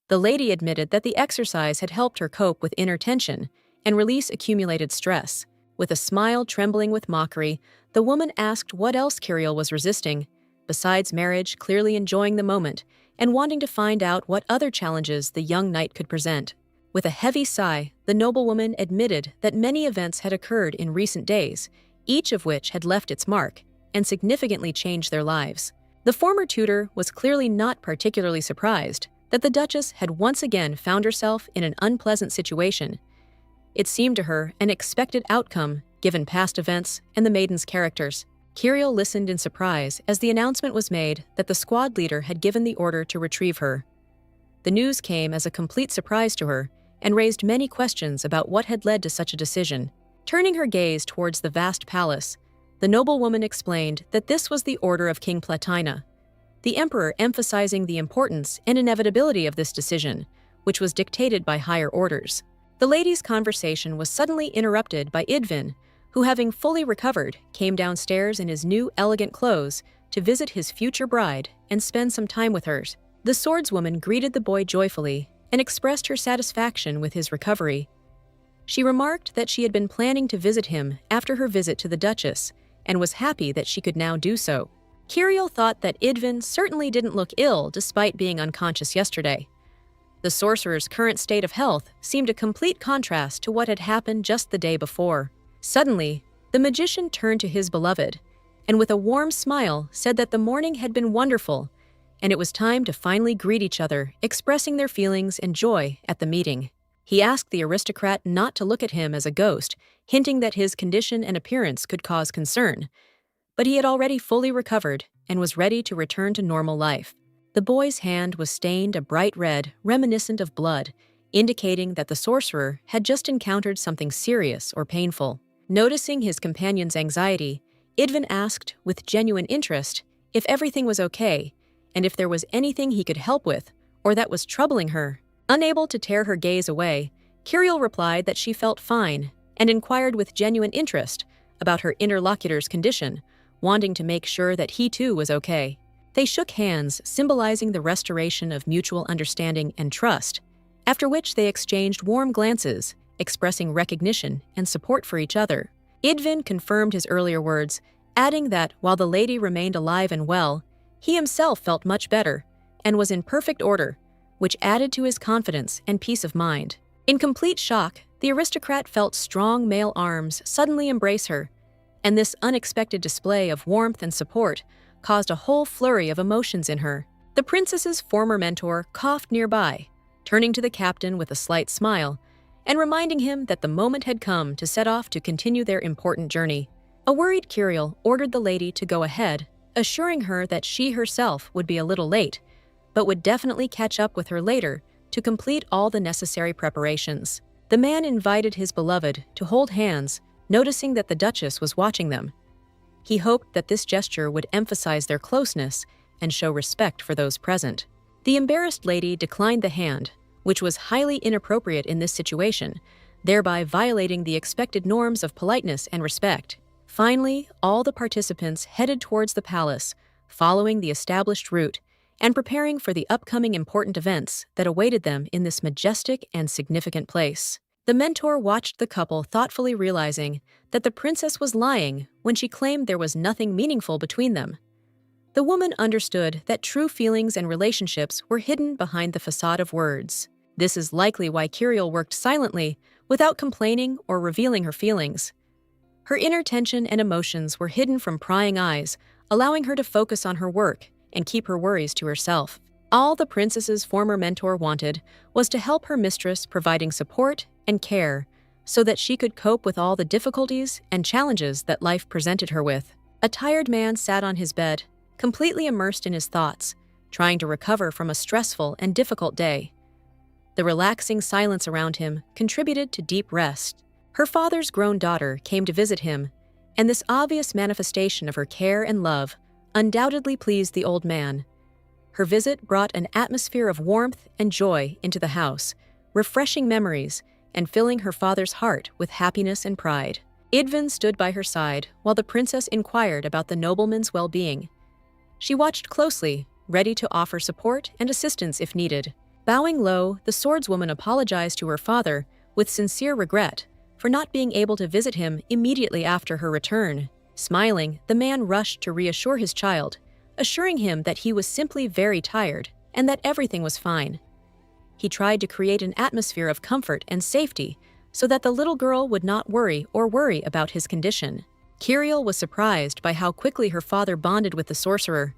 The lady admitted that the exercise had helped her cope with inner tension and release accumulated stress. With a smile trembling with mockery, the woman asked what else Kiriel was resisting, besides marriage, clearly enjoying the moment and wanting to find out what other challenges the young knight could present. With a heavy sigh, the noblewoman admitted that many events had occurred in recent days, each of which had left its mark and significantly changed their lives. The former tutor was clearly not particularly surprised that the Duchess had once again found herself in an unpleasant situation. It seemed to her an expected outcome, given past events and the maiden's characters. Kiriel listened in surprise as the announcement was made that the squad leader had given the order to retrieve her. The news came as a complete surprise to her and raised many questions about what had led to such a decision. Turning her gaze towards the vast palace, the noblewoman explained that this was the order of King Platina, the emperor emphasizing the importance and inevitability of this decision, which was dictated by higher orders. The lady's conversation was suddenly interrupted by Idvin, who, having fully recovered, came downstairs in his new elegant clothes to visit his future bride and spend some time with her. The swordswoman greeted the boy joyfully and expressed her satisfaction with his recovery. She remarked that she had been planning to visit him after her visit to the Duchess and was happy that she could now do so. Kirill thought that Idvin certainly didn't look ill despite being unconscious yesterday. The sorcerer's current state of health seemed a complete contrast to what had happened just the day before. Suddenly, the magician turned to his beloved and with a warm smile said that the morning had been wonderful and it was time to finally greet each other, expressing their feelings and joy at the meeting. He asked the aristocrat not to look at him as a ghost, hinting that his condition and appearance could cause concern. But he had already fully recovered and was ready to return to normal life. The boy's hand was stained a bright red, reminiscent of blood, indicating that the sorcerer had just encountered something serious or painful. Noticing his companion's anxiety, Idvin asked with genuine interest if everything was okay and if there was anything he could help with or that was troubling her. Unable to tear her gaze away, Kirill replied that she felt fine and inquired with genuine interest about her interlocutor's condition, wanting to make sure that he too was okay. They shook hands, symbolizing the restoration of mutual understanding and trust, after which they exchanged warm glances, expressing recognition and support for each other. Idvin confirmed his earlier words, adding that while the lady remained alive and well, he himself felt much better and was in perfect order, which added to his confidence and peace of mind. In complete shock, the aristocrat felt strong male arms suddenly embrace her, and this unexpected display of warmth and support caused a whole flurry of emotions in her. The princess's former mentor coughed nearby, turning to the captain with a slight smile and reminding him that the moment had come to set off to continue their important journey. A worried Kirill ordered the lady to go ahead, assuring her that she herself would be a little late, but would definitely catch up with her later to complete all the necessary preparations. The man invited his beloved to hold hands, noticing that the Duchess was watching them. He hoped that this gesture would emphasize their closeness and show respect for those present. The embarrassed lady declined the hand, which was highly inappropriate in this situation, thereby violating the expected norms of politeness and respect. Finally, all the participants headed towards the palace, following the established route and preparing for the upcoming important events that awaited them in this majestic and significant place. The mentor watched the couple thoughtfully, realizing that the princess was lying when she claimed there was nothing meaningful between them. The woman understood that true feelings and relationships were hidden behind the facade of words. This is likely why Kirill worked silently, without complaining or revealing her feelings. Her inner tension and emotions were hidden from prying eyes, allowing her to focus on her work and keep her worries to herself. All the princess's former mentor wanted was to help her mistress, providing support and care so that she could cope with all the difficulties and challenges that life presented her with. A tired man sat on his bed, completely immersed in his thoughts, trying to recover from a stressful and difficult day. The relaxing silence around him contributed to deep rest. Her father's grown daughter came to visit him, and this obvious manifestation of her care and love undoubtedly pleased the old man. Her visit brought an atmosphere of warmth and joy into the house, refreshing memories and filling her father's heart with happiness and pride. Idvin stood by her side while the princess inquired about the nobleman's well-being. She watched closely, ready to offer support and assistance if needed. Bowing low, the swordswoman apologized to her father with sincere regret for not being able to visit him immediately after her return. Smiling, the man rushed to reassure his child, assuring him that he was simply very tired and that everything was fine. He tried to create an atmosphere of comfort and safety so that the little girl would not worry about his condition. Kirill was surprised by how quickly her father bonded with the sorcerer.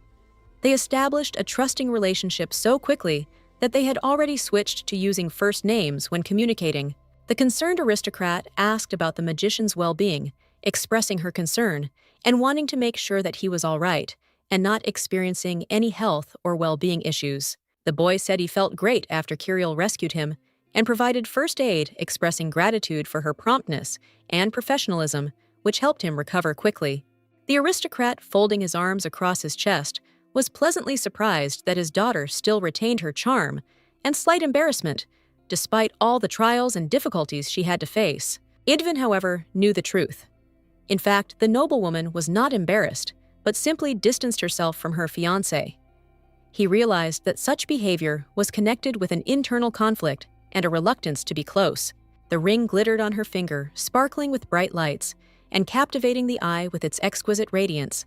They established a trusting relationship so quickly that they had already switched to using first names when communicating. The concerned aristocrat asked about the magician's well-being, expressing her concern and wanting to make sure that he was all right and not experiencing any health or well-being issues. The boy said he felt great after Kirill rescued him and provided first aid, expressing gratitude for her promptness and professionalism, which helped him recover quickly. The aristocrat, folding his arms across his chest, was pleasantly surprised that his daughter still retained her charm and slight embarrassment, despite all the trials and difficulties she had to face. Idvin, however, knew the truth. In fact, the noblewoman was not embarrassed, but simply distanced herself from her fiancé. He realized that such behavior was connected with an internal conflict and a reluctance to be close. The ring glittered on her finger, sparkling with bright lights, and captivating the eye with its exquisite radiance.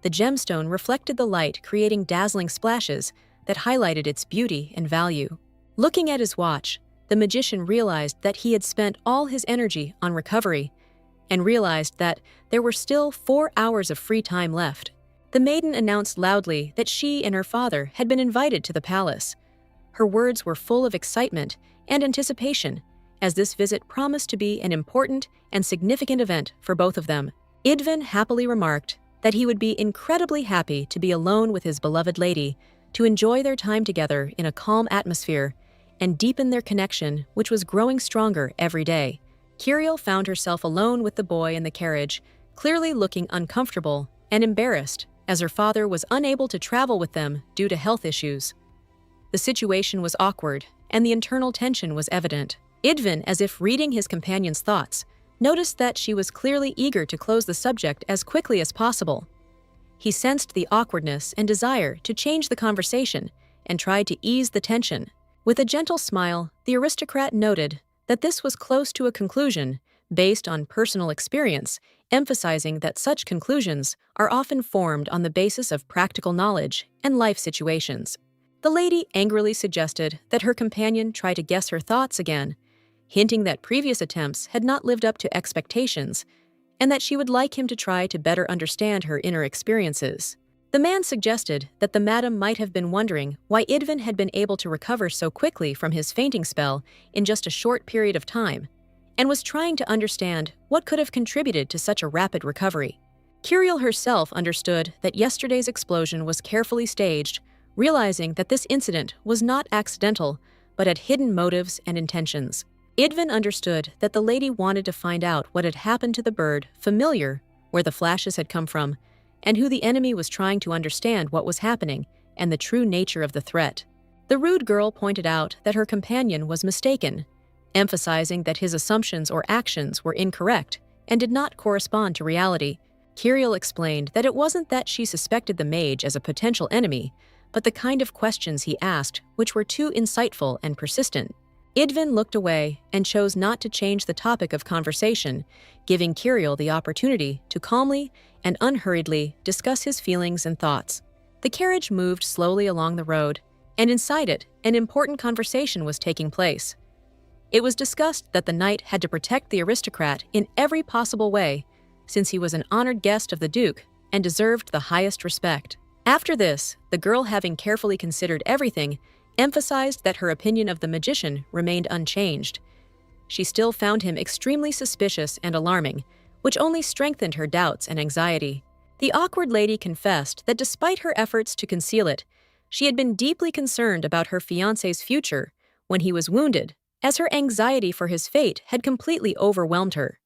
The gemstone reflected the light, creating dazzling splashes that highlighted its beauty and value. Looking at his watch, the magician realized that he had spent all his energy on recovery, and realized that there were still 4 hours of free time left. The maiden announced loudly that she and her father had been invited to the palace. Her words were full of excitement and anticipation, as this visit promised to be an important and significant event for both of them. Idvin happily remarked that he would be incredibly happy to be alone with his beloved lady, to enjoy their time together in a calm atmosphere and deepen their connection, which was growing stronger every day. Kiriel found herself alone with the boy in the carriage, clearly looking uncomfortable and embarrassed, as her father was unable to travel with them due to health issues. The situation was awkward, and the internal tension was evident. Idvin, as if reading his companion's thoughts, noticed that she was clearly eager to close the subject as quickly as possible. He sensed the awkwardness and desire to change the conversation and tried to ease the tension. With a gentle smile, the aristocrat noted that this was close to a conclusion based on personal experience, emphasizing that such conclusions are often formed on the basis of practical knowledge and life situations. The lady angrily suggested that her companion try to guess her thoughts again, hinting that previous attempts had not lived up to expectations and that she would like him to try to better understand her inner experiences. The man suggested that the madam might have been wondering why Idvin had been able to recover so quickly from his fainting spell in just a short period of time, and was trying to understand what could have contributed to such a rapid recovery. Kiriel herself understood that yesterday's explosion was carefully staged, realizing that this incident was not accidental, but had hidden motives and intentions. Idvin understood that the lady wanted to find out what had happened to the bird, familiar, where the flashes had come from, and who the enemy was trying to understand what was happening and the true nature of the threat. The rude girl pointed out that her companion was mistaken, emphasizing that his assumptions or actions were incorrect and did not correspond to reality. Kiriel explained that it wasn't that she suspected the mage as a potential enemy, but the kind of questions he asked, which were too insightful and persistent. Idvin looked away and chose not to change the topic of conversation, giving Kiriel the opportunity to calmly and unhurriedly discuss his feelings and thoughts. The carriage moved slowly along the road, and inside it, an important conversation was taking place. It was discussed that the knight had to protect the aristocrat in every possible way, since he was an honored guest of the Duke and deserved the highest respect. After this, the girl, having carefully considered everything, emphasized that her opinion of the magician remained unchanged. She still found him extremely suspicious and alarming, which only strengthened her doubts and anxiety. The awkward lady confessed that despite her efforts to conceal it, she had been deeply concerned about her fiancé's future when he was wounded, as her anxiety for his fate had completely overwhelmed her.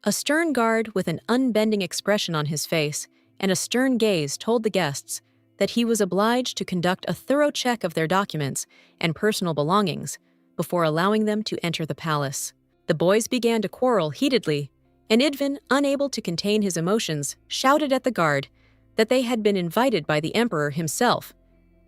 A stern guard with an unbending expression on his face and a stern gaze told the guests that he was obliged to conduct a thorough check of their documents and personal belongings before allowing them to enter the palace. The boys began to quarrel heatedly, and Idvin, unable to contain his emotions, shouted at the guard that they had been invited by the emperor himself,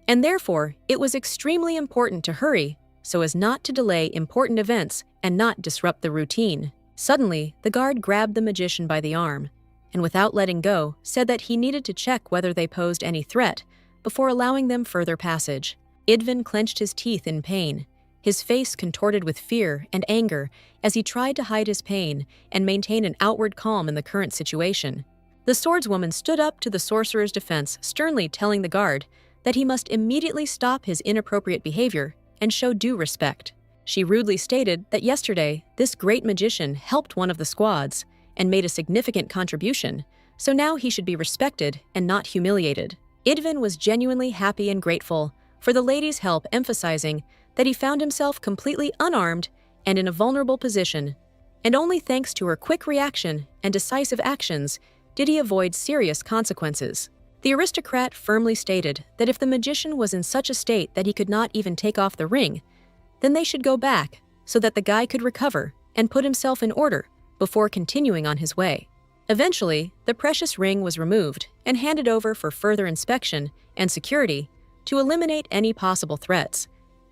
and therefore it was extremely important to hurry so as not to delay important events and not disrupt the routine. Suddenly, the guard grabbed the magician by the arm, and without letting go, said that he needed to check whether they posed any threat before allowing them further passage. Idvin clenched his teeth in pain, his face contorted with fear and anger as he tried to hide his pain and maintain an outward calm in the current situation. The swordswoman stood up to the sorcerer's defense, sternly telling the guard that he must immediately stop his inappropriate behavior and show due respect. She rudely stated that yesterday, this great magician helped one of the squads and made a significant contribution, so now he should be respected and not humiliated. Idvin was genuinely happy and grateful for the lady's help, emphasizing that he found himself completely unarmed and in a vulnerable position, and only thanks to her quick reaction and decisive actions did he avoid serious consequences. The aristocrat firmly stated that if the magician was in such a state that he could not even take off the ring, then they should go back so that the guy could recover and put himself in order before continuing on his way. Eventually, the precious ring was removed and handed over for further inspection and security to eliminate any possible threats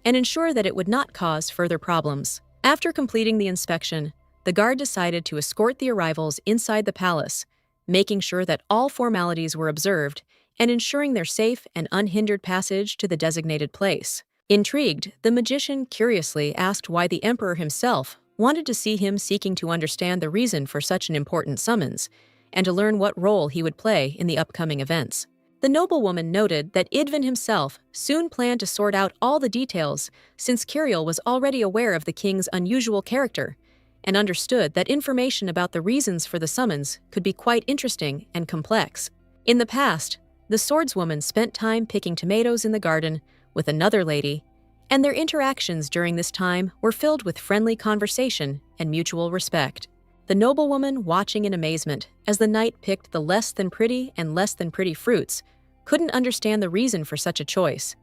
and ensure that it would not cause further problems. After completing the inspection, the guard decided to escort the arrivals inside the palace, making sure that all formalities were observed and ensuring their safe and unhindered passage to the designated place. Intrigued, the magician curiously asked why the emperor himself wanted to see him, seeking to understand the reason for such an important summons and to learn what role he would play in the upcoming events. The noblewoman noted that Idvin himself soon planned to sort out all the details, since Kirill was already aware of the king's unusual character and understood that information about the reasons for the summons could be quite interesting and complex. In the past, the swordswoman spent time picking tomatoes in the garden with another lady, and their interactions during this time were filled with friendly conversation and mutual respect. The noblewoman, watching in amazement as the knight picked the less than pretty and less than pretty fruits, couldn't understand the reason for such a choice.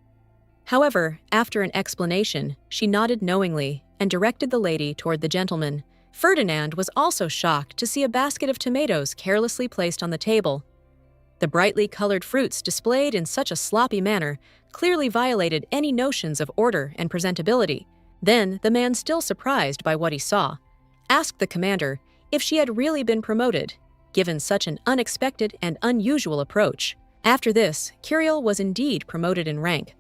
However, after an explanation, she nodded knowingly and directed the lady toward the gentleman. Ferdinand was also shocked to see a basket of tomatoes carelessly placed on the table. The brightly colored fruits displayed in such a sloppy manner clearly violated any notions of order and presentability. Then, the man, still surprised by what he saw, asked the commander if she had really been promoted, given such an unexpected and unusual approach. After this, Kirill was indeed promoted in rank,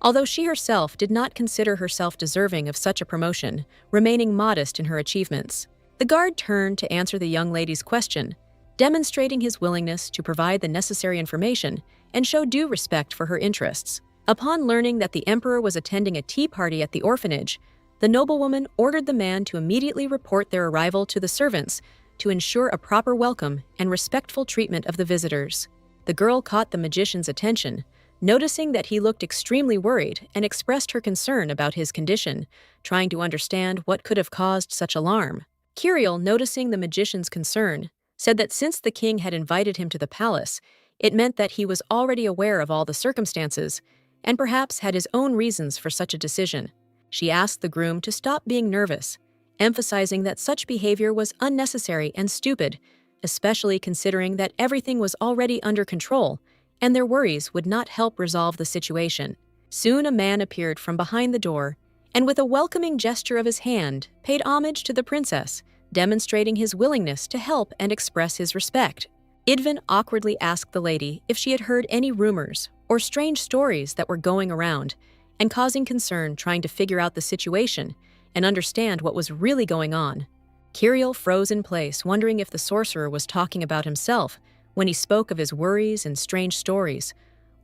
although she herself did not consider herself deserving of such a promotion, remaining modest in her achievements. The guard turned to answer the young lady's question, demonstrating his willingness to provide the necessary information and show due respect for her interests. Upon learning that the emperor was attending a tea party at the orphanage, the noblewoman ordered the man to immediately report their arrival to the servants to ensure a proper welcome and respectful treatment of the visitors. The girl caught the magician's attention, noticing that he looked extremely worried, and expressed her concern about his condition, trying to understand what could have caused such alarm. Kirill, noticing the magician's concern, said that since the king had invited him to the palace, it meant that he was already aware of all the circumstances and perhaps had his own reasons for such a decision. She asked the groom to stop being nervous, emphasizing that such behavior was unnecessary and stupid, especially considering that everything was already under control and their worries would not help resolve the situation. Soon a man appeared from behind the door and, with a welcoming gesture of his hand, paid homage to the princess, demonstrating his willingness to help and express his respect. Idvin awkwardly asked the lady if she had heard any rumors or strange stories that were going around and causing concern, trying to figure out the situation and understand what was really going on. Kirill froze in place, wondering if the sorcerer was talking about himself when he spoke of his worries and strange stories,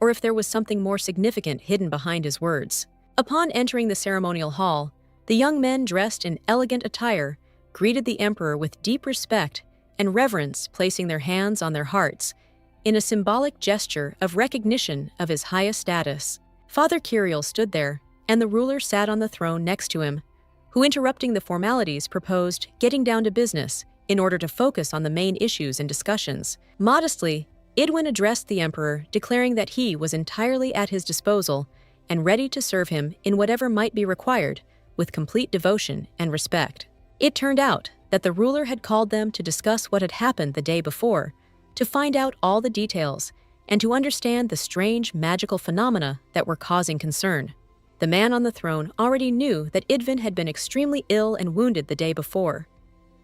or if there was something more significant hidden behind his words. Upon entering the ceremonial hall, the young men, dressed in elegant attire, greeted the emperor with deep respect and reverence, placing their hands on their hearts in a symbolic gesture of recognition of his highest status. Father Kirill stood there, and the ruler sat on the throne next to him, who, interrupting the formalities, proposed getting down to business in order to focus on the main issues and discussions. Modestly, Idwin addressed the emperor, declaring that he was entirely at his disposal and ready to serve him in whatever might be required, with complete devotion and respect. It turned out that the ruler had called them to discuss what had happened the day before, to find out all the details, and to understand the strange magical phenomena that were causing concern. The man on the throne already knew that Idvin had been extremely ill and wounded the day before.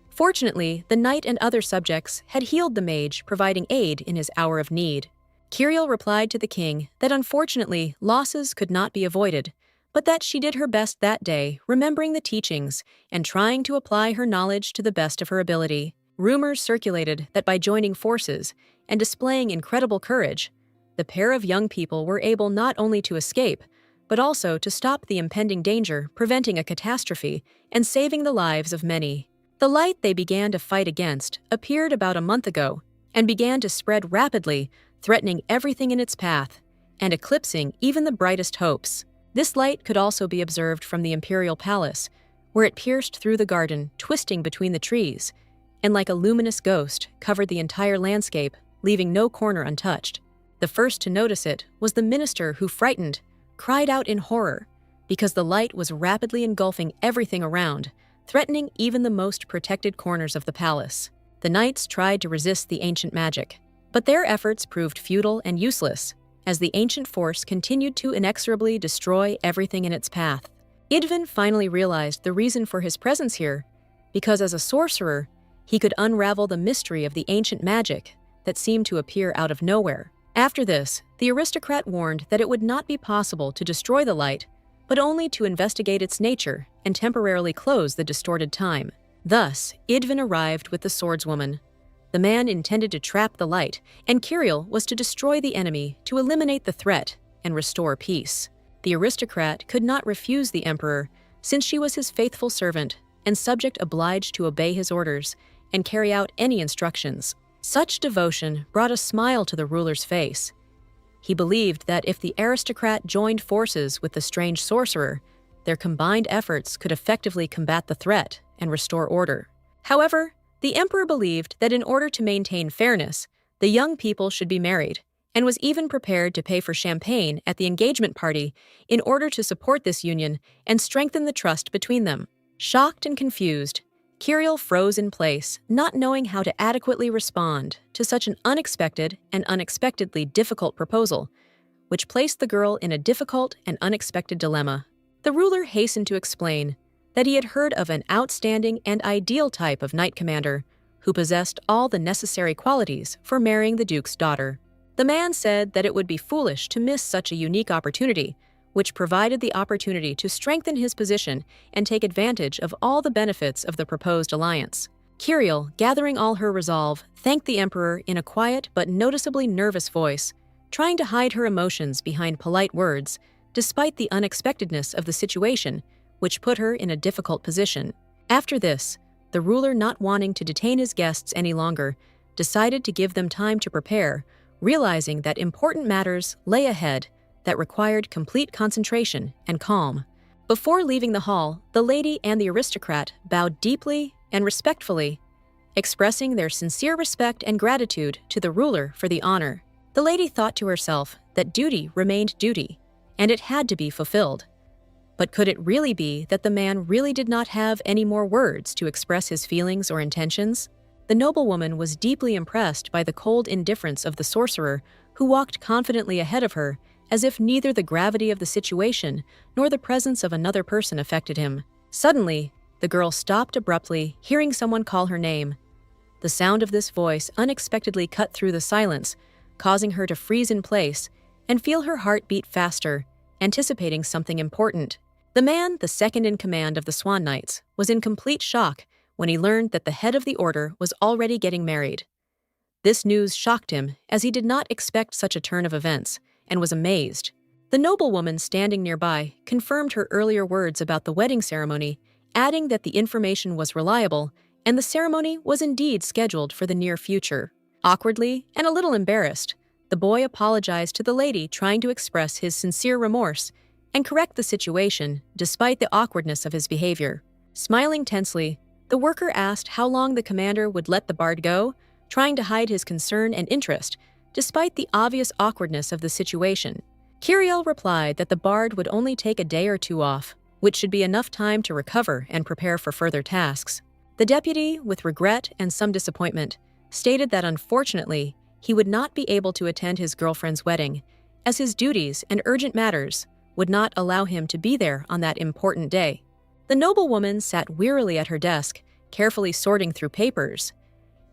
Fortunately, the knight and other subjects had healed the mage, providing aid in his hour of need. Kirill replied to the king that unfortunately losses could not be avoided, but that she did her best that day, remembering the teachings and trying to apply her knowledge to the best of her ability. Rumors circulated that by joining forces and displaying incredible courage, the pair of young people were able not only to escape, but also to stop the impending danger, preventing a catastrophe and saving the lives of many. The light they began to fight against appeared about a month ago and began to spread rapidly, threatening everything in its path and eclipsing even the brightest hopes. This light could also be observed from the imperial palace, where it pierced through the garden, twisting between the trees, and like a luminous ghost covered the entire landscape, leaving no corner untouched. The first to notice it was the minister, who, frightened, cried out in horror because the light was rapidly engulfing everything around, threatening even the most protected corners of the palace. The knights tried to resist the ancient magic, but their efforts proved futile and useless, as the ancient force continued to inexorably destroy everything in its path. Idvin finally realized the reason for his presence here, because as a sorcerer, he could unravel the mystery of the ancient magic that seemed to appear out of nowhere. After this, the aristocrat warned that it would not be possible to destroy the light, but only to investigate its nature and temporarily close the distorted time. Thus, Idvin arrived with the swordswoman. The man intended to trap the light, and Kirill was to destroy the enemy to eliminate the threat and restore peace. The aristocrat could not refuse the emperor, since she was his faithful servant and subject obliged to obey his orders and carry out any instructions. Such devotion brought a smile to the ruler's face. He believed that if the aristocrat joined forces with the strange sorcerer, their combined efforts could effectively combat the threat and restore order. However, the emperor believed that in order to maintain fairness, the young people should be married, and was even prepared to pay for champagne at the engagement party in order to support this union and strengthen the trust between them. Shocked and confused, Kirill froze in place, not knowing how to adequately respond to such an unexpected and unexpectedly difficult proposal, which placed the girl in a difficult and unexpected dilemma. The ruler hastened to explain that he had heard of an outstanding and ideal type of knight commander who possessed all the necessary qualities for marrying the duke's daughter. The man said that it would be foolish to miss such a unique opportunity, which provided the opportunity to strengthen his position and take advantage of all the benefits of the proposed alliance. Kirill, gathering all her resolve, thanked the emperor in a quiet but noticeably nervous voice, trying to hide her emotions behind polite words, despite the unexpectedness of the situation, which put her in a difficult position. After this, the ruler, not wanting to detain his guests any longer, decided to give them time to prepare, realizing that important matters lay ahead that required complete concentration and calm. Before leaving the hall, the lady and the aristocrat bowed deeply and respectfully, expressing their sincere respect and gratitude to the ruler for the honor. The lady thought to herself that duty remained duty, and it had to be fulfilled. But could it really be that the man really did not have any more words to express his feelings or intentions? The noblewoman was deeply impressed by the cold indifference of the sorcerer, who walked confidently ahead of her, as if neither the gravity of the situation nor the presence of another person affected him. Suddenly, the girl stopped abruptly, hearing someone call her name. The sound of this voice unexpectedly cut through the silence, causing her to freeze in place and feel her heart beat faster, anticipating something important. The man, the second in command of the Swan Knights, was in complete shock when he learned that the head of the order was already getting married. This news shocked him, as he did not expect such a turn of events, and was amazed. The noblewoman standing nearby confirmed her earlier words about the wedding ceremony, adding that the information was reliable and the ceremony was indeed scheduled for the near future. Awkwardly and a little embarrassed, the boy apologized to the lady, trying to express his sincere remorse and correct the situation despite the awkwardness of his behavior. Smiling tensely, the worker asked how long the commander would let the bard go, trying to hide his concern and interest despite the obvious awkwardness of the situation. Kirill replied that the bard would only take a day or two off, which should be enough time to recover and prepare for further tasks. The deputy, with regret and some disappointment, stated that unfortunately, he would not be able to attend his girlfriend's wedding, as his duties and urgent matters would not allow him to be there on that important day. The noblewoman sat wearily at her desk, carefully sorting through papers.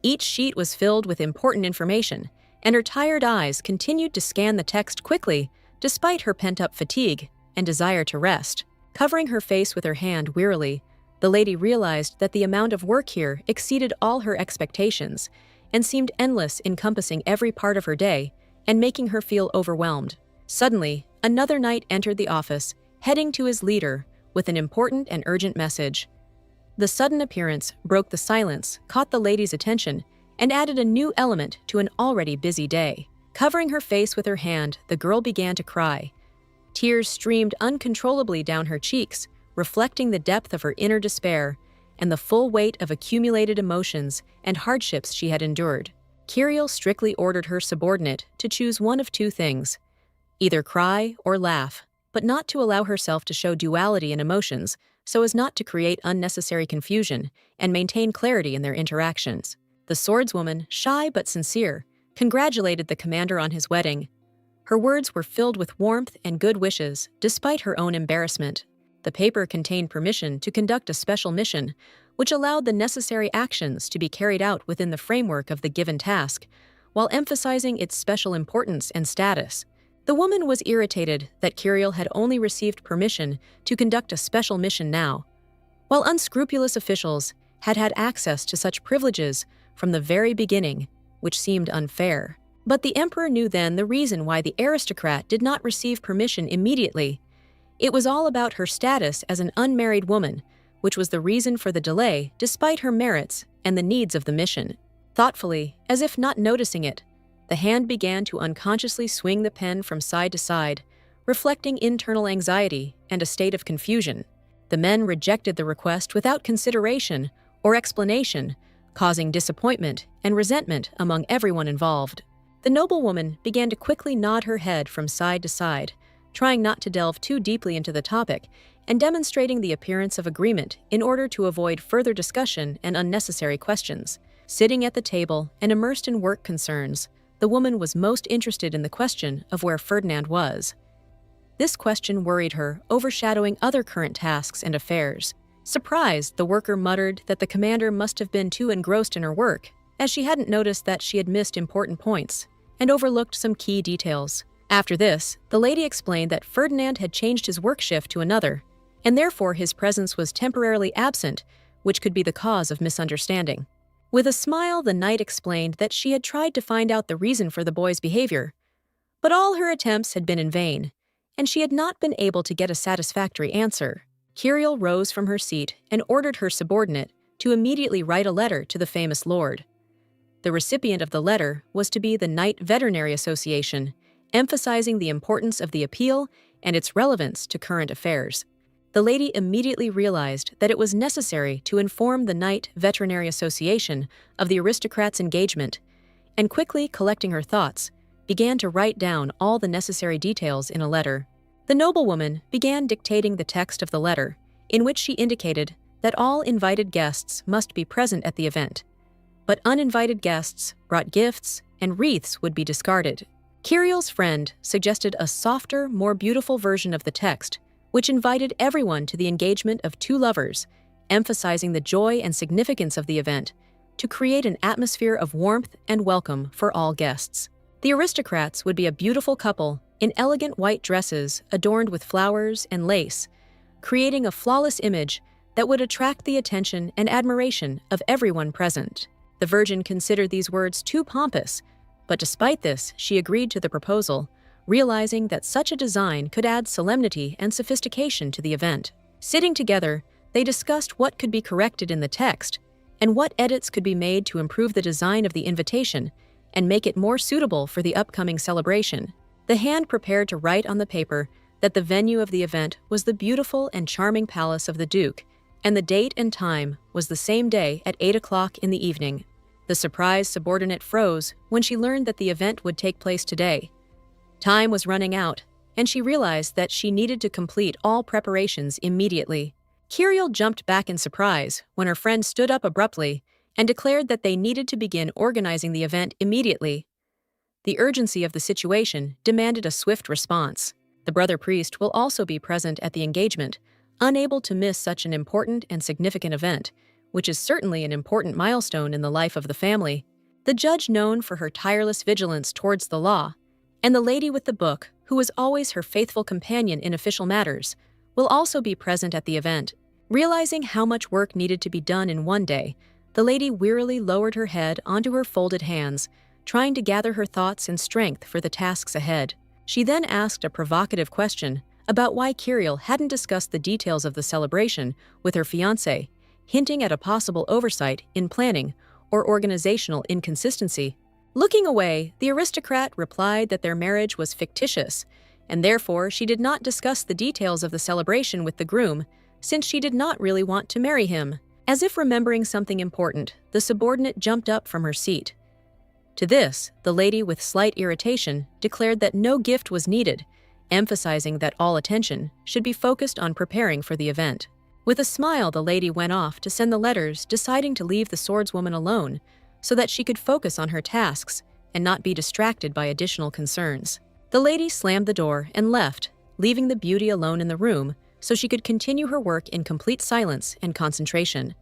Each sheet was filled with important information, and her tired eyes continued to scan the text quickly, despite her pent-up fatigue and desire to rest. Covering her face with her hand wearily, the lady realized that the amount of work here exceeded all her expectations and seemed endless, encompassing every part of her day and making her feel overwhelmed. Suddenly, another knight entered the office, heading to his leader with an important and urgent message. The sudden appearance broke the silence, caught the lady's attention, and added a new element to an already busy day. Covering her face with her hand, the girl began to cry. Tears streamed uncontrollably down her cheeks, reflecting the depth of her inner despair and the full weight of accumulated emotions and hardships she had endured. Kirill strictly ordered her subordinate to choose one of two things: either cry or laugh, but not to allow herself to show duality in emotions so as not to create unnecessary confusion and maintain clarity in their interactions. The swordswoman, shy but sincere, congratulated the commander on his wedding. Her words were filled with warmth and good wishes, despite her own embarrassment. The paper contained permission to conduct a special mission, which allowed the necessary actions to be carried out within the framework of the given task, while emphasizing its special importance and status. The woman was irritated that Kirill had only received permission to conduct a special mission now, while unscrupulous officials had had access to such privileges from the very beginning, which seemed unfair. But the emperor knew then the reason why the aristocrat did not receive permission immediately. It was all about her status as an unmarried woman, which was the reason for the delay despite her merits and the needs of the mission. Thoughtfully, as if not noticing it, the hand began to unconsciously swing the pen from side to side, reflecting internal anxiety and a state of confusion. The men rejected the request without consideration or explanation, causing disappointment and resentment among everyone involved. The noblewoman began to quickly nod her head from side to side, trying not to delve too deeply into the topic and demonstrating the appearance of agreement in order to avoid further discussion and unnecessary questions. Sitting at the table and immersed in work concerns, the woman was most interested in the question of where Ferdinand was. This question worried her, overshadowing other current tasks and affairs. Surprised, the worker muttered that the commander must have been too engrossed in her work, as she hadn't noticed that she had missed important points and overlooked some key details. After this, the lady explained that Ferdinand had changed his work shift to another, and therefore his presence was temporarily absent, which could be the cause of misunderstanding. With a smile, the knight explained that she had tried to find out the reason for the boy's behavior, but all her attempts had been in vain, and she had not been able to get a satisfactory answer. Kirill rose from her seat and ordered her subordinate to immediately write a letter to the famous lord. The recipient of the letter was to be the Knight Veterinary Association, emphasizing the importance of the appeal and its relevance to current affairs. The lady immediately realized that it was necessary to inform the Knight Veterinary Association of the aristocrat's engagement, and quickly collecting her thoughts, began to write down all the necessary details in a letter. The noblewoman began dictating the text of the letter, in which she indicated that all invited guests must be present at the event, but uninvited guests brought gifts and wreaths would be discarded. Kirill's friend suggested a softer, more beautiful version of the text, which invited everyone to the engagement of two lovers, emphasizing the joy and significance of the event, to create an atmosphere of warmth and welcome for all guests. The aristocrats would be a beautiful couple in elegant white dresses adorned with flowers and lace, creating a flawless image that would attract the attention and admiration of everyone present. The Virgin considered these words too pompous, but despite this, she agreed to the proposal, realizing that such a design could add solemnity and sophistication to the event. Sitting together, they discussed what could be corrected in the text and what edits could be made to improve the design of the invitation and make it more suitable for the upcoming celebration. The hand prepared to write on the paper that the venue of the event was the beautiful and charming palace of the Duke, and the date and time was the same day at 8 o'clock in the evening. The surprised subordinate froze when she learned that the event would take place today. Time was running out, and she realized that she needed to complete all preparations immediately. Kirill jumped back in surprise when her friend stood up abruptly and declared that they needed to begin organizing the event immediately. The urgency of the situation demanded a swift response. The brother priest will also be present at the engagement, unable to miss such an important and significant event, which is certainly an important milestone in the life of the family. The judge, known for her tireless vigilance towards the law, and the lady with the book, who was always her faithful companion in official matters, will also be present at the event. Realizing how much work needed to be done in one day, the lady wearily lowered her head onto her folded hands, trying to gather her thoughts and strength for the tasks ahead. She then asked a provocative question about why Kirill hadn't discussed the details of the celebration with her fiancé, hinting at a possible oversight in planning or organizational inconsistency. Looking away, the aristocrat replied that their marriage was fictitious, and therefore she did not discuss the details of the celebration with the groom, since she did not really want to marry him. As if remembering something important, the subordinate jumped up from her seat. To this, the lady, with slight irritation, declared that no gift was needed, emphasizing that all attention should be focused on preparing for the event. With a smile, the lady went off to send the letters, deciding to leave the swordswoman alone so that she could focus on her tasks and not be distracted by additional concerns. The lady slammed the door and left, leaving the beauty alone in the room so she could continue her work in complete silence and concentration.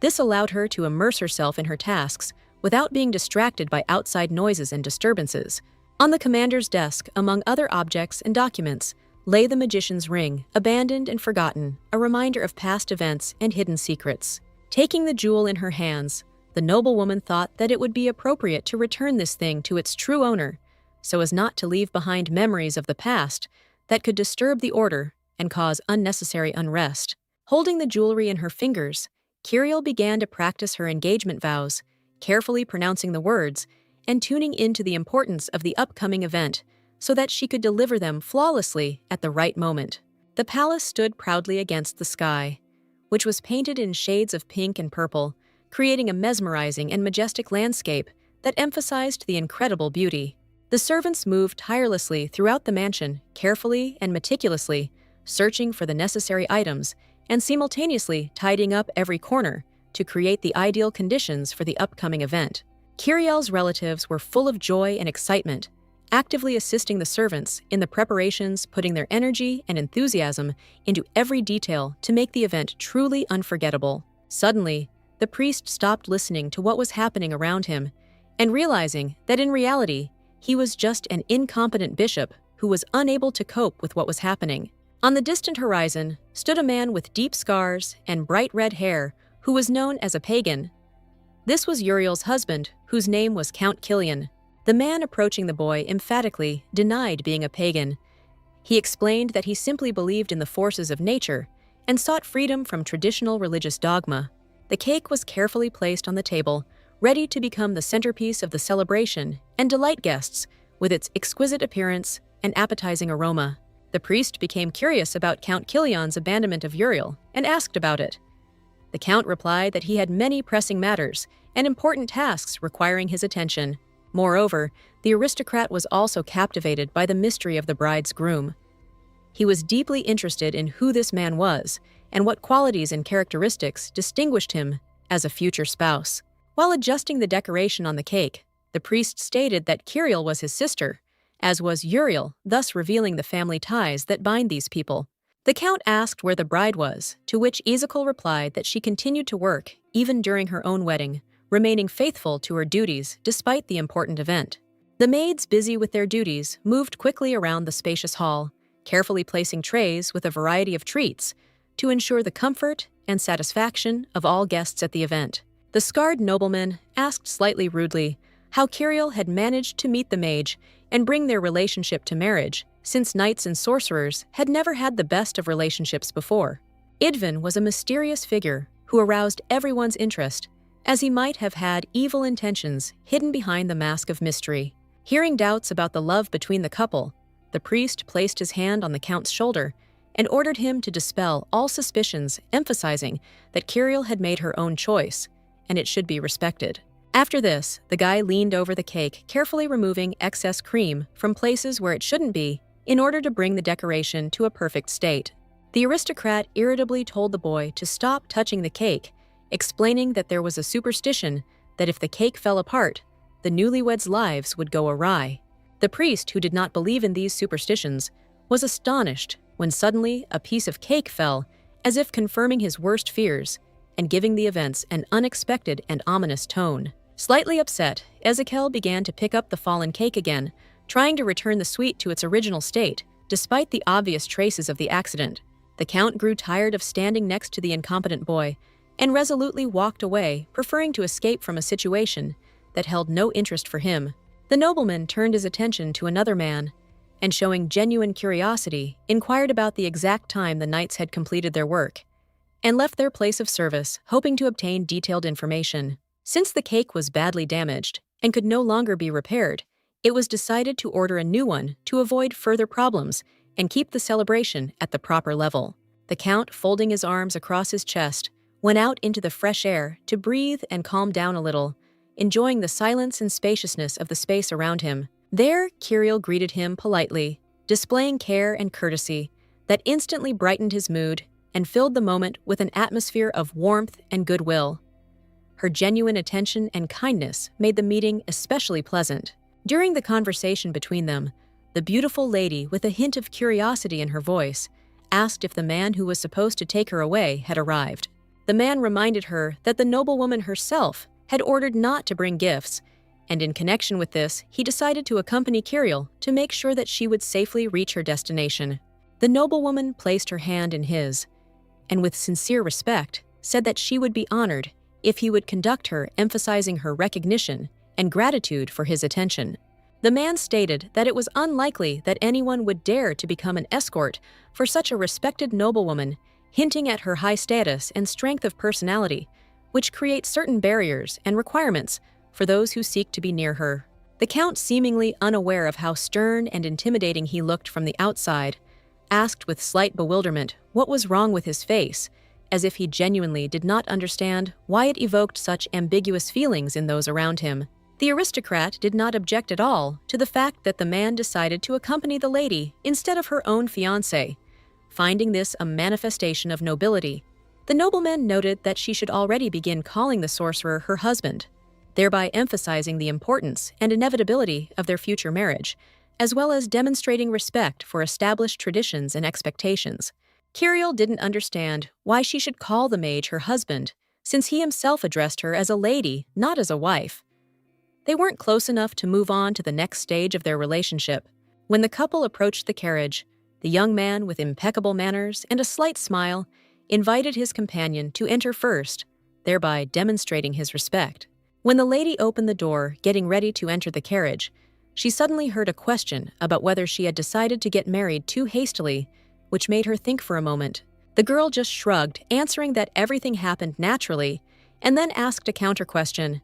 This allowed her to immerse herself in her tasks without being distracted by outside noises and disturbances. On the commander's desk, among other objects and documents, lay the magician's ring, abandoned and forgotten, a reminder of past events and hidden secrets. Taking the jewel in her hands, the noblewoman thought that it would be appropriate to return this thing to its true owner, so as not to leave behind memories of the past that could disturb the order and cause unnecessary unrest. Holding the jewelry in her fingers, Kiriel began to practice her engagement vows, carefully pronouncing the words and tuning into the importance of the upcoming event so that she could deliver them flawlessly at the right moment. The palace stood proudly against the sky, which was painted in shades of pink and purple, creating a mesmerizing and majestic landscape that emphasized the incredible beauty. The servants moved tirelessly throughout the mansion, carefully and meticulously, searching for the necessary items and simultaneously tidying up every corner to create the ideal conditions for the upcoming event. Kiriel's relatives were full of joy and excitement, actively assisting the servants in the preparations, putting their energy and enthusiasm into every detail to make the event truly unforgettable. Suddenly, the priest stopped listening to what was happening around him and realizing that in reality, he was just an incompetent bishop who was unable to cope with what was happening. On the distant horizon stood a man with deep scars and bright red hair who was known as a pagan. This was Uriel's husband, whose name was Count Killian. The man approaching the boy emphatically denied being a pagan. He explained that he simply believed in the forces of nature and sought freedom from traditional religious dogma. The cake was carefully placed on the table, ready to become the centerpiece of the celebration and delight guests with its exquisite appearance and appetizing aroma. The priest became curious about Count Killian's abandonment of Uriel and asked about it. The count replied that he had many pressing matters and important tasks requiring his attention. Moreover, the aristocrat was also captivated by the mystery of the bride's groom. He was deeply interested in who this man was and what qualities and characteristics distinguished him as a future spouse. While adjusting the decoration on the cake, the priest stated that Kiriel was his sister, as was Uriel, thus revealing the family ties that bind these people. The count asked where the bride was, to which Ezekiel replied that she continued to work even during her own wedding, remaining faithful to her duties despite the important event. The maids, busy with their duties, moved quickly around the spacious hall, carefully placing trays with a variety of treats to ensure the comfort and satisfaction of all guests at the event. The scarred nobleman asked slightly rudely how Kiriel had managed to meet the mage and bring their relationship to marriage, since knights and sorcerers had never had the best of relationships before. Idvin was a mysterious figure who aroused everyone's interest, as he might have had evil intentions hidden behind the mask of mystery. Hearing doubts about the love between the couple, the priest placed his hand on the count's shoulder and ordered him to dispel all suspicions, emphasizing that Kiriel had made her own choice, and it should be respected. After this, the guy leaned over the cake, carefully removing excess cream from places where it shouldn't be in order to bring the decoration to a perfect state. The aristocrat irritably told the boy to stop touching the cake, explaining that there was a superstition that if the cake fell apart, the newlyweds' lives would go awry. The priest, who did not believe in these superstitions, was astonished when suddenly a piece of cake fell, as if confirming his worst fears and giving the events an unexpected and ominous tone. Slightly upset, Ezekiel began to pick up the fallen cake again, trying to return the sweet to its original state, despite the obvious traces of the accident. The count grew tired of standing next to the incompetent boy and resolutely walked away, preferring to escape from a situation that held no interest for him. The nobleman turned his attention to another man and, showing genuine curiosity, inquired about the exact time the knights had completed their work and left their place of service, hoping to obtain detailed information. Since the cake was badly damaged and could no longer be repaired, it was decided to order a new one to avoid further problems and keep the celebration at the proper level. The count, folding his arms across his chest, went out into the fresh air to breathe and calm down a little, enjoying the silence and spaciousness of the space around him. There, Kiriel greeted him politely, displaying care and courtesy that instantly brightened his mood and filled the moment with an atmosphere of warmth and goodwill. Her genuine attention and kindness made the meeting especially pleasant. During the conversation between them, the beautiful lady, with a hint of curiosity in her voice, asked if the man who was supposed to take her away had arrived. The man reminded her that the noblewoman herself had ordered not to bring gifts, and in connection with this, he decided to accompany Kirill to make sure that she would safely reach her destination. The noblewoman placed her hand in his, and with sincere respect, said that she would be honored if he would conduct her, emphasizing her recognition and gratitude for his attention. The man stated that it was unlikely that anyone would dare to become an escort for such a respected noblewoman, hinting at her high status and strength of personality, which create certain barriers and requirements for those who seek to be near her. The Count, seemingly unaware of how stern and intimidating he looked from the outside, asked with slight bewilderment what was wrong with his face, as if he genuinely did not understand why it evoked such ambiguous feelings in those around him. The aristocrat did not object at all to the fact that the man decided to accompany the lady instead of her own fiancé, finding this a manifestation of nobility. The nobleman noted that she should already begin calling the sorcerer her husband, thereby emphasizing the importance and inevitability of their future marriage, as well as demonstrating respect for established traditions and expectations. Kirill didn't understand why she should call the mage her husband, since he himself addressed her as a lady, not as a wife. They weren't close enough to move on to the next stage of their relationship. When the couple approached the carriage, the young man, with impeccable manners and a slight smile, invited his companion to enter first, thereby demonstrating his respect. When the lady opened the door, getting ready to enter the carriage, she suddenly heard a question about whether she had decided to get married too hastily, which made her think for a moment. The girl just shrugged, answering that everything happened naturally, and then asked a counter-question.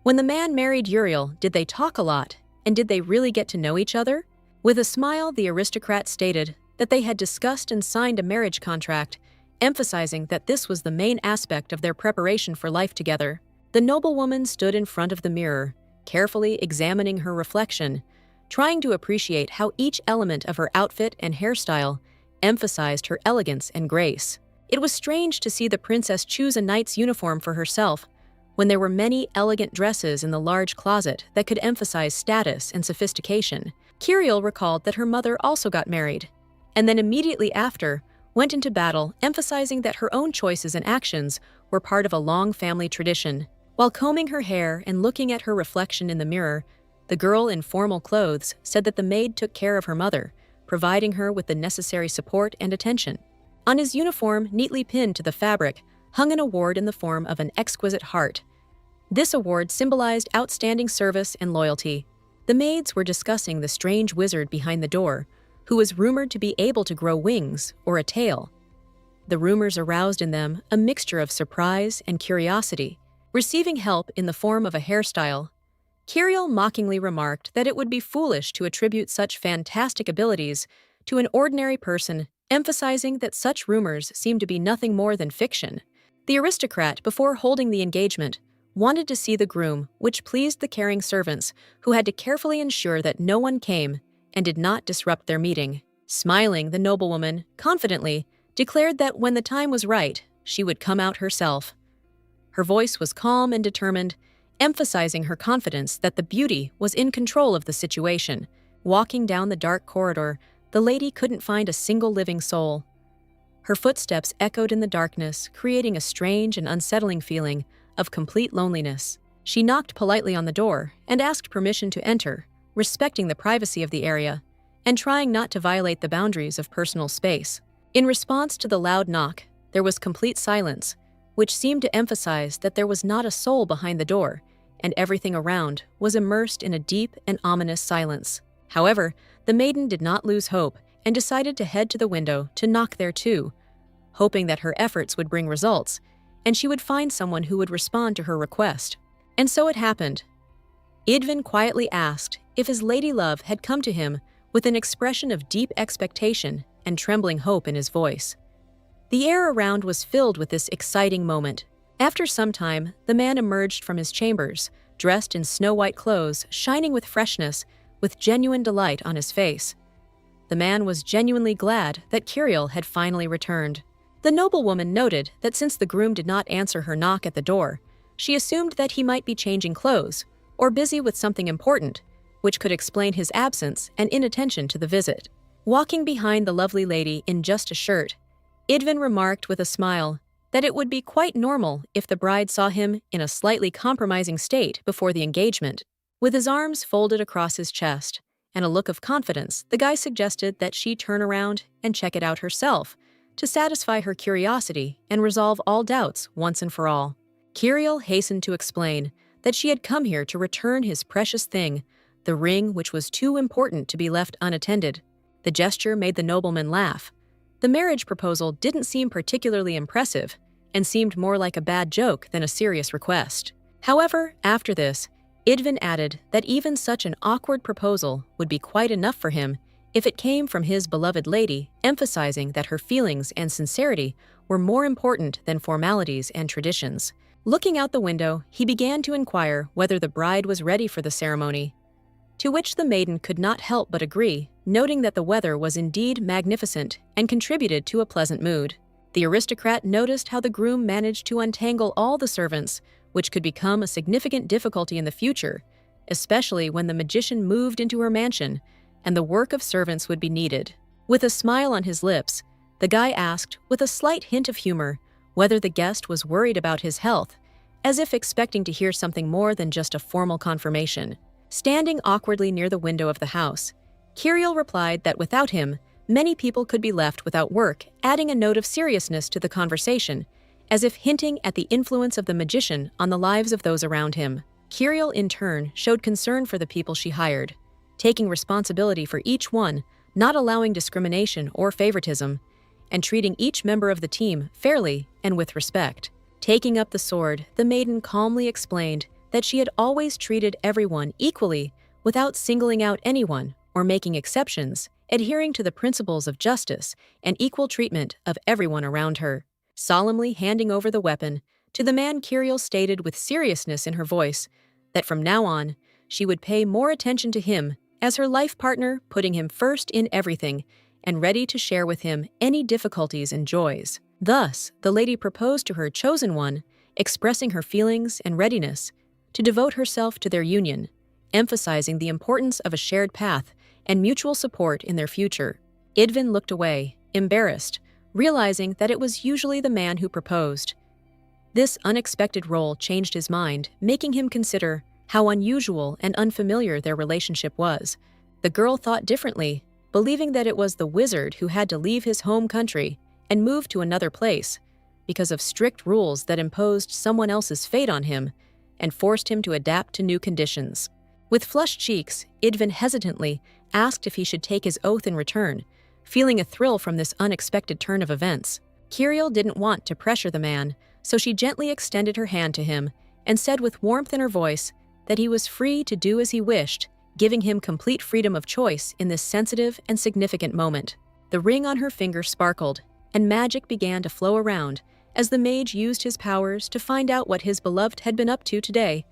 When the man married Uriel, did they talk a lot, and did they really get to know each other? With a smile, the aristocrat stated that they had discussed and signed a marriage contract, emphasizing that this was the main aspect of their preparation for life together. The noblewoman stood in front of the mirror, carefully examining her reflection, trying to appreciate how each element of her outfit and hairstyle emphasized her elegance and grace. It was strange to see the princess choose a knight's uniform for herself, when there were many elegant dresses in the large closet that could emphasize status and sophistication. Kirill recalled that her mother also got married, and then immediately after went into battle, emphasizing that her own choices and actions were part of a long family tradition. While combing her hair and looking at her reflection in the mirror, the girl in formal clothes said that the maid took care of her mother, providing her with the necessary support and attention. On his uniform, neatly pinned to the fabric, hung an award in the form of an exquisite heart. This award symbolized outstanding service and loyalty. The maids were discussing the strange wizard behind the door, who was rumored to be able to grow wings or a tail. The rumors aroused in them a mixture of surprise and curiosity. Receiving help in the form of a hairstyle, Kirill mockingly remarked that it would be foolish to attribute such fantastic abilities to an ordinary person, emphasizing that such rumors seemed to be nothing more than fiction. The aristocrat, before holding the engagement, wanted to see the groom, which pleased the caring servants, who had to carefully ensure that no one came and did not disrupt their meeting. Smiling, the noblewoman, confidently, declared that when the time was right, she would come out herself. Her voice was calm and determined, emphasizing her confidence that the beauty was in control of the situation. Walking down the dark corridor, the lady couldn't find a single living soul. Her footsteps echoed in the darkness, creating a strange and unsettling feeling of complete loneliness. She knocked politely on the door and asked permission to enter, respecting the privacy of the area and trying not to violate the boundaries of personal space. In response to the loud knock, there was complete silence, which seemed to emphasize that there was not a soul behind the door, and everything around was immersed in a deep and ominous silence. However, the maiden did not lose hope and decided to head to the window to knock there too, hoping that her efforts would bring results, and she would find someone who would respond to her request. And so it happened. Idvin quietly asked if his ladylove had come to him with an expression of deep expectation and trembling hope in his voice. The air around was filled with this exciting moment. After some time, the man emerged from his chambers, dressed in snow-white clothes, shining with freshness, with genuine delight on his face. The man was genuinely glad that Kirill had finally returned. The noblewoman noted that since the groom did not answer her knock at the door, she assumed that he might be changing clothes or busy with something important, which could explain his absence and inattention to the visit. Walking behind the lovely lady in just a shirt, Idvin remarked with a smile that it would be quite normal if the bride saw him in a slightly compromising state before the engagement. With his arms folded across his chest and a look of confidence, the guy suggested that she turn around and check it out herself to satisfy her curiosity and resolve all doubts once and for all. Kirill hastened to explain that she had come here to return his precious thing, the ring which was too important to be left unattended. The gesture made the nobleman laugh. The marriage proposal didn't seem particularly impressive and seemed more like a bad joke than a serious request. However, after this, Idvin added that even such an awkward proposal would be quite enough for him if it came from his beloved lady, emphasizing that her feelings and sincerity were more important than formalities and traditions. Looking out the window, he began to inquire whether the bride was ready for the ceremony, to which the maiden could not help but agree, noting that the weather was indeed magnificent and contributed to a pleasant mood. The aristocrat noticed how the groom managed to untangle all the servants, which could become a significant difficulty in the future, especially when the magician moved into her mansion and the work of servants would be needed. With a smile on his lips, the guy asked, with a slight hint of humor, whether the guest was worried about his health, as if expecting to hear something more than just a formal confirmation. Standing awkwardly near the window of the house, Kirill replied that without him, many people could be left without work, adding a note of seriousness to the conversation, as if hinting at the influence of the magician on the lives of those around him. Kirill, in turn, showed concern for the people she hired, taking responsibility for each one, not allowing discrimination or favoritism, and treating each member of the team fairly and with respect. Taking up the sword, the maiden calmly explained that she had always treated everyone equally without singling out anyone or making exceptions, adhering to the principles of justice and equal treatment of everyone around her. Solemnly handing over the weapon to the man, Kirill stated with seriousness in her voice that from now on she would pay more attention to him as her life partner, putting him first in everything and ready to share with him any difficulties and joys. Thus, the lady proposed to her chosen one, expressing her feelings and readiness to devote herself to their union, emphasizing the importance of a shared path and mutual support in their future. Idvin looked away, embarrassed, realizing that it was usually the man who proposed. This unexpected role changed his mind, making him consider how unusual and unfamiliar their relationship was. The girl thought differently, believing that it was the wizard who had to leave his home country and move to another place because of strict rules that imposed someone else's fate on him and forced him to adapt to new conditions. With flushed cheeks, Idvin hesitantly asked if he should take his oath in return, feeling a thrill from this unexpected turn of events. Kirill didn't want to pressure the man, so she gently extended her hand to him and said with warmth in her voice that he was free to do as he wished, giving him complete freedom of choice in this sensitive and significant moment. The ring on her finger sparkled, and magic began to flow around as the mage used his powers to find out what his beloved had been up to today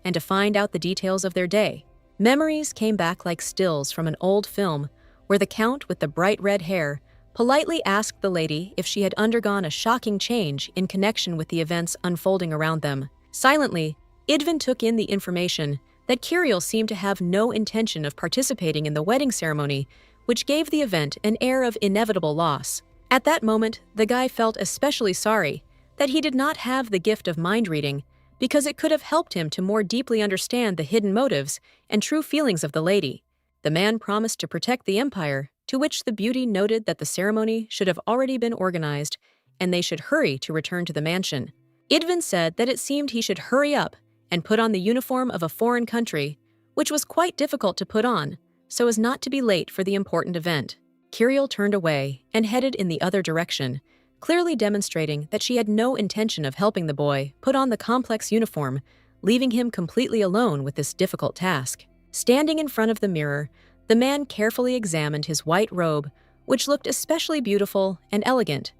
and to find out the details of their day. Memories came back like stills from an old film where the count with the bright red hair politely asked the lady if she had undergone a shocking change in connection with the events unfolding around them. Silently, Idvin took in the information that Kirill seemed to have no intention of participating in the wedding ceremony, which gave the event an air of inevitable loss. At that moment, the guy felt especially sorry that he did not have the gift of mind reading, because it could have helped him to more deeply understand the hidden motives and true feelings of the lady. The man promised to protect the empire, to which the beauty noted that the ceremony should have already been organized and they should hurry to return to the mansion. Idvin said that it seemed he should hurry up and put on the uniform of a foreign country, which was quite difficult to put on, so as not to be late for the important event. Kirill turned away and headed in the other direction, clearly demonstrating that she had no intention of helping the boy put on the complex uniform, leaving him completely alone with this difficult task. Standing in front of the mirror, the man carefully examined his white robe, which looked especially beautiful and elegant,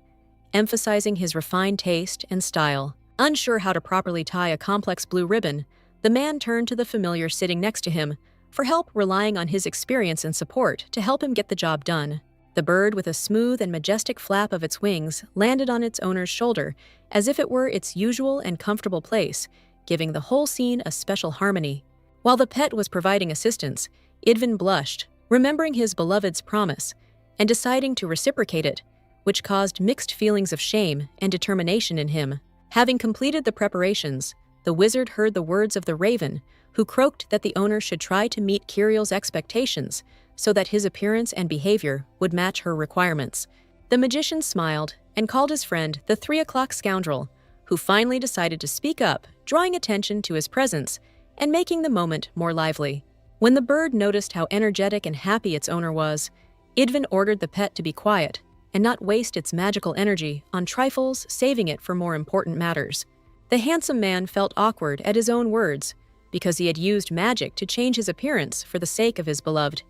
emphasizing his refined taste and style. Unsure how to properly tie a complex blue ribbon, the man turned to the familiar sitting next to him for help, relying on his experience and support to help him get the job done. The bird, with a smooth and majestic flap of its wings, landed on its owner's shoulder as if it were its usual and comfortable place, giving the whole scene a special harmony. While the pet was providing assistance, Idvin blushed, remembering his beloved's promise, and deciding to reciprocate it, which caused mixed feelings of shame and determination in him. Having completed the preparations, the wizard heard the words of the raven, who croaked that the owner should try to meet Kiriel's expectations so that his appearance and behavior would match her requirements. The magician smiled and called his friend the 3 o'clock scoundrel, who finally decided to speak up, drawing attention to his presence and making the moment more lively. When the bird noticed how energetic and happy its owner was, Idvin ordered the pet to be quiet and not waste its magical energy on trifles, saving it for more important matters. The handsome man felt awkward at his own words because he had used magic to change his appearance for the sake of his beloved,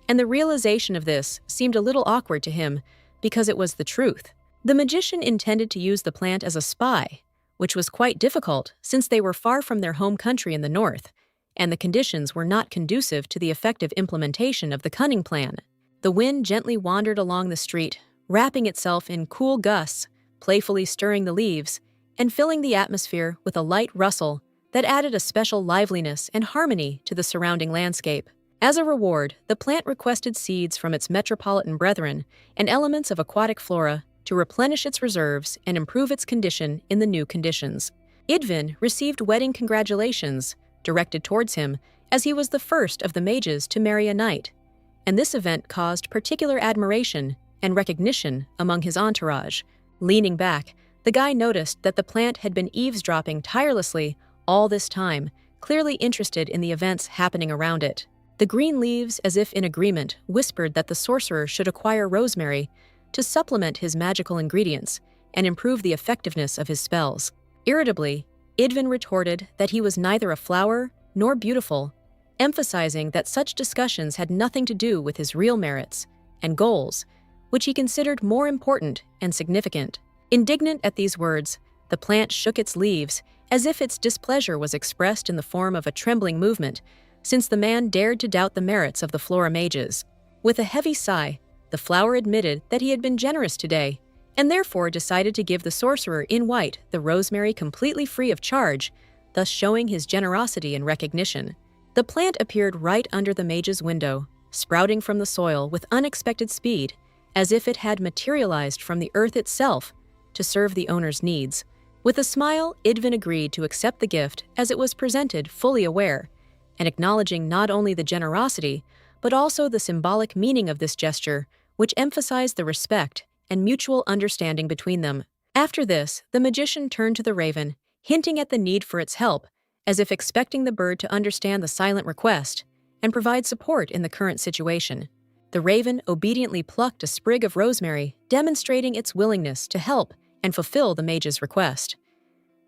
and the realization of this seemed a little awkward to him because it was the truth. The magician intended to use the plant as a spy, which was quite difficult since they were far from their home country in the north, and the conditions were not conducive to the effective implementation of the cunning plan. The wind gently wandered along the street, wrapping itself in cool gusts, playfully stirring the leaves, and filling the atmosphere with a light rustle that added a special liveliness and harmony to the surrounding landscape. As a reward, the plant requested seeds from its metropolitan brethren and elements of aquatic flora to replenish its reserves and improve its condition in the new conditions. Idvin received wedding congratulations directed towards him as he was the first of the mages to marry a knight, and this event caused particular admiration and recognition among his entourage. Leaning back, the guy noticed that the plant had been eavesdropping tirelessly all this time, clearly interested in the events happening around it. The green leaves, as if in agreement, whispered that the sorcerer should acquire rosemary to supplement his magical ingredients and improve the effectiveness of his spells. Irritably, Idvin retorted that he was neither a flower nor beautiful, emphasizing that such discussions had nothing to do with his real merits and goals, which he considered more important and significant. Indignant at these words, the plant shook its leaves as if its displeasure was expressed in the form of a trembling movement, since the man dared to doubt the merits of the Flora mages. With a heavy sigh, the flower admitted that he had been generous today, and therefore decided to give the sorcerer in white the rosemary completely free of charge, thus showing his generosity and recognition. The plant appeared right under the mage's window, sprouting from the soil with unexpected speed, as if it had materialized from the earth itself to serve the owner's needs. With a smile, Idvin agreed to accept the gift as it was presented, fully aware, and acknowledging not only the generosity, but also the symbolic meaning of this gesture, which emphasized the respect and mutual understanding between them. After this, the magician turned to the raven, hinting at the need for its help, as if expecting the bird to understand the silent request and provide support in the current situation. The raven obediently plucked a sprig of rosemary, demonstrating its willingness to help and fulfill the mage's request.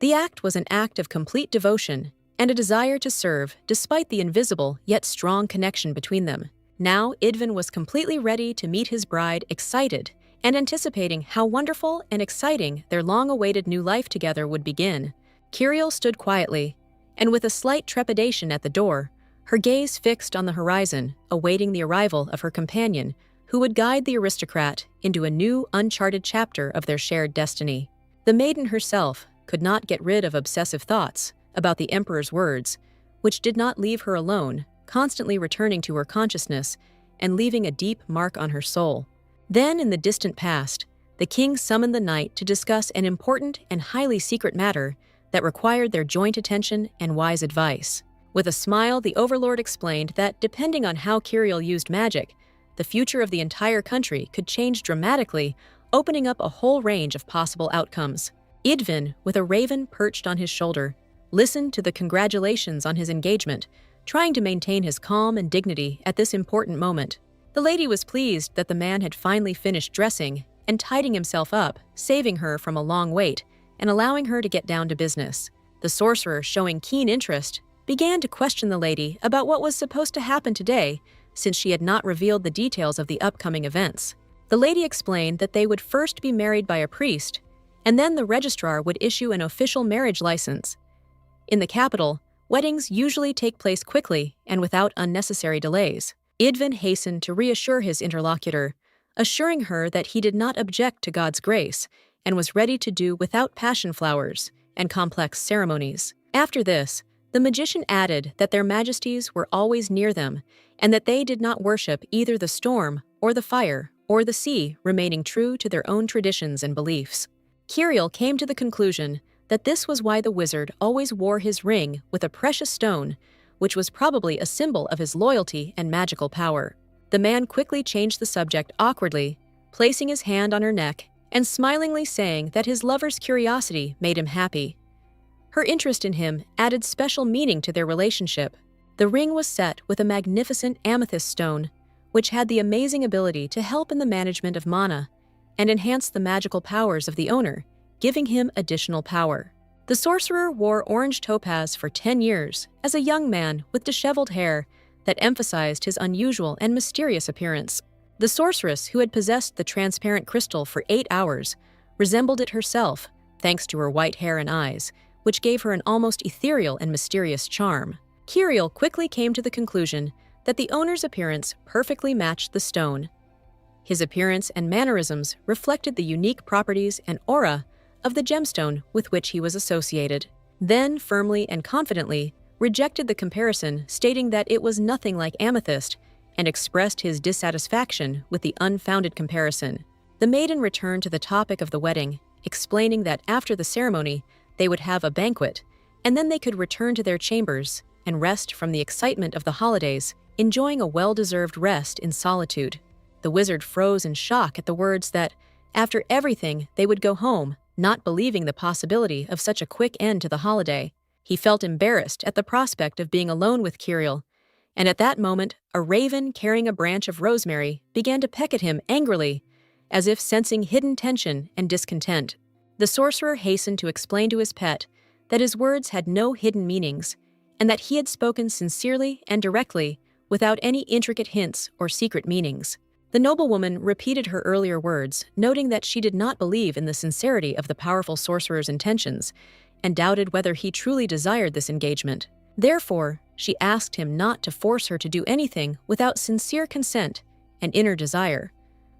The act was an act of complete devotion and a desire to serve despite the invisible yet strong connection between them. Now Idvin was completely ready to meet his bride, excited and anticipating how wonderful and exciting their long-awaited new life together would begin. Kiriel stood quietly, and with a slight trepidation at the door, her gaze fixed on the horizon, awaiting the arrival of her companion, who would guide the aristocrat into a new, uncharted chapter of their shared destiny. The maiden herself could not get rid of obsessive thoughts about the emperor's words, which did not leave her alone, constantly returning to her consciousness and leaving a deep mark on her soul. Then, in the distant past, the king summoned the knight to discuss an important and highly secret matter that required their joint attention and wise advice. With a smile, the overlord explained that, depending on how Kiriel used magic, the future of the entire country could change dramatically, opening up a whole range of possible outcomes. Idvin, with a raven perched on his shoulder, listened to the congratulations on his engagement, trying to maintain his calm and dignity at this important moment. The lady was pleased that the man had finally finished dressing and tidying himself up, saving her from a long wait and allowing her to get down to business. The sorcerer, showing keen interest, began to question the lady about what was supposed to happen today, since she had not revealed the details of the upcoming events. The lady explained that they would first be married by a priest, and then the registrar would issue an official marriage license. In the capital, weddings usually take place quickly and without unnecessary delays. Idvin hastened to reassure his interlocutor, assuring her that he did not object to God's grace and was ready to do without passion flowers and complex ceremonies. After this, the magician added that their majesties were always near them, and that they did not worship either the storm, or the fire, or the sea, remaining true to their own traditions and beliefs. Kirill came to the conclusion that this was why the wizard always wore his ring with a precious stone, which was probably a symbol of his loyalty and magical power. The man quickly changed the subject awkwardly, placing his hand on her neck and smilingly saying that his lover's curiosity made him happy. Her interest in him added special meaning to their relationship. The ring was set with a magnificent amethyst stone, which had the amazing ability to help in the management of mana and enhance the magical powers of the owner, giving him additional power. The sorcerer wore orange topaz for 10 years as a young man with disheveled hair that emphasized his unusual and mysterious appearance. The sorceress who had possessed the transparent crystal for 8 hours resembled it herself, thanks to her white hair and eyes, which gave her an almost ethereal and mysterious charm. Kirill quickly came to the conclusion that the owner's appearance perfectly matched the stone. His appearance and mannerisms reflected the unique properties and aura of the gemstone with which he was associated. Then, firmly and confidently, rejected the comparison, stating that it was nothing like amethyst, and expressed his dissatisfaction with the unfounded comparison. The maiden returned to the topic of the wedding, explaining that after the ceremony, they would have a banquet, and then they could return to their chambers and rest from the excitement of the holidays, enjoying a well-deserved rest in solitude. The wizard froze in shock at the words that, after everything, they would go home, not believing the possibility of such a quick end to the holiday. He felt embarrassed at the prospect of being alone with Kirill, and at that moment, a raven carrying a branch of rosemary began to peck at him angrily, as if sensing hidden tension and discontent. The sorcerer hastened to explain to his pet that his words had no hidden meanings, and that he had spoken sincerely and directly, without any intricate hints or secret meanings. The noblewoman repeated her earlier words, noting that she did not believe in the sincerity of the powerful sorcerer's intentions, and doubted whether he truly desired this engagement. Therefore, she asked him not to force her to do anything without sincere consent and inner desire,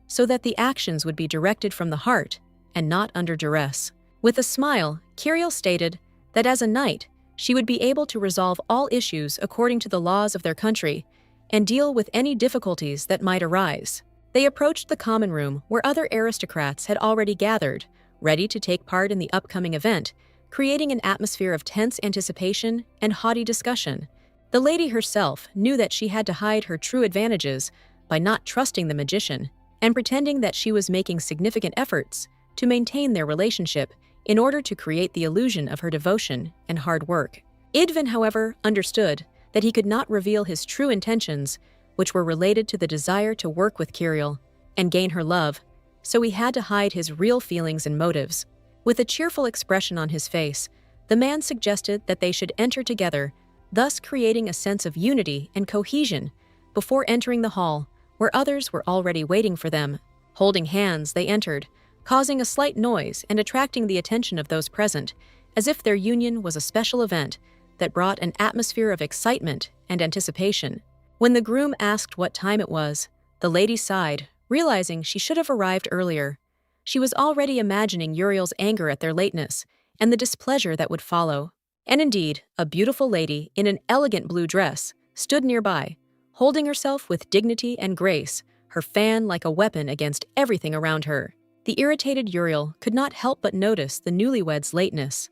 so that the actions would be directed from the heart and not under duress. With a smile, Kirill stated that as a knight, she would be able to resolve all issues according to the laws of their country and deal with any difficulties that might arise. They approached the common room where other aristocrats had already gathered, ready to take part in the upcoming event, creating an atmosphere of tense anticipation and haughty discussion. The lady herself knew that she had to hide her true advantages by not trusting the magician and pretending that she was making significant efforts to maintain their relationship in order to create the illusion of her devotion and hard work. Idvin, however, understood that he could not reveal his true intentions, which were related to the desire to work with Kirill and gain her love, so he had to hide his real feelings and motives. With a cheerful expression on his face, the man suggested that they should enter together, thus creating a sense of unity and cohesion before entering the hall, where others were already waiting for them. Holding hands, they entered, causing a slight noise and attracting the attention of those present, as if their union was a special event that brought an atmosphere of excitement and anticipation. When the groom asked what time it was, the lady sighed, realizing she should have arrived earlier. She was already imagining Uriel's anger at their lateness and the displeasure that would follow. And indeed, a beautiful lady in an elegant blue dress stood nearby, holding herself with dignity and grace, her fan like a weapon against everything around her. The irritated Uriel could not help but notice the newlyweds' lateness.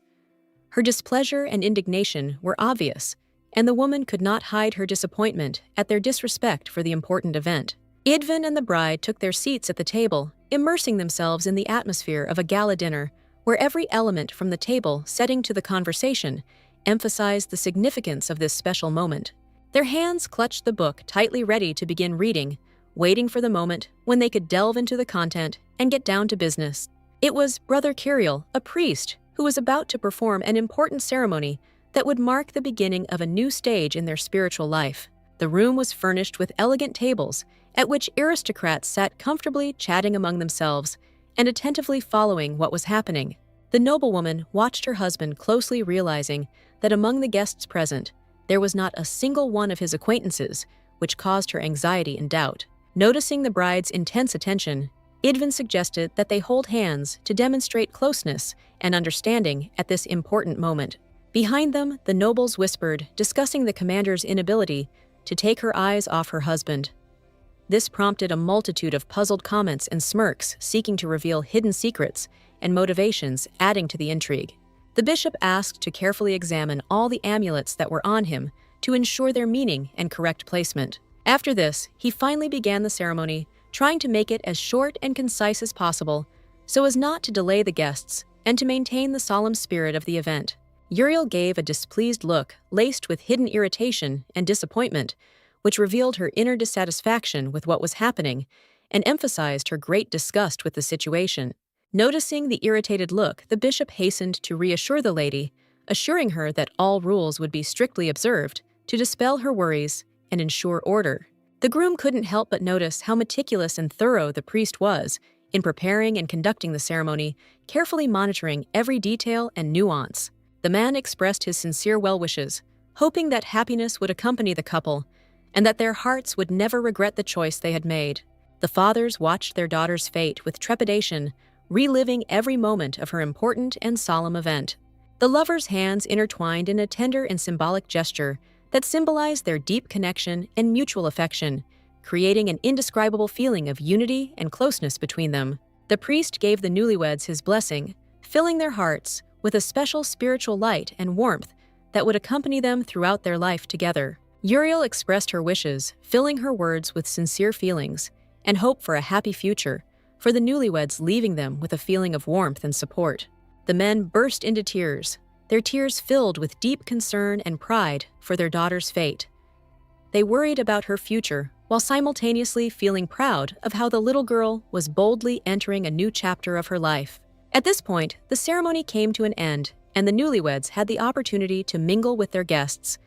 Her displeasure and indignation were obvious, and the woman could not hide her disappointment at their disrespect for the important event. Idvin and the bride took their seats at the table, immersing themselves in the atmosphere of a gala dinner, where every element from the table setting to the conversation emphasized the significance of this special moment. Their hands clutched the book, tightly ready to begin reading, waiting for the moment when they could delve into the content and get down to business. It was Brother Kirill, a priest, who was about to perform an important ceremony that would mark the beginning of a new stage in their spiritual life. The room was furnished with elegant tables, at which aristocrats sat comfortably chatting among themselves and attentively following what was happening. The noblewoman watched her husband closely, realizing that among the guests present, there was not a single one of his acquaintances, which caused her anxiety and doubt. Noticing the bride's intense attention, Idvin suggested that they hold hands to demonstrate closeness and understanding at this important moment. Behind them, the nobles whispered, discussing the commander's inability to take her eyes off her husband. This prompted a multitude of puzzled comments and smirks, seeking to reveal hidden secrets and motivations, adding to the intrigue. The bishop asked to carefully examine all the amulets that were on him to ensure their meaning and correct placement. After this, he finally began the ceremony, trying to make it as short and concise as possible so as not to delay the guests and to maintain the solemn spirit of the event. Uriel gave a displeased look, laced with hidden irritation and disappointment, which revealed her inner dissatisfaction with what was happening and emphasized her great disgust with the situation. Noticing the irritated look, the bishop hastened to reassure the lady, assuring her that all rules would be strictly observed to dispel her worries and ensure order. The groom couldn't help but notice how meticulous and thorough the priest was in preparing and conducting the ceremony, carefully monitoring every detail and nuance. The man expressed his sincere well wishes, hoping that happiness would accompany the couple and that their hearts would never regret the choice they had made. The fathers watched their daughter's fate with trepidation, reliving every moment of her important and solemn event. The lovers' hands intertwined in a tender and symbolic gesture that symbolized their deep connection and mutual affection, creating an indescribable feeling of unity and closeness between them. The priest gave the newlyweds his blessing, filling their hearts with a special spiritual light and warmth that would accompany them throughout their life together. Uriel expressed her wishes, filling her words with sincere feelings and hope for a happy future, for the newlyweds, leaving them with a feeling of warmth and support. The men burst into tears, their tears filled with deep concern and pride for their daughter's fate. They worried about her future while simultaneously feeling proud of how the little girl was boldly entering a new chapter of her life. At this point, the ceremony came to an end, and the newlyweds had the opportunity to mingle with their guests,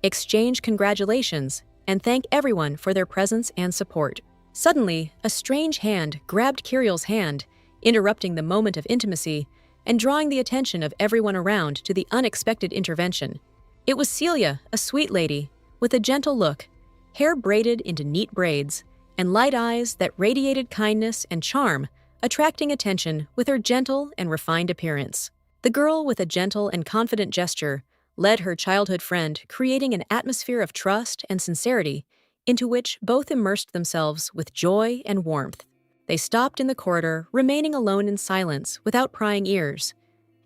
exchange congratulations, and thank everyone for their presence and support. Suddenly, a strange hand grabbed Kiriel's hand, interrupting the moment of intimacy and drawing the attention of everyone around to the unexpected intervention. It was Celia, a sweet lady, with a gentle look, hair braided into neat braids, and light eyes that radiated kindness and charm, attracting attention with her gentle and refined appearance. The girl, with a gentle and confident gesture, led her childhood friend, creating an atmosphere of trust and sincerity into which both immersed themselves with joy and warmth. They stopped in the corridor, remaining alone in silence without prying ears,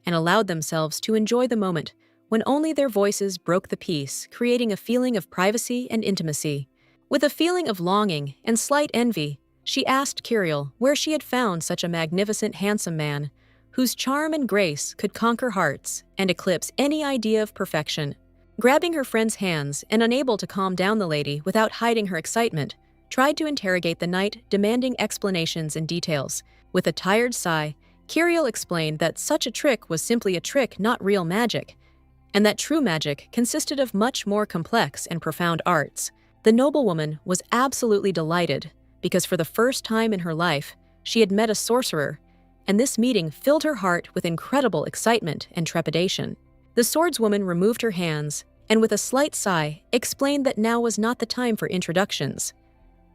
and allowed themselves to enjoy the moment when only their voices broke the peace, creating a feeling of privacy and intimacy. With a feeling of longing and slight envy, she asked Kiriel where she had found such a magnificent, handsome man, whose charm and grace could conquer hearts and eclipse any idea of perfection. Grabbing her friend's hands and unable to calm down the lady without hiding her excitement, tried to interrogate the knight, demanding explanations and details. With a tired sigh, Kiriel explained that such a trick was simply a trick, not real magic, and that true magic consisted of much more complex and profound arts. The noblewoman was absolutely delighted, because for the first time in her life, she had met a sorcerer, and this meeting filled her heart with incredible excitement and trepidation. The swordswoman removed her hands and, with a slight sigh, explained that now was not the time for introductions.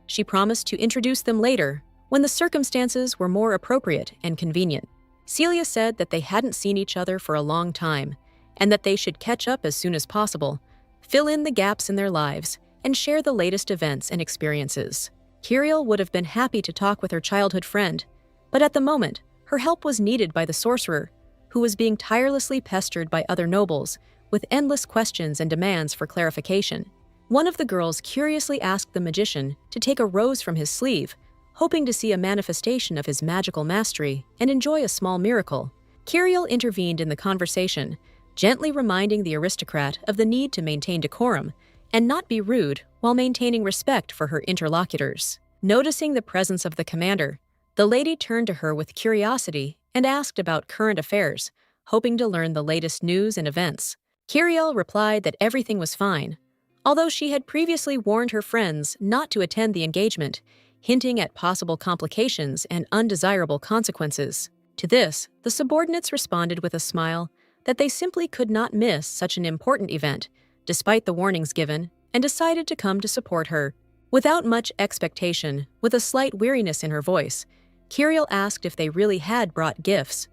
She promised to introduce them later, when the circumstances were more appropriate and convenient. Celia said that they hadn't seen each other for a long time, and that they should catch up as soon as possible, fill in the gaps in their lives, and share the latest events and experiences. Kiriel would have been happy to talk with her childhood friend, but at the moment, her help was needed by the sorcerer, who was being tirelessly pestered by other nobles with endless questions and demands for clarification. One of the girls curiously asked the magician to take a rose from his sleeve, hoping to see a manifestation of his magical mastery and enjoy a small miracle. Kiriel intervened in the conversation, gently reminding the aristocrat of the need to maintain decorum and not be rude while maintaining respect for her interlocutors. Noticing the presence of the commander, the lady turned to her with curiosity and asked about current affairs, hoping to learn the latest news and events. Kiriel replied that everything was fine, although she had previously warned her friends not to attend the engagement, hinting at possible complications and undesirable consequences. To this, the subordinates responded with a smile that they simply could not miss such an important event, despite the warnings given, and decided to come to support her. Without much expectation, with a slight weariness in her voice, Kiriel asked if they really had brought gifts,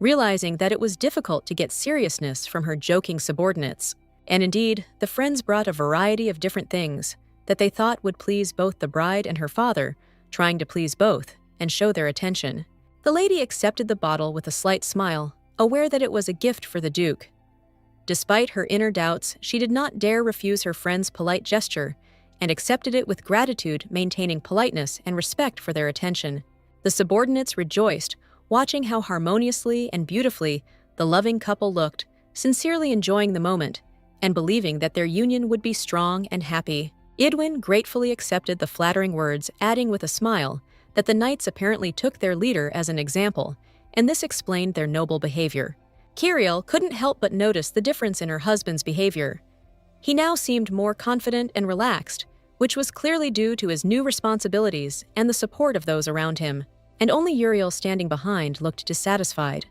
realizing that it was difficult to get seriousness from her joking subordinates. And indeed, the friends brought a variety of different things that they thought would please both the bride and her father, trying to please both and show their attention. The lady accepted the bottle with a slight smile, aware that it was a gift for the Duke. Despite her inner doubts, she did not dare refuse her friend's polite gesture and accepted it with gratitude, maintaining politeness and respect for their attention. The subordinates rejoiced, watching how harmoniously and beautifully the loving couple looked, sincerely enjoying the moment and believing that their union would be strong and happy. Idwin gratefully accepted the flattering words, adding with a smile that the knights apparently took their leader as an example, and this explained their noble behavior. Kiriel couldn't help but notice the difference in her husband's behavior. He now seemed more confident and relaxed, which was clearly due to his new responsibilities and the support of those around him, and only Uriel standing behind looked dissatisfied.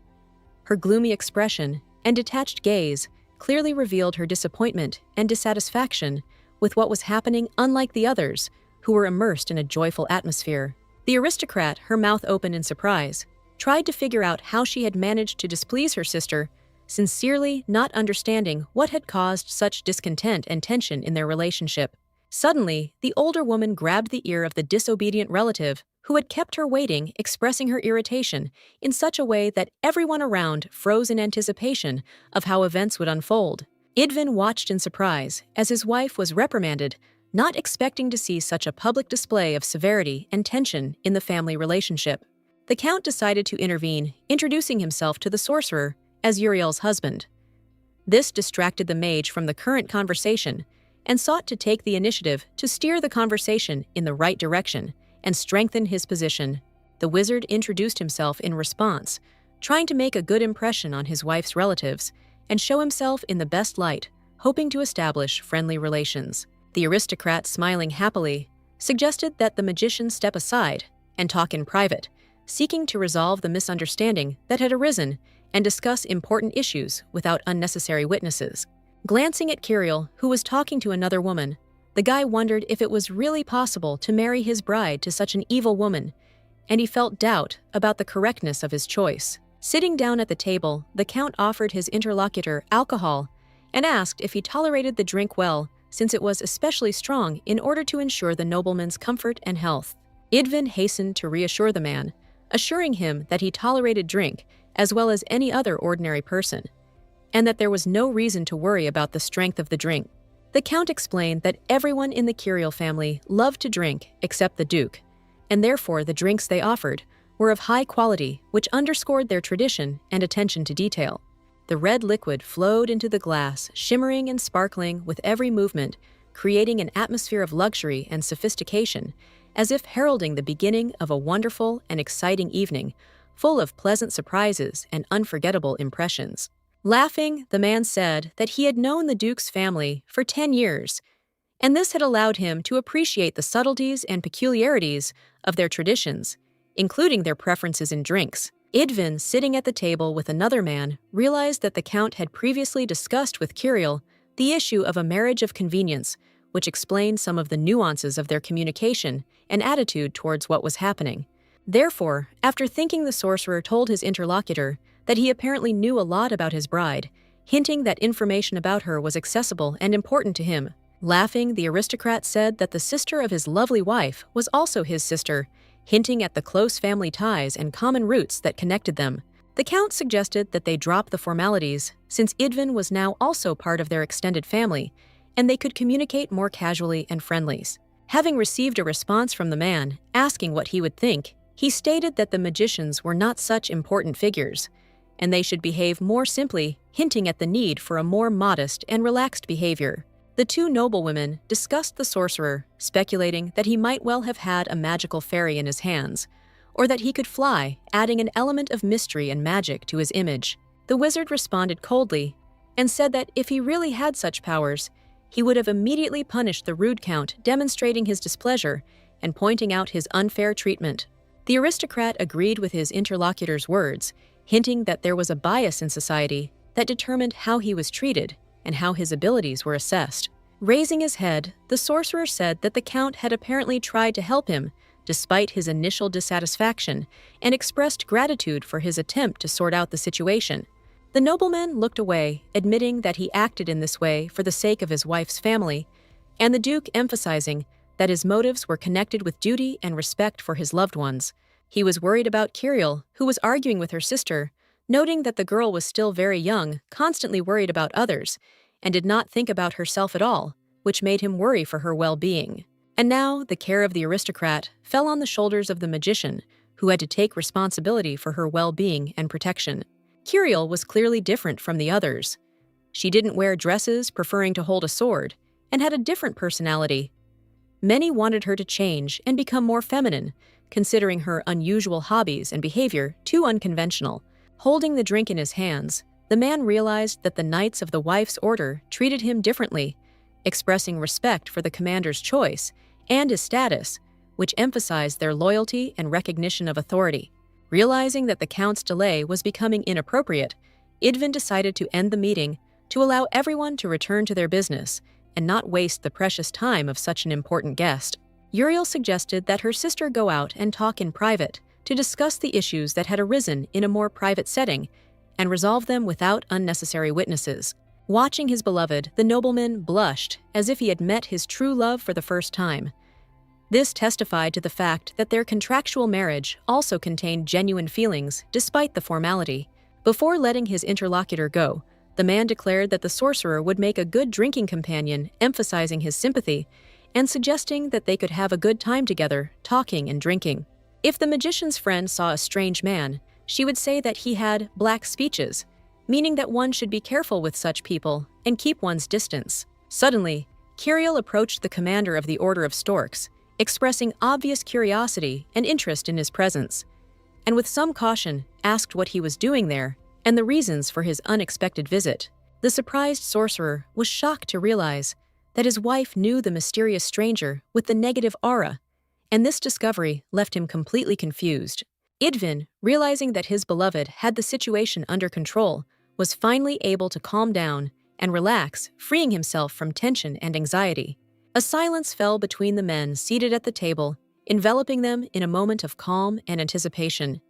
Her gloomy expression and detached gaze clearly revealed her disappointment and dissatisfaction with what was happening, unlike the others, who were immersed in a joyful atmosphere. The aristocrat, her mouth open in surprise, tried to figure out how she had managed to displease her sister, sincerely not understanding what had caused such discontent and tension in their relationship. Suddenly, the older woman grabbed the ear of the disobedient relative who had kept her waiting, expressing her irritation in such a way that everyone around froze in anticipation of how events would unfold. Idvin watched in surprise as his wife was reprimanded, not expecting to see such a public display of severity and tension in the family relationship. The Count decided to intervene, introducing himself to the sorcerer as Uriel's husband. This distracted the mage from the current conversation and sought to take the initiative to steer the conversation in the right direction and strengthen his position. The wizard introduced himself in response, trying to make a good impression on his wife's relatives and show himself in the best light, hoping to establish friendly relations. The aristocrat, smiling happily, suggested that the magician step aside and talk in private, seeking to resolve the misunderstanding that had arisen and discuss important issues without unnecessary witnesses. Glancing at Kiriel, who was talking to another woman, the guy wondered if it was really possible to marry his bride to such an evil woman, and he felt doubt about the correctness of his choice. Sitting down at the table, the Count offered his interlocutor alcohol and asked if he tolerated the drink well, since it was especially strong in order to ensure the nobleman's comfort and health. Idvin hastened to reassure the man, assuring him that he tolerated drink as well as any other ordinary person, and that there was no reason to worry about the strength of the drink. The Count explained that everyone in the Kiriel family loved to drink except the Duke, and therefore the drinks they offered were of high quality, which underscored their tradition and attention to detail. The red liquid flowed into the glass, shimmering and sparkling with every movement, creating an atmosphere of luxury and sophistication, as if heralding the beginning of a wonderful and exciting evening, full of pleasant surprises and unforgettable impressions. Laughing, the man said that he had known the Duke's family for 10 years, and this had allowed him to appreciate the subtleties and peculiarities of their traditions, including their preferences in drinks. Idvin, sitting at the table with another man, realized that the Count had previously discussed with Kiriel the issue of a marriage of convenience, which explained some of the nuances of their communication and attitude towards what was happening. Therefore, after thinking, the sorcerer told his interlocutor that he apparently knew a lot about his bride, hinting that information about her was accessible and important to him. Laughing, the aristocrat said that the sister of his lovely wife was also his sister, hinting at the close family ties and common roots that connected them. The Count suggested that they drop the formalities, since Idvin was now also part of their extended family, and they could communicate more casually and friendly. Having received a response from the man, asking what he would think, he stated that the magicians were not such important figures, and they should behave more simply, hinting at the need for a more modest and relaxed behavior. The two noblewomen discussed the sorcerer, speculating that he might well have had a magical fairy in his hands, or that he could fly, adding an element of mystery and magic to his image. The wizard responded coldly and said that if he really had such powers, he would have immediately punished the rude Count, demonstrating his displeasure and pointing out his unfair treatment. The aristocrat agreed with his interlocutor's words, hinting that there was a bias in society that determined how he was treated and how his abilities were assessed. Raising his head, the sorcerer said that the Count had apparently tried to help him despite his initial dissatisfaction, and expressed gratitude for his attempt to sort out the situation. The nobleman looked away, admitting that he acted in this way for the sake of his wife's family, and the Duke emphasizing that his motives were connected with duty and respect for his loved ones. He was worried about Kirill, who was arguing with her sister, noting that the girl was still very young, constantly worried about others, and did not think about herself at all, which made him worry for her well-being. And now, the care of the aristocrat fell on the shoulders of the magician, who had to take responsibility for her well-being and protection. Kirill was clearly different from the others. She didn't wear dresses, preferring to hold a sword, and had a different personality. Many wanted her to change and become more feminine, considering her unusual hobbies and behavior too unconventional. Holding the drink in his hands, the man realized that the knights of the wife's order treated him differently, expressing respect for the commander's choice and his status, which emphasized their loyalty and recognition of authority. Realizing that the count's delay was becoming inappropriate, Idvin decided to end the meeting to allow everyone to return to their business and not waste the precious time of such an important guest. Uriel suggested that her sister go out and talk in private to discuss the issues that had arisen in a more private setting and resolve them without unnecessary witnesses. Watching his beloved, the nobleman blushed as if he had met his true love for the first time. This testified to the fact that their contractual marriage also contained genuine feelings despite the formality. Before letting his interlocutor go, the man declared that the sorcerer would make a good drinking companion, emphasizing his sympathy and suggesting that they could have a good time together, talking and drinking. If the magician's friend saw a strange man, she would say that he had black speeches, meaning that one should be careful with such people and keep one's distance. Suddenly, Kirill approached the commander of the Order of Storks, expressing obvious curiosity and interest in his presence, and with some caution asked what he was doing there and the reasons for his unexpected visit. The surprised sorcerer was shocked to realize that his wife knew the mysterious stranger with the negative aura, and this discovery left him completely confused. Idvin, realizing that his beloved had the situation under control, was finally able to calm down and relax, freeing himself from tension and anxiety. A silence fell between the men seated at the table, enveloping them in a moment of calm and anticipation,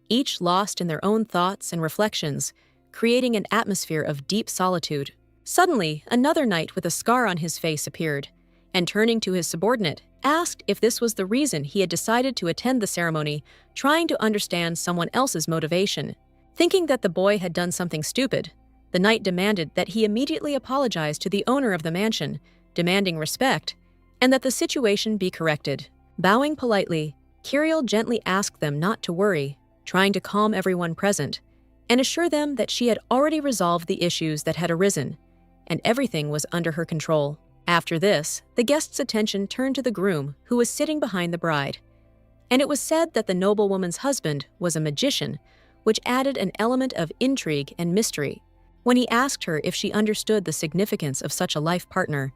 each lost in their own thoughts and reflections, creating an atmosphere of deep solitude. Suddenly, another knight with a scar on his face appeared, and turning to his subordinate, asked if this was the reason he had decided to attend the ceremony, trying to understand someone else's motivation. Thinking that the boy had done something stupid, the knight demanded that he immediately apologize to the owner of the mansion, demanding respect, and that the situation be corrected. Bowing politely, Kirill gently asked them not to worry, trying to calm everyone present, and assure them that she had already resolved the issues that had arisen, and everything was under her control. After this, the guests' attention turned to the groom who was sitting behind the bride, and it was said that the noblewoman's husband was a magician, which added an element of intrigue and mystery. When he asked her if she understood the significance of such a life partner,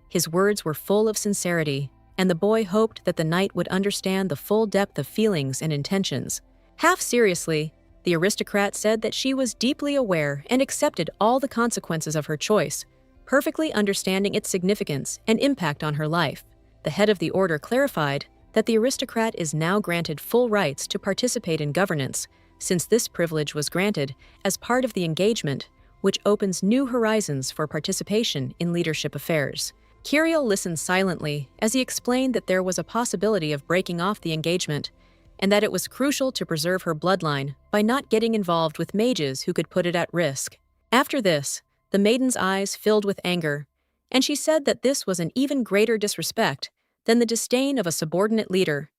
his words were full of sincerity, and the boy hoped that the knight would understand the full depth of feelings and intentions. Half seriously, the aristocrat said that she was deeply aware and accepted all the consequences of her choice, perfectly understanding its significance and impact on her life. The head of the order clarified that the aristocrat is now granted full rights to participate in governance, since this privilege was granted as part of the engagement, which opens new horizons for participation in leadership affairs. Kirill listened silently as he explained that there was a possibility of breaking off the engagement, and that it was crucial to preserve her bloodline by not getting involved with mages who could put it at risk. After this, the maiden's eyes filled with anger, and she said that this was an even greater disrespect than the disdain of a subordinate leader.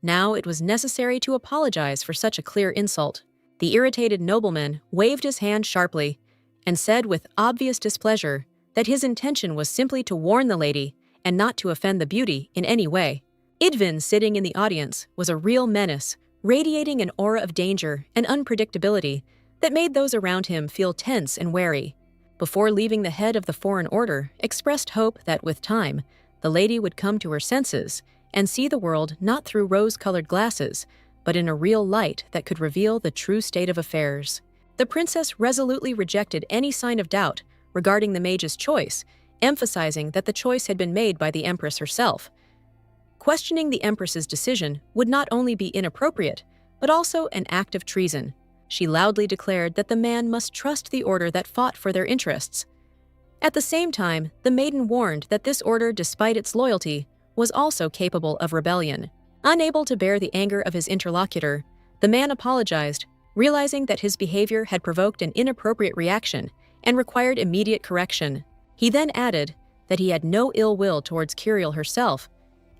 Now it was necessary to apologize for such a clear insult. The irritated nobleman waved his hand sharply and said with obvious displeasure that his intention was simply to warn the lady and not to offend the beauty in any way. Idvin, sitting in the audience, was a real menace, radiating an aura of danger and unpredictability that made those around him feel tense and wary. Before leaving, the head of the foreign order expressed hope that with time, the lady would come to her senses and see the world not through rose-colored glasses, but in a real light that could reveal the true state of affairs. The princess resolutely rejected any sign of doubt regarding the mage's choice, emphasizing that the choice had been made by the empress herself. questioning the Empress's decision would not only be inappropriate, but also an act of treason. She loudly declared that the man must trust the order that fought for their interests. At the same time, the maiden warned that this order, despite its loyalty, was also capable of rebellion. Unable to bear the anger of his interlocutor, the man apologized, realizing that his behavior had provoked an inappropriate reaction and required immediate correction. He then added that he had no ill will towards Curiel herself,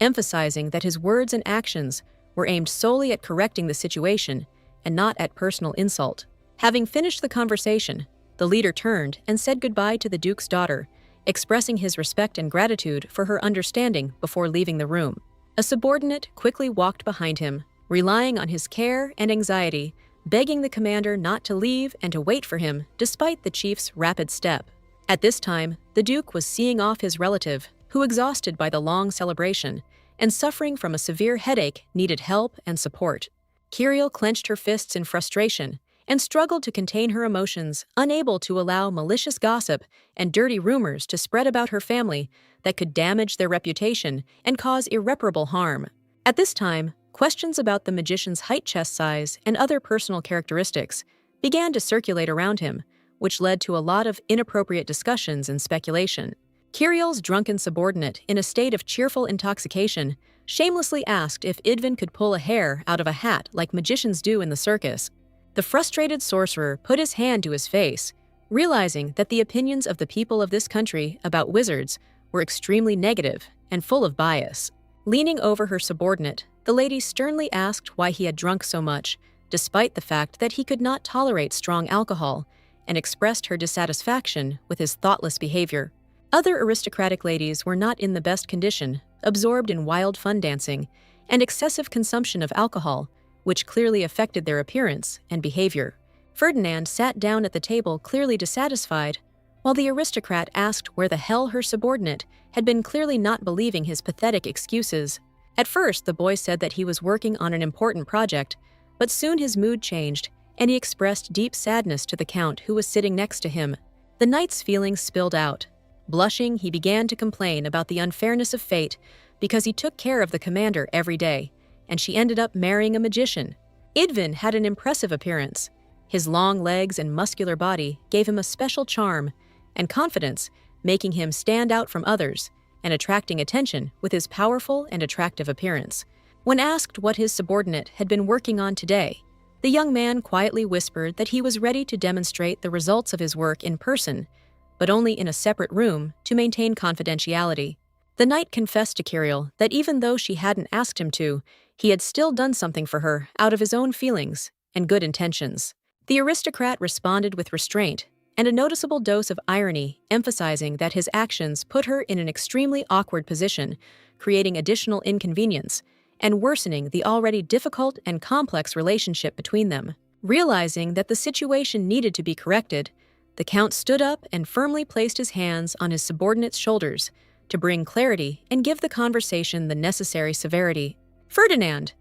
emphasizing that his words and actions were aimed solely at correcting the situation and not at personal insult. Having finished the conversation, the leader turned and said goodbye to the Duke's daughter, expressing his respect and gratitude for her understanding before leaving the room. A subordinate quickly walked behind him, relying on his care and anxiety, begging the commander not to leave and to wait for him despite the chief's rapid step. At this time, the Duke was seeing off his relative, who, exhausted by the long celebration and suffering from a severe headache, needed help and support. Curiel clenched her fists in frustration and struggled to contain her emotions, unable to allow malicious gossip and dirty rumors to spread about her family that could damage their reputation and cause irreparable harm. At this time, questions about the magician's height, chest size, and other personal characteristics began to circulate around him, which led to a lot of inappropriate discussions and speculation. Curiel's drunken subordinate, in a state of cheerful intoxication, shamelessly asked if Idvin could pull a hair out of a hat like magicians do in the circus. The frustrated sorcerer put his hand to his face, realizing that the opinions of the people of this country about wizards were extremely negative and full of bias. Leaning over her subordinate, the lady sternly asked why he had drunk so much, despite the fact that he could not tolerate strong alcohol, and expressed her dissatisfaction with his thoughtless behavior. Other aristocratic ladies were not in the best condition, absorbed in wild fun dancing and excessive consumption of alcohol, which clearly affected their appearance and behavior. Ferdinand sat down at the table clearly dissatisfied, while the aristocrat asked where the hell her subordinate had been, clearly not believing his pathetic excuses. At first, the boy said that he was working on an important project, but soon his mood changed, and he expressed deep sadness to the Count, who was sitting next to him. The knight's feelings spilled out. Blushing, he began to complain about the unfairness of fate because he took care of the commander every day, and she ended up marrying a magician. Idvin had an impressive appearance. His long legs and muscular body gave him a special charm and confidence, making him stand out from others and attracting attention with his powerful and attractive appearance. When asked what his subordinate had been working on today, the young man quietly whispered that he was ready to demonstrate the results of his work in person, but only in a separate room to maintain confidentiality. The knight confessed to Curiel that even though she hadn't asked him to, he had still done something for her out of his own feelings and good intentions. The aristocrat responded with restraint and a noticeable dose of irony, emphasizing that his actions put her in an extremely awkward position, creating additional inconvenience and worsening the already difficult and complex relationship between them. Realizing that the situation needed to be corrected, the Count stood up and firmly placed his hands on his subordinate's shoulders to bring clarity and give the conversation the necessary severity. Ferdinand,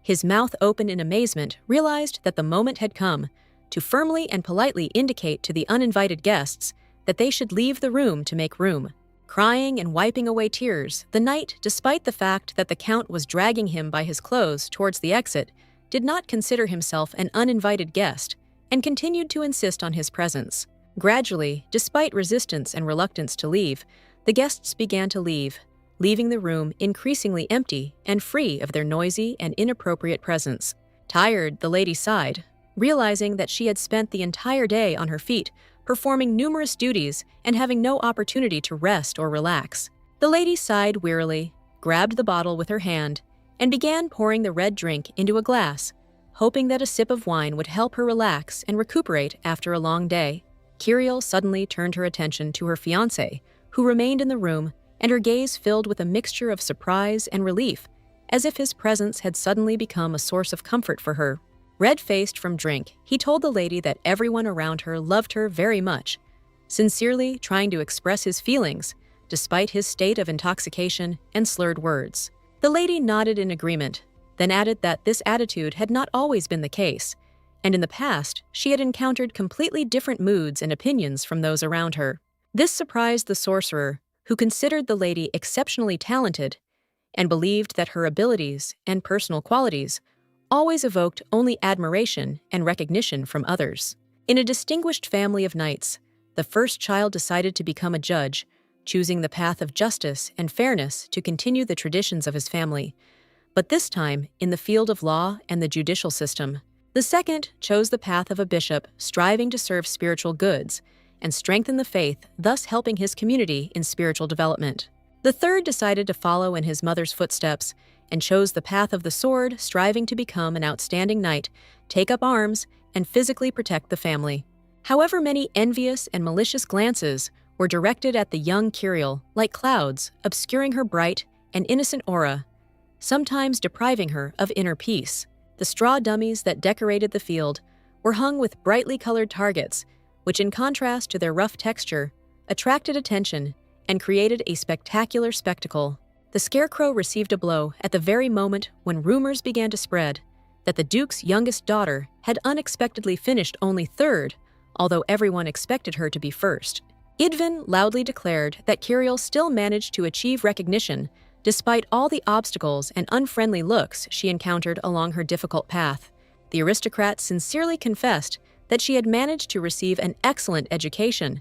his mouth open in amazement, realized that the moment had come to firmly and politely indicate to the uninvited guests that they should leave the room to make room. Crying and wiping away tears, the knight, despite the fact that the Count was dragging him by his clothes towards the exit, did not consider himself an uninvited guest and continued to insist on his presence. Gradually, despite resistance and reluctance to leave, the guests began to leave, leaving the room increasingly empty and free of their noisy and inappropriate presence. Tired, the lady sighed, realizing that she had spent the entire day on her feet, performing numerous duties and having no opportunity to rest or relax. The lady sighed wearily, grabbed the bottle with her hand, and began pouring the red drink into a glass, hoping that a sip of wine would help her relax and recuperate after a long day. Curiel suddenly turned her attention to her fiancé, who remained in the room, and her gaze filled with a mixture of surprise and relief, as if his presence had suddenly become a source of comfort for her. Red-faced from drink, he told the lady that everyone around her loved her very much, sincerely trying to express his feelings, despite his state of intoxication and slurred words. The lady nodded in agreement, then added that this attitude had not always been the case, and in the past, she had encountered completely different moods and opinions from those around her. This surprised the sorcerer, who considered the lady exceptionally talented. and believed that her abilities and personal qualities always evoked only admiration and recognition from others. In a distinguished family of knights, the first child decided to become a judge, choosing the path of justice and fairness to continue the traditions of his family. But this time, in the field of law and the judicial system, the second chose the path of a bishop, striving to serve spiritual goods and strengthen the faith, thus helping his community in spiritual development. The third decided to follow in his mother's footsteps and chose the path of the sword, striving to become an outstanding knight, take up arms, and physically protect the family. However, many envious and malicious glances were directed at the young Kirill, like clouds, obscuring her bright and innocent aura, sometimes depriving her of inner peace. The straw dummies that decorated the field were hung with brightly colored targets, which, in contrast to their rough texture, attracted attention and created a spectacular spectacle. The scarecrow received a blow at the very moment when rumors began to spread that the Duke's youngest daughter had unexpectedly finished only third, although everyone expected her to be first. Idvin loudly declared that Kirill still managed to achieve recognition despite all the obstacles and unfriendly looks she encountered along her difficult path. The aristocrat sincerely confessed that she had managed to receive an excellent education,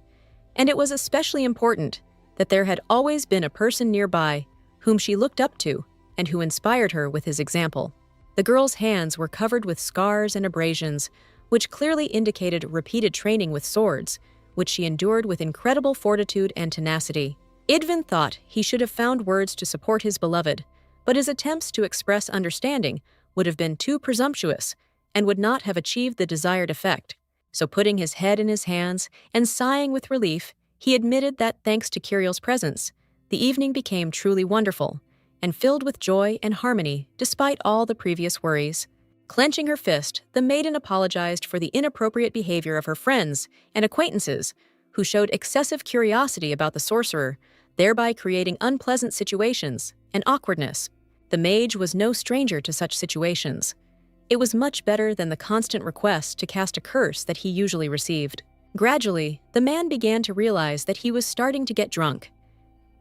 and it was especially important that there had always been a person nearby whom she looked up to and who inspired her with his example. The girl's hands were covered with scars and abrasions, which clearly indicated repeated training with swords, which she endured with incredible fortitude and tenacity. Idvin thought he should have found words to support his beloved, but his attempts to express understanding would have been too presumptuous and would not have achieved the desired effect. So, putting his head in his hands and sighing with relief, he admitted that thanks to Kirill's presence, the evening became truly wonderful and filled with joy and harmony despite all the previous worries. Clenching her fist, the maiden apologized for the inappropriate behavior of her friends and acquaintances, who showed excessive curiosity about the sorcerer, thereby creating unpleasant situations and awkwardness. The mage was no stranger to such situations. It was much better than the constant requests to cast a curse that he usually received. Gradually, the man began to realize that he was starting to get drunk.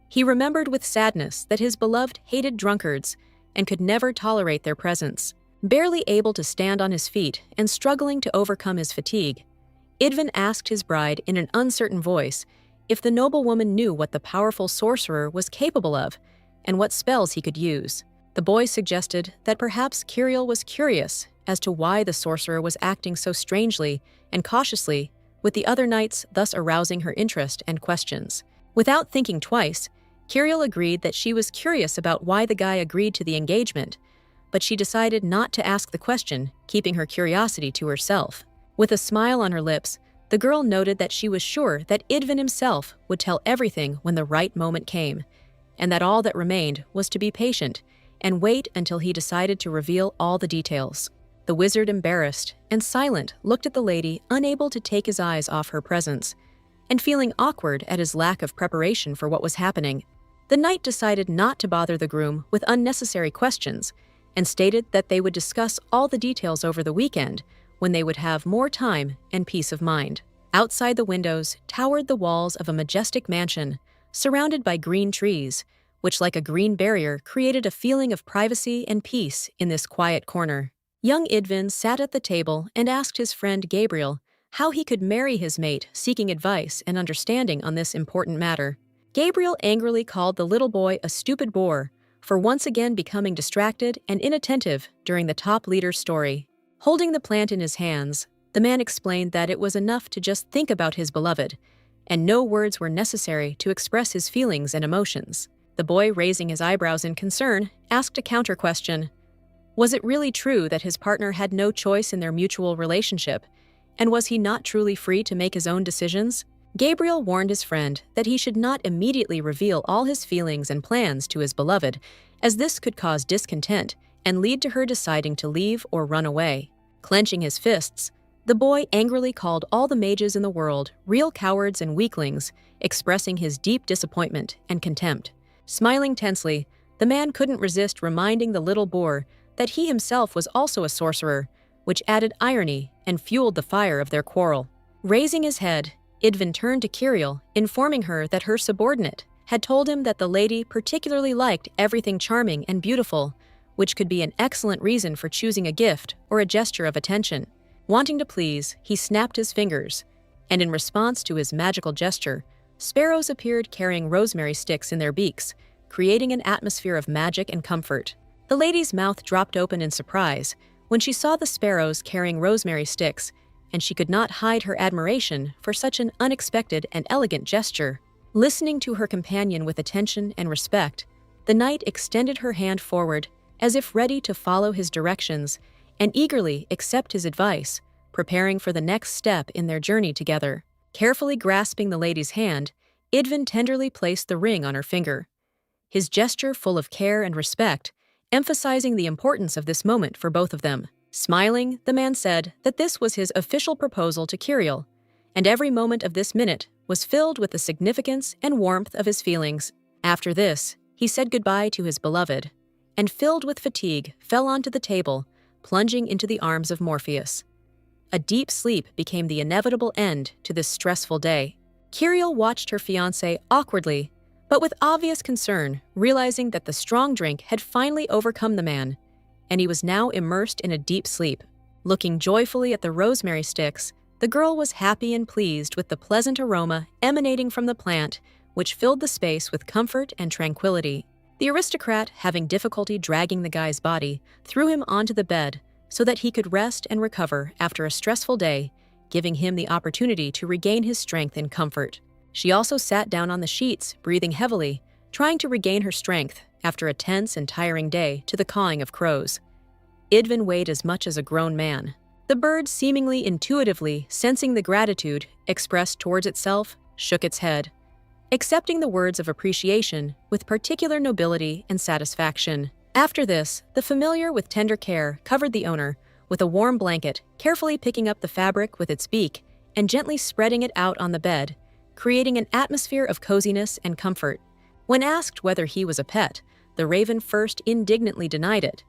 He remembered with sadness that his beloved hated drunkards and could never tolerate their presence. Barely able to stand on his feet and struggling to overcome his fatigue, Idvin asked his bride in an uncertain voice if the noblewoman knew what the powerful sorcerer was capable of and what spells he could use. The boy suggested that perhaps Kirill was curious as to why the sorcerer was acting so strangely and cautiously, with the other knights thus arousing her interest and questions. Without thinking twice, Kirill agreed that she was curious about why the guy agreed to the engagement, but she decided not to ask the question, keeping her curiosity to herself. With a smile on her lips, the girl noted that she was sure that Idvin himself would tell everything when the right moment came, and that all that remained was to be patient and wait until he decided to reveal all the details. The wizard, embarrassed and silent, looked at the lady, unable to take his eyes off her presence, and feeling awkward at his lack of preparation for what was happening. The knight decided not to bother the groom with unnecessary questions and stated that they would discuss all the details over the weekend when they would have more time and peace of mind. Outside the windows towered the walls of a majestic mansion, surrounded by green trees, which, like a green barrier, created a feeling of privacy and peace in this quiet corner. Young Idvin sat at the table and asked his friend Gabriel how he could marry his mate, seeking advice and understanding on this important matter. Gabriel angrily called the little boy a stupid boor for once again becoming distracted and inattentive during the top leader's story. Holding the plant in his hands, the man explained that it was enough to just think about his beloved, and no words were necessary to express his feelings and emotions. The boy, raising his eyebrows in concern, asked a counter-question. Was it really true that his partner had no choice in their mutual relationship, and was he not truly free to make his own decisions? Gabriel warned his friend that he should not immediately reveal all his feelings and plans to his beloved, as this could cause discontent and lead to her deciding to leave or run away. Clenching his fists, the boy angrily called all the mages in the world real cowards and weaklings, expressing his deep disappointment and contempt. Smiling tensely, the man couldn't resist reminding the little boor that he himself was also a sorcerer, which added irony and fueled the fire of their quarrel. Raising his head, Idvin turned to Kirill, informing her that her subordinate had told him that the lady particularly liked everything charming and beautiful, which could be an excellent reason for choosing a gift or a gesture of attention. Wanting to please, he snapped his fingers, and in response to his magical gesture, sparrows appeared carrying rosemary sticks in their beaks, creating an atmosphere of magic and comfort. The lady's mouth dropped open in surprise when she saw the sparrows carrying rosemary sticks, and she could not hide her admiration for such an unexpected and elegant gesture. Listening to her companion with attention and respect, the knight extended her hand forward as if ready to follow his directions and eagerly accept his advice, preparing for the next step in their journey together. Carefully grasping the lady's hand, Idvin tenderly placed the ring on her finger, his gesture full of care and respect, emphasizing the importance of this moment for both of them. Smiling, the man said that this was his official proposal to Kirill, and every moment of this minute was filled with the significance and warmth of his feelings. After this, he said goodbye to his beloved, and filled with fatigue, fell onto the table, plunging into the arms of Morpheus. A deep sleep became the inevitable end to this stressful day. Kirill watched her fiancé awkwardly, but with obvious concern, realizing that the strong drink had finally overcome the man, and he was now immersed in a deep sleep. Looking joyfully at the rosemary sticks, the girl was happy and pleased with the pleasant aroma emanating from the plant, which filled the space with comfort and tranquility. The aristocrat, having difficulty dragging the guy's body, threw him onto the bed so that he could rest and recover after a stressful day, giving him the opportunity to regain his strength and comfort. She also sat down on the sheets, breathing heavily, trying to regain her strength after a tense and tiring day to the cawing of crows. Idvin weighed as much as a grown man. The bird, seemingly intuitively sensing the gratitude expressed towards itself, shook its head, accepting the words of appreciation with particular nobility and satisfaction. After this, the familiar with tender care covered the owner with a warm blanket, carefully picking up the fabric with its beak and gently spreading it out on the bed, creating an atmosphere of coziness and comfort. When asked whether he was a pet, the raven first indignantly denied it,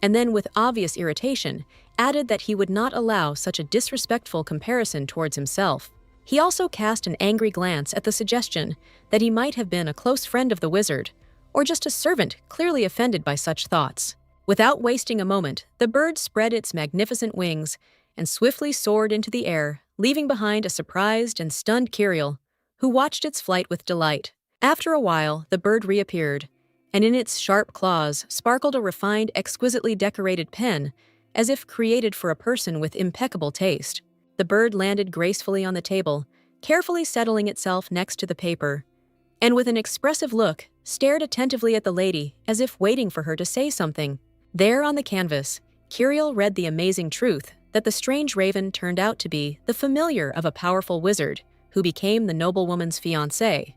and then with obvious irritation, added that he would not allow such a disrespectful comparison towards himself. He also cast an angry glance at the suggestion that he might have been a close friend of the wizard, or just a servant clearly offended by such thoughts. Without wasting a moment, the bird spread its magnificent wings and swiftly soared into the air, leaving behind a surprised and stunned Kirill, who watched its flight with delight. After a while, the bird reappeared, and in its sharp claws sparkled a refined, exquisitely decorated pen, as if created for a person with impeccable taste. The bird landed gracefully on the table, carefully settling itself next to the paper, and with an expressive look, stared attentively at the lady as if waiting for her to say something. There on the canvas, Kirill read the amazing truth that the strange raven turned out to be the familiar of a powerful wizard who became the noblewoman's fiancé.